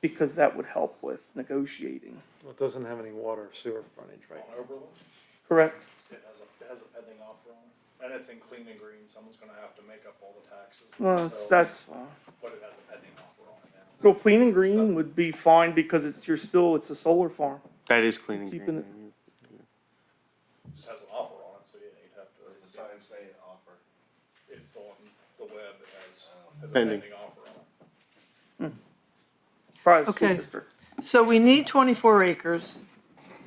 Speaker 9: because that would help with negotiating.
Speaker 12: Well, it doesn't have any water or sewer frontage right now.
Speaker 9: Correct?
Speaker 4: It has a pending offer on it, and it's in clean and green, someone's gonna have to make up all the taxes.
Speaker 9: Well,
Speaker 4: So-
Speaker 9: that's,
Speaker 4: But it has a pending offer on it now.
Speaker 9: so clean and green would be fine because it's a solar farm.
Speaker 3: That is clean and
Speaker 9: Keeping
Speaker 3: green.
Speaker 4: It just has an offer on it, so yeah, you'd have to.
Speaker 18: Does the sign say offer?
Speaker 4: It's on the web, it has a
Speaker 3: Pending.
Speaker 4: pending offer on it.
Speaker 9: Probably the
Speaker 1: Okay.
Speaker 9: school district.
Speaker 1: So we need 24 acres.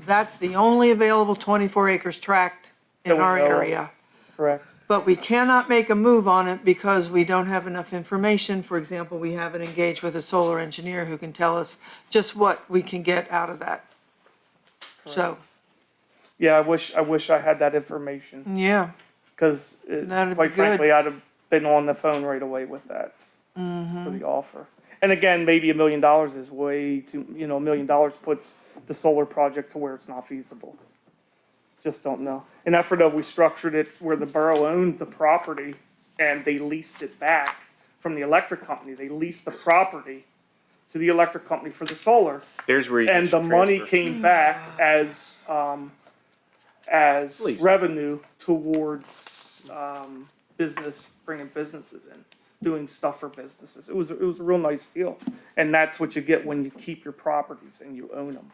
Speaker 1: That's the only available 24 acres tract in
Speaker 9: That we
Speaker 1: our
Speaker 9: know of.
Speaker 1: area.
Speaker 9: Correct.
Speaker 1: But we cannot make a move on it because we don't have enough information. For example, we haven't engaged with a solar engineer who can tell us just what we can get out of that. So,
Speaker 9: Yeah, I wish I had that information,
Speaker 1: yeah.
Speaker 9: because
Speaker 1: That'd be
Speaker 9: quite
Speaker 1: good.
Speaker 9: frankly, I'd have been on the phone right away with that. For
Speaker 1: Mm-hmm.
Speaker 9: the offer. And again, maybe $1 million is way too, you know, $1 million puts the solar project to where it's not feasible. Just don't know. In Ephrata, we structured it where the borough owned the property and they leased it back from the electric company. They leased the property to the electric company for the solar.
Speaker 3: There's where you.
Speaker 9: And the money
Speaker 3: transfer.
Speaker 9: came back as
Speaker 3: Lease.
Speaker 9: revenue towards, bringing businesses in, doing stuff for businesses. It was a real nice deal. And that's what you get when you keep your properties and you own them.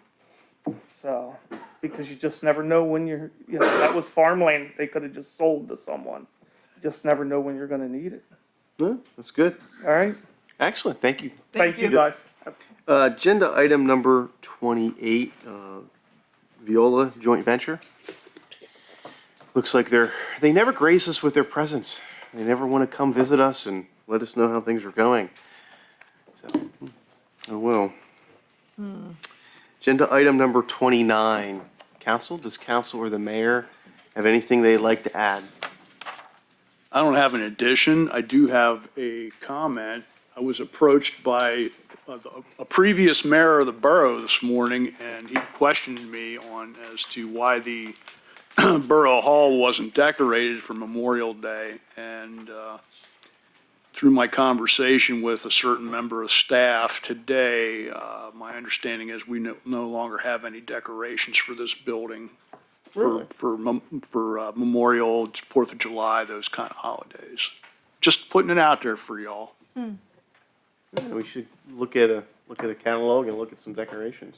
Speaker 9: So, because you just never know when you know, that was farmland they could have just sold to someone. You just never know when you're gonna need it.
Speaker 3: Yeah, that's good.
Speaker 9: All right?
Speaker 3: Excellent. Thank you.
Speaker 9: Thank you, guys.
Speaker 3: Agenda item number 28, Viola joint venture. Looks like they never grace us with their presence. They never want to come visit us and let us know how things are going. So, oh well. Agenda item number 29, council. Does council or the mayor have anything they'd like to add?
Speaker 10: I don't have an addition. I do have a comment. I was approached by a previous mayor of the borough this morning, and he questioned me on as to why the Borough Hall wasn't decorated for Memorial Day. And through my conversation with a certain member of staff today, my understanding is we no longer have any decorations for this building.
Speaker 3: Really?
Speaker 10: For Memorial, 4th of July, those kind of holidays. Just putting it out there for y'all.
Speaker 3: Yeah, we should look at a catalog and look at some decorations.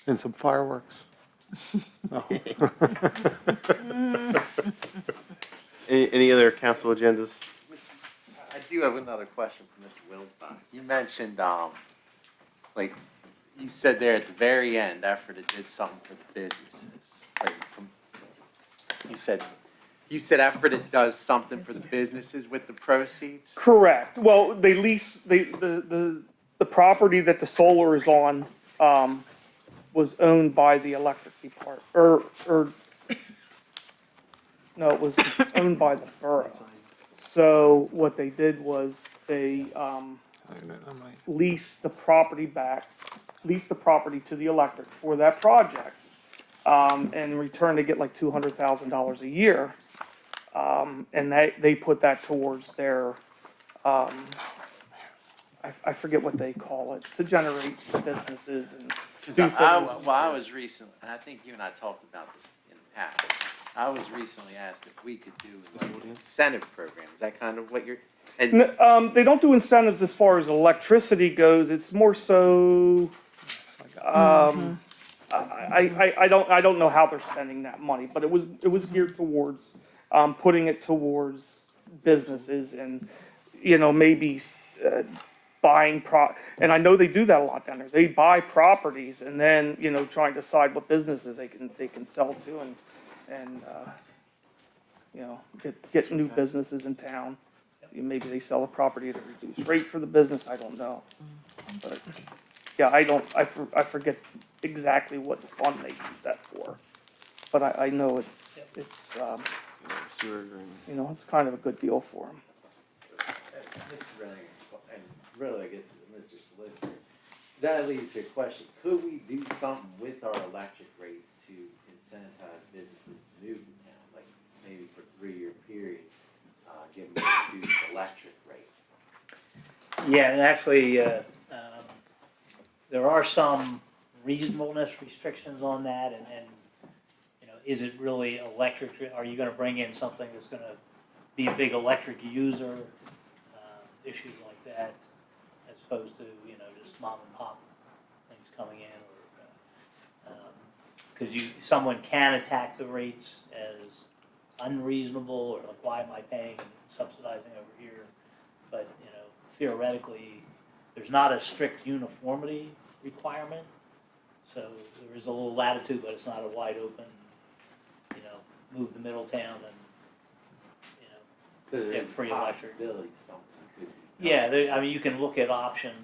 Speaker 12: And some fireworks. Oh.
Speaker 3: Any other council agendas?
Speaker 17: I do have another question for Mr. Willsbach. You mentioned, like, you said there at the very end, after it did something for the businesses. Like, you said after it does something for the businesses with the proceeds?
Speaker 9: Correct. Well, they lease, the the property that the solar is on, was owned by the electric department, no, it was owned by the borough. So what they did was they, leased the property to the electric for that project. And in return, they get like $200,000 a year. And they put that towards their, I forget what they call it, to generate businesses and do things.
Speaker 17: I was recently, and I think you and I talked about this in the past. I was recently asked if we could do like an incentive program. Is that kind of what you're? And
Speaker 9: They don't do incentives as far as electricity goes. It's more so, I don't know how they're spending that money, but it was geared towards, putting it towards businesses and, maybe, buying and I know they do that a lot down there. They buy properties and then, try and decide what businesses they can sell to and get new businesses in town. Maybe they sell a property at a reduced rate for the business, I don't know. But, yeah, I forget exactly what fund they use that for. But I know it's kind of a good deal for them.
Speaker 17: Mr. Renner, and really, I guess, Mr. Solicitor, that leads to a question. Could we do something with our electric rates to incentivize businesses to move to town? Like maybe for a 3-year period, give them a reduced electric rate?
Speaker 11: Yeah, and actually, there are some reasonableness restrictions on that, and is it really electric? Are you gonna bring in something that's gonna be a big electric user? Issues like that, as opposed to, just mom and pop things coming in, or, because someone can attack the rates as unreasonable, or like, why am I paying and subsidizing over here? But, theoretically, there's not a strict uniformity requirement, so there is a little latitude, but it's not a wide open, move to Middletown and,
Speaker 17: So there's
Speaker 11: get free electric.
Speaker 17: possibility something could be done.
Speaker 11: Yeah, you can look at options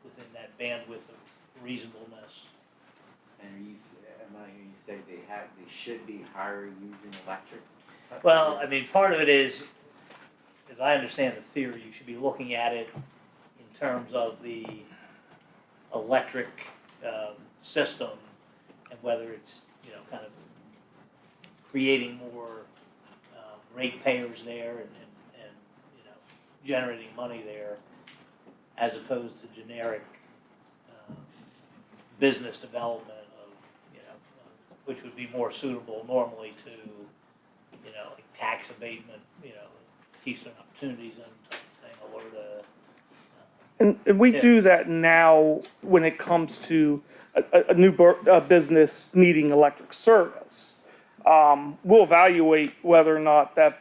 Speaker 11: within that bandwidth of reasonableness.
Speaker 17: And am I hearing you say they should be higher using electric?
Speaker 11: Well, part of it is, as I understand the theory, you should be looking at it in terms of the electric system and whether it's, kind of creating more ratepayers there and generating money there, as opposed to generic business development of, which would be more suitable normally to, like tax abatement, Keystone Opportunity Zone type of thing,
Speaker 9: And we
Speaker 11: Yeah.
Speaker 9: do that now when it comes to a new business needing electric service. We'll evaluate whether or not that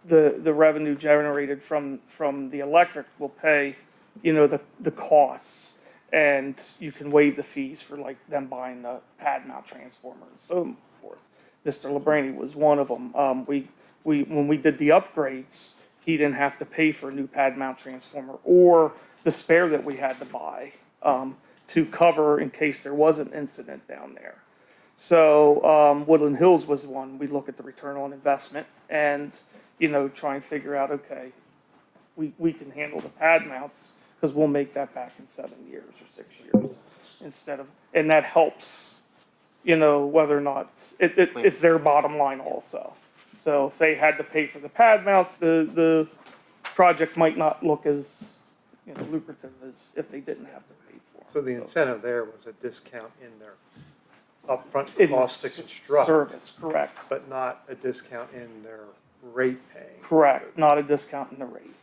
Speaker 9: the revenue generated from the electric will pay, the costs. And you can waive the fees for like them buying the pad mount transformer and so forth. Mr. Labraney was one of them. When we did the upgrades, he didn't have to pay for a new pad mount transformer or the spare that we had to buy to cover in case there was an incident down there. So Woodland Hills was one. We look at the return on investment and, try and figure out, okay, we can handle the pad mounts because we'll make that back in 7 years or 6 years instead of, and that helps, whether or not it's their bottom line also. So if they had to pay for the pad mounts, the project might not look as, lucrative as if they didn't have to pay for it.
Speaker 12: So the incentive there was a discount in their upfront
Speaker 9: In
Speaker 12: cost to construct.
Speaker 9: Service, correct.
Speaker 12: But not a discount in their rate paying.
Speaker 9: Correct, not a discount in the rate.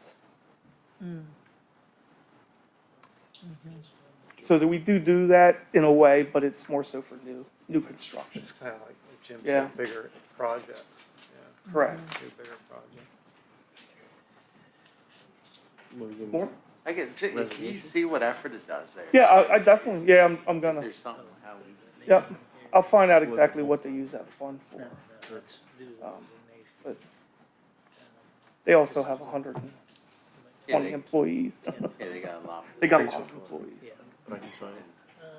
Speaker 9: So that we do that in a way, but it's more so for new construction.
Speaker 12: It's kind of like Jim
Speaker 9: Yeah.
Speaker 12: said, bigger projects. Yeah.
Speaker 9: Correct.
Speaker 12: Do bigger projects.
Speaker 9: More?
Speaker 17: I get, can you see what effort it does there?
Speaker 9: Yeah, I definitely, I'm gonna,
Speaker 17: There's something how we.
Speaker 9: yep, I'll find out exactly what they use that fund for. But they also have 20 employees.
Speaker 13: Yeah, they got a lot.
Speaker 9: They got a lot of employees.
Speaker 13: But I can sign it.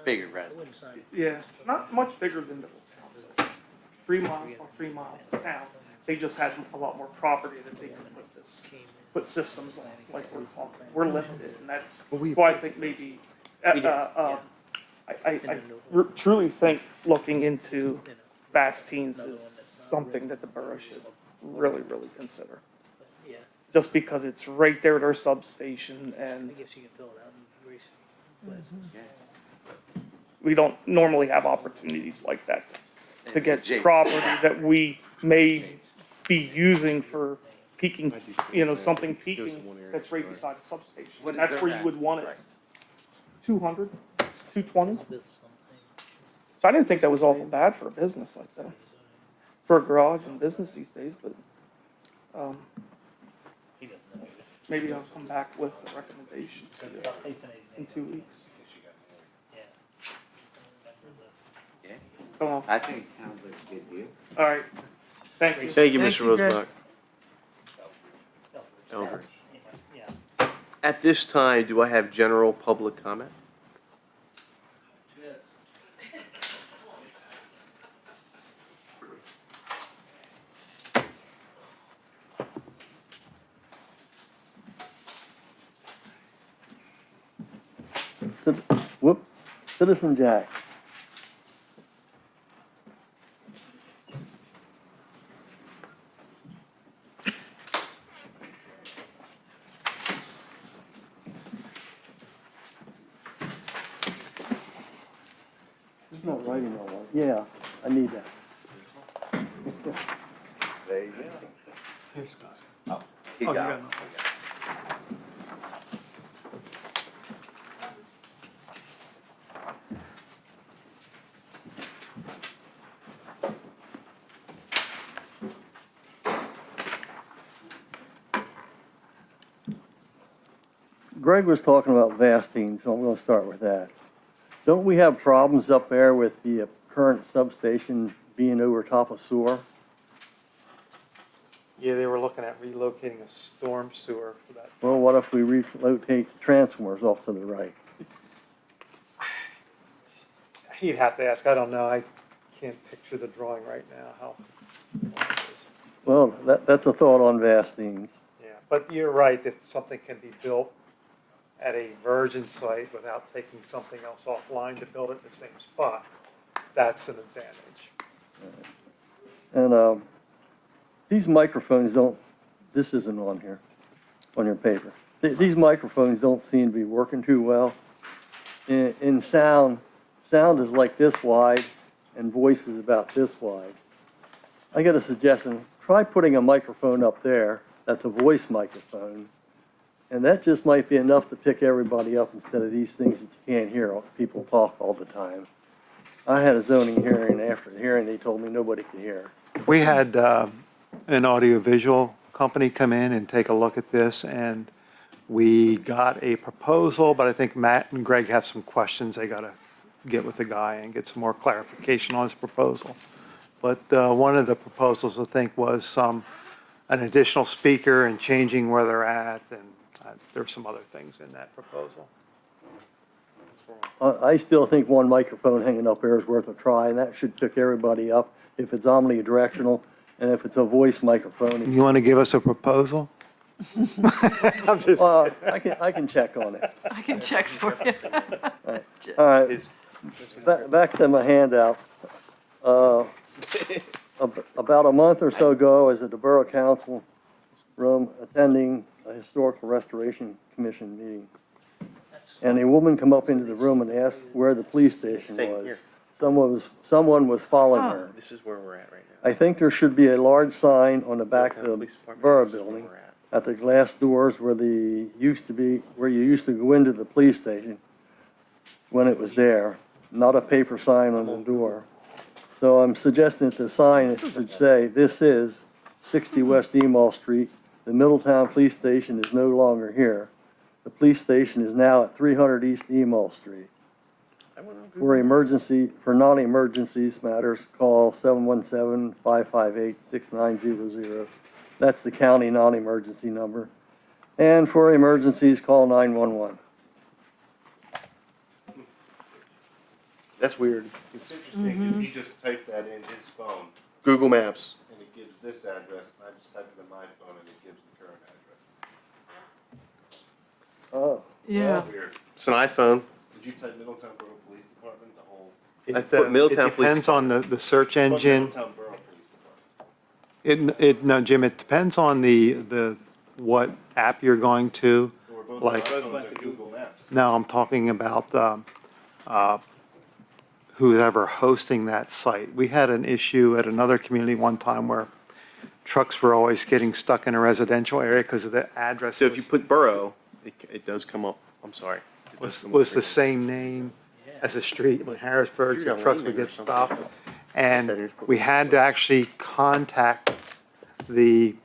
Speaker 13: Bigger residence.
Speaker 9: Yeah, it's not much bigger than the town. 3 miles or 3 miles of town. They just had a lot more property that they could put systems on, like we're talking. We're limited, and that's why I think maybe, I truly think looking into Bastine's is something that the borough should really, really consider. Just because it's right there at our substation, and we don't normally have opportunities like that to get property that we may be using for peaking, something peaking that's right beside the substation.
Speaker 13: What is
Speaker 9: That's
Speaker 13: their
Speaker 9: where you would
Speaker 13: max
Speaker 9: want it.
Speaker 13: price?
Speaker 9: 200, 220. So I didn't think that was awful bad for a business like that. For a garage and business these days, but, maybe I'll come back with a recommendation in 2 weeks.
Speaker 13: Yeah.
Speaker 9: Come on.
Speaker 13: I think it sounds like a good deal.
Speaker 9: All right. Thank you.
Speaker 3: Thank you,
Speaker 1: Thank
Speaker 3: Mr.
Speaker 1: you, Greg.
Speaker 3: Rosenbach. Eldridge. At this time, do I have general public comment?
Speaker 7: Whoops, Citizen Jack. There's no writing on it. Yeah, I need that.
Speaker 13: There you go.
Speaker 12: Here's Scott.
Speaker 13: Oh,
Speaker 12: you got it.
Speaker 7: Greg was talking about Vastine, so I'm gonna start with that. Don't we have problems up there with the current substation being over top of sewer?
Speaker 12: Yeah, they were looking at relocating a storm sewer for that.
Speaker 7: Well, what if we relocate the transformers off to the right?
Speaker 12: You'd have to ask, I don't know, I can't picture the drawing right now, how long it is.
Speaker 7: Well, that's a thought on Vastine's.
Speaker 12: Yeah, but you're right, if something can be built at a virgin site without taking something else offline to build it in the same spot, that's an advantage.
Speaker 7: And, these microphones don't, this isn't on here, on your paper. These microphones don't seem to be working too well. In sound is like this wide and voice is about this wide. I got a suggestion, try putting a microphone up there that's a voice microphone, and that just might be enough to pick everybody up instead of these things that you can't hear, people talk all the time. I had a zoning hearing, and after the hearing, they told me nobody could hear.
Speaker 12: We had an audiovisual company come in and take a look at this, and we got a proposal, but I think Matt and Greg have some questions they got to get with the guy and get some more clarification on his proposal. But one of the proposals, I think, was an additional speaker and changing where they're at, and there's some other things in that proposal.
Speaker 7: I still think one microphone hanging up there is worth a try, and that should pick everybody up if it's omnidirectional, and if it's a voice microphone.
Speaker 12: You want to give us a proposal? I'm just
Speaker 7: I can check on it.
Speaker 1: I can check for you.
Speaker 7: All right, back to my handout. About a month or so ago, I was at the Borough Council room attending a Historical Restoration Commission meeting. And a woman come up into the room and asked where the police station
Speaker 3: Same
Speaker 7: was.
Speaker 3: here.
Speaker 7: Someone was following her.
Speaker 3: This is where we're at right now.
Speaker 7: I think there should be a large sign on the back of the borough building at the glass doors where you used to go into the police station when it was there, not a paper sign on the door. So I'm suggesting that the sign should say, "This is 60 West Emall Street. The Middletown Police Station is no longer here. The police station is now at 300 East Emall Street. For non-emergencies matters, call 717-558-6900. That's the county non-emergency number. And for emergencies, call 911.
Speaker 3: That's weird.
Speaker 16: It's interesting, because he just typed that in his phone,
Speaker 3: Google Maps.
Speaker 16: and it gives this address, and I just type it in my phone, and it gives the current address.
Speaker 7: Oh.
Speaker 1: Yeah.
Speaker 16: Weird.
Speaker 3: It's an iPhone.
Speaker 16: Did you type Middletown Borough Police Department, the whole?
Speaker 3: I put Middletown
Speaker 12: It
Speaker 3: Police
Speaker 12: depends on the search engine.
Speaker 16: Middletown Borough Police Department.
Speaker 12: No, Jim, it depends on the, what app you're going to.
Speaker 16: So we're both
Speaker 12: Like-
Speaker 16: on our phones or Google Maps.
Speaker 12: No, I'm talking about, whoever hosting that site. We had an issue at another community one time where trucks were always getting stuck in a residential area because of the address.
Speaker 3: So if you put borough, it does come up. I'm sorry. It does come up
Speaker 12: was the
Speaker 3: different.
Speaker 12: same name as a street in Harrisburg,
Speaker 3: Street
Speaker 12: so
Speaker 3: on
Speaker 12: trucks
Speaker 3: Leaning
Speaker 12: would
Speaker 3: or
Speaker 12: get
Speaker 3: something.
Speaker 12: stopped. And we had to actually contact the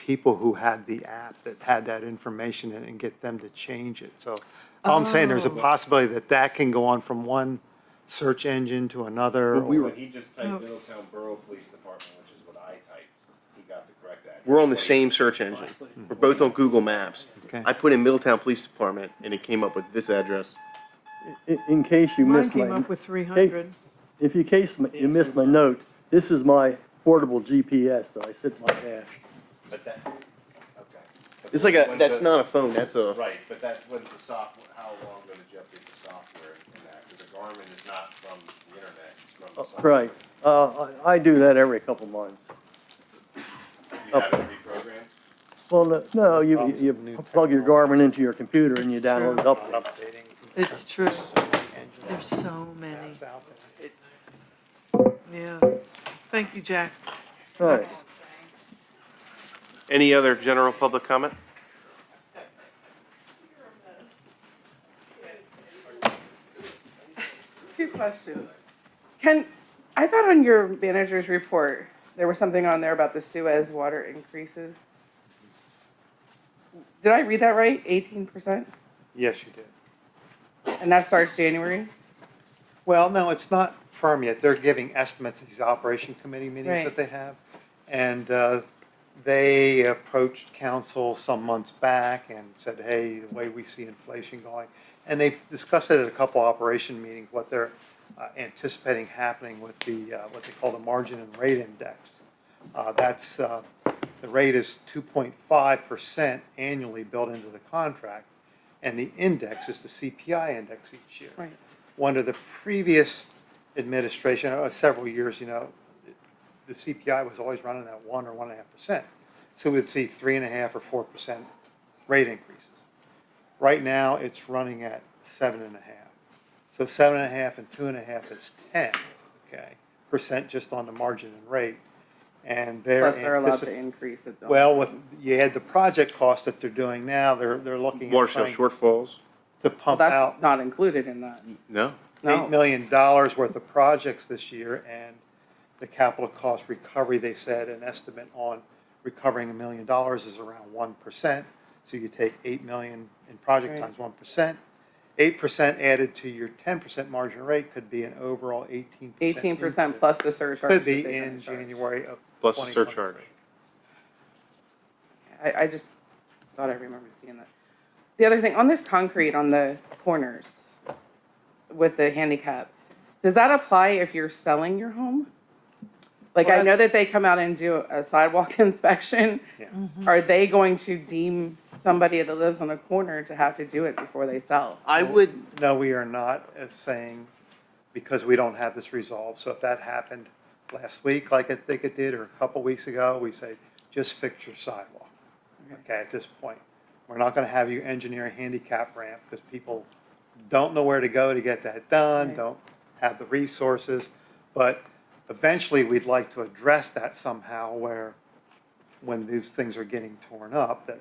Speaker 12: people who had the app that had that information in it and get them to change it. So all I'm saying, there's a
Speaker 1: Oh.
Speaker 12: possibility that that can go on from one search engine to another.
Speaker 16: When he just typed Middletown Borough Police Department, which is what I typed, he got the correct address.
Speaker 3: We're on the same search engine. We're both on Google Maps.
Speaker 12: Okay.
Speaker 3: I put in Middletown Police Department, and it came up with this address.
Speaker 7: In case you
Speaker 1: Mine
Speaker 7: missed
Speaker 1: came
Speaker 7: my,
Speaker 1: up with 300.
Speaker 7: if you missed my note, this is my portable GPS that I sit in my dash.
Speaker 16: But that, okay.
Speaker 3: It's like that's not a phone, that's a.
Speaker 16: Right, but that, when's the software, how long ago did you update the software in that? Because the Garmin is not from the internet, it's from the software.
Speaker 7: Right. I do that every couple months.
Speaker 16: You have it reprogrammed?
Speaker 7: Well, no, you plug your Garmin into your computer and you download it up.
Speaker 1: It's true. There's so many. Yeah. Thank you, Jack.
Speaker 7: Right.
Speaker 3: Any other general public comment?
Speaker 8: Two questions. I thought on your manager's report, there was something on there about the Suez water increases. Did I read that right? 18%?
Speaker 12: Yes, you did.
Speaker 8: And that starts January?
Speaker 12: Well, no, it's not firm yet. They're giving estimates at these operation committee meetings
Speaker 8: Right.
Speaker 12: that they have. And they approached council some months back and said, hey, the way we see inflation going. And they've discussed it at a couple operation meetings, what they're anticipating happening with the, what they call the margin and rate index. The rate is 2.5% annually built into the contract, and the index is the CPI index each year.
Speaker 8: Right.
Speaker 12: Under the previous administration, several years, the CPI was always running at 1 or 1.5%. So we'd see 3.5 or 4% rate increases. Right now, it's running at 7.5. So 7.5 and 2.5 is 10, percent just on the margin and rate. And they're
Speaker 8: Plus they're allowed to increase it.
Speaker 12: well, you had the project cost that they're doing now, they're looking at
Speaker 3: Watershed
Speaker 12: trying
Speaker 3: shortfalls?
Speaker 12: to
Speaker 8: Well,
Speaker 12: pump
Speaker 8: that's
Speaker 12: out
Speaker 8: not included in that.
Speaker 3: No.
Speaker 12: $8 million worth of projects this year, and the capital cost recovery, they said, an estimate on recovering $1 million is around 1%. So you take 8 million in project
Speaker 8: Right.
Speaker 12: times 1%. 8% added to your 10% margin rate could be an overall 18%.
Speaker 8: 18% plus the surcharge.
Speaker 12: Could be
Speaker 8: that they're
Speaker 12: in
Speaker 8: gonna charge.
Speaker 12: January of
Speaker 3: Plus the
Speaker 12: 2023.
Speaker 3: surcharge.
Speaker 8: I just thought I remembered seeing that. The other thing, on this concrete on the corners with the handicap, does that apply if you're selling your home? Like, I know that they come out and do a sidewalk inspection.
Speaker 12: Yeah.
Speaker 8: Are they going to deem somebody that lives on a corner to have to do it before they sell?
Speaker 3: I would,
Speaker 12: No, we are not saying, because we don't have this resolved. So if that happened last week, like I think it did, or a couple weeks ago, we say, just fix your sidewalk. Okay, at this point. We're not gonna have you engineer a handicap ramp, because people don't know where to go to get that done,
Speaker 8: Right.
Speaker 12: don't have the resources. But eventually, we'd like to address that somehow, where when these things are getting torn up, that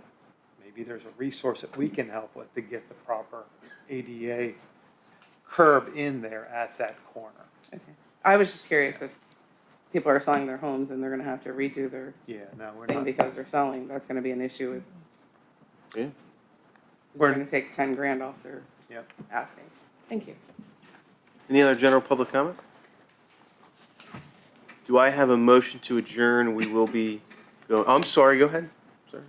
Speaker 12: maybe there's a resource that we can help with to get the proper ADA curb in there at that corner.
Speaker 8: Okay. I was just curious if people are selling their homes and they're gonna have to redo their
Speaker 12: Yeah, no, we're
Speaker 8: thing
Speaker 12: not.
Speaker 8: because they're selling, that's gonna be an issue with.
Speaker 3: Yeah.
Speaker 8: We're gonna take 10 grand off their
Speaker 12: Yep.
Speaker 8: asking. Thank you.
Speaker 3: any other general public comment? Do I have a motion to adjourn? We will be I'm sorry, go ahead. Sorry.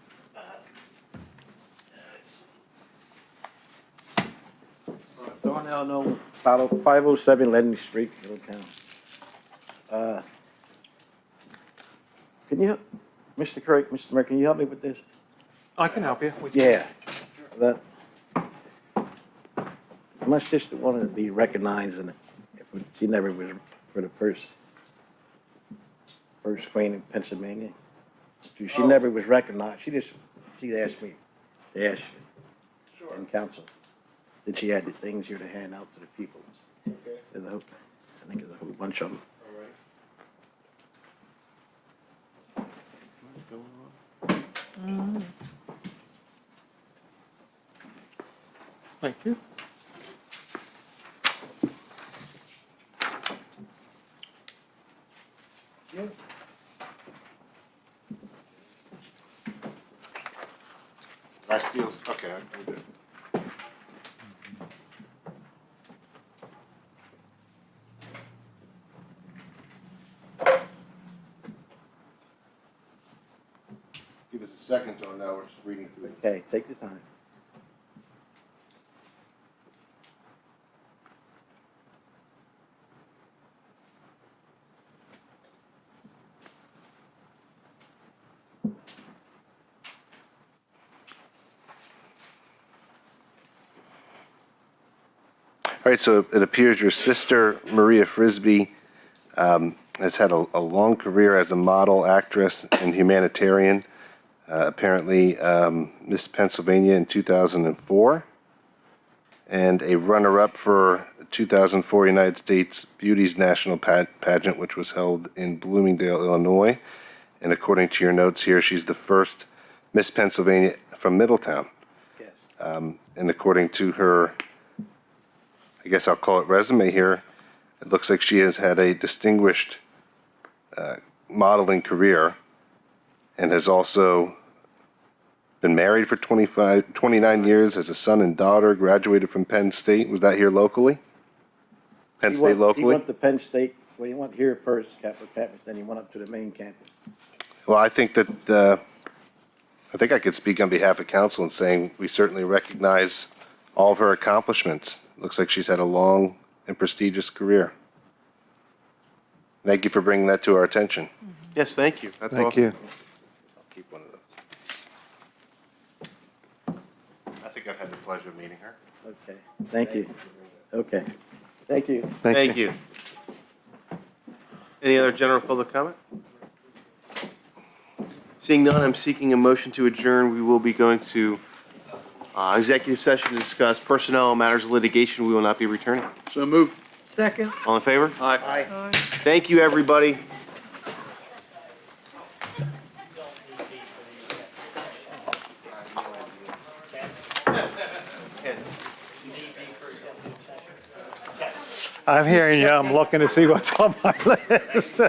Speaker 14: John Elno, follow 507 Lenny Street, Middletown. Can you, Mr. Kirk, Mr. Mayor, can you help me with this?
Speaker 12: I can help you.
Speaker 14: Yeah, that, my sister wanted to be recognized, and she never was for the first queen in Pennsylvania. She never was recognized. She asked me to ask you in council. Then she had the things here to hand out to the people.
Speaker 3: Okay.
Speaker 14: I think there's a whole bunch of them.
Speaker 12: Thank you.
Speaker 16: Last deals, okay, we're good. Give us a second, John, now we're just reading through this.
Speaker 14: Okay, take your time.
Speaker 16: All right, so it appears your sister, Maria Frisbee, has had a long career as a model, actress, and humanitarian. Apparently, Miss Pennsylvania in 2004, and a runner-up for 2004 United States Beauty's National Pageant, which was held in Bloomingdale, Illinois. And according to your notes here, she's the first Miss Pennsylvania from Middletown.
Speaker 14: Yes.
Speaker 16: And according to her, I guess I'll call it resume here, it looks like she has had a distinguished modeling career and has also been married for 29 years, has a son and daughter, graduated from Penn State. Was that here locally? Penn
Speaker 14: He
Speaker 16: State
Speaker 14: went-
Speaker 16: locally?
Speaker 14: He went to Penn State, well, he went here first, Capital Campus, then he went up to the main campus.
Speaker 16: Well, I think that, I think I could speak on behalf of council in saying we certainly recognize all of her accomplishments. Looks like she's had a long and prestigious career. Thank you for bringing that to our attention.
Speaker 3: Yes, thank you. That's
Speaker 12: Thank
Speaker 3: awesome.
Speaker 12: you.
Speaker 16: I'll keep one of those. I think I've had the pleasure of meeting her.
Speaker 14: Okay, thank you. Okay, thank you.
Speaker 3: Thank you. Any other general public comment? Seeing none, I'm seeking a motion to adjourn. We will be going to executive session to discuss personnel matters of litigation. We will not be returning.
Speaker 10: So moved.
Speaker 1: Second.
Speaker 3: All in favor?
Speaker 10: Aye.
Speaker 1: Aye.
Speaker 3: Thank you, everybody.
Speaker 12: I'm hearing you. I'm looking to see what's on my list.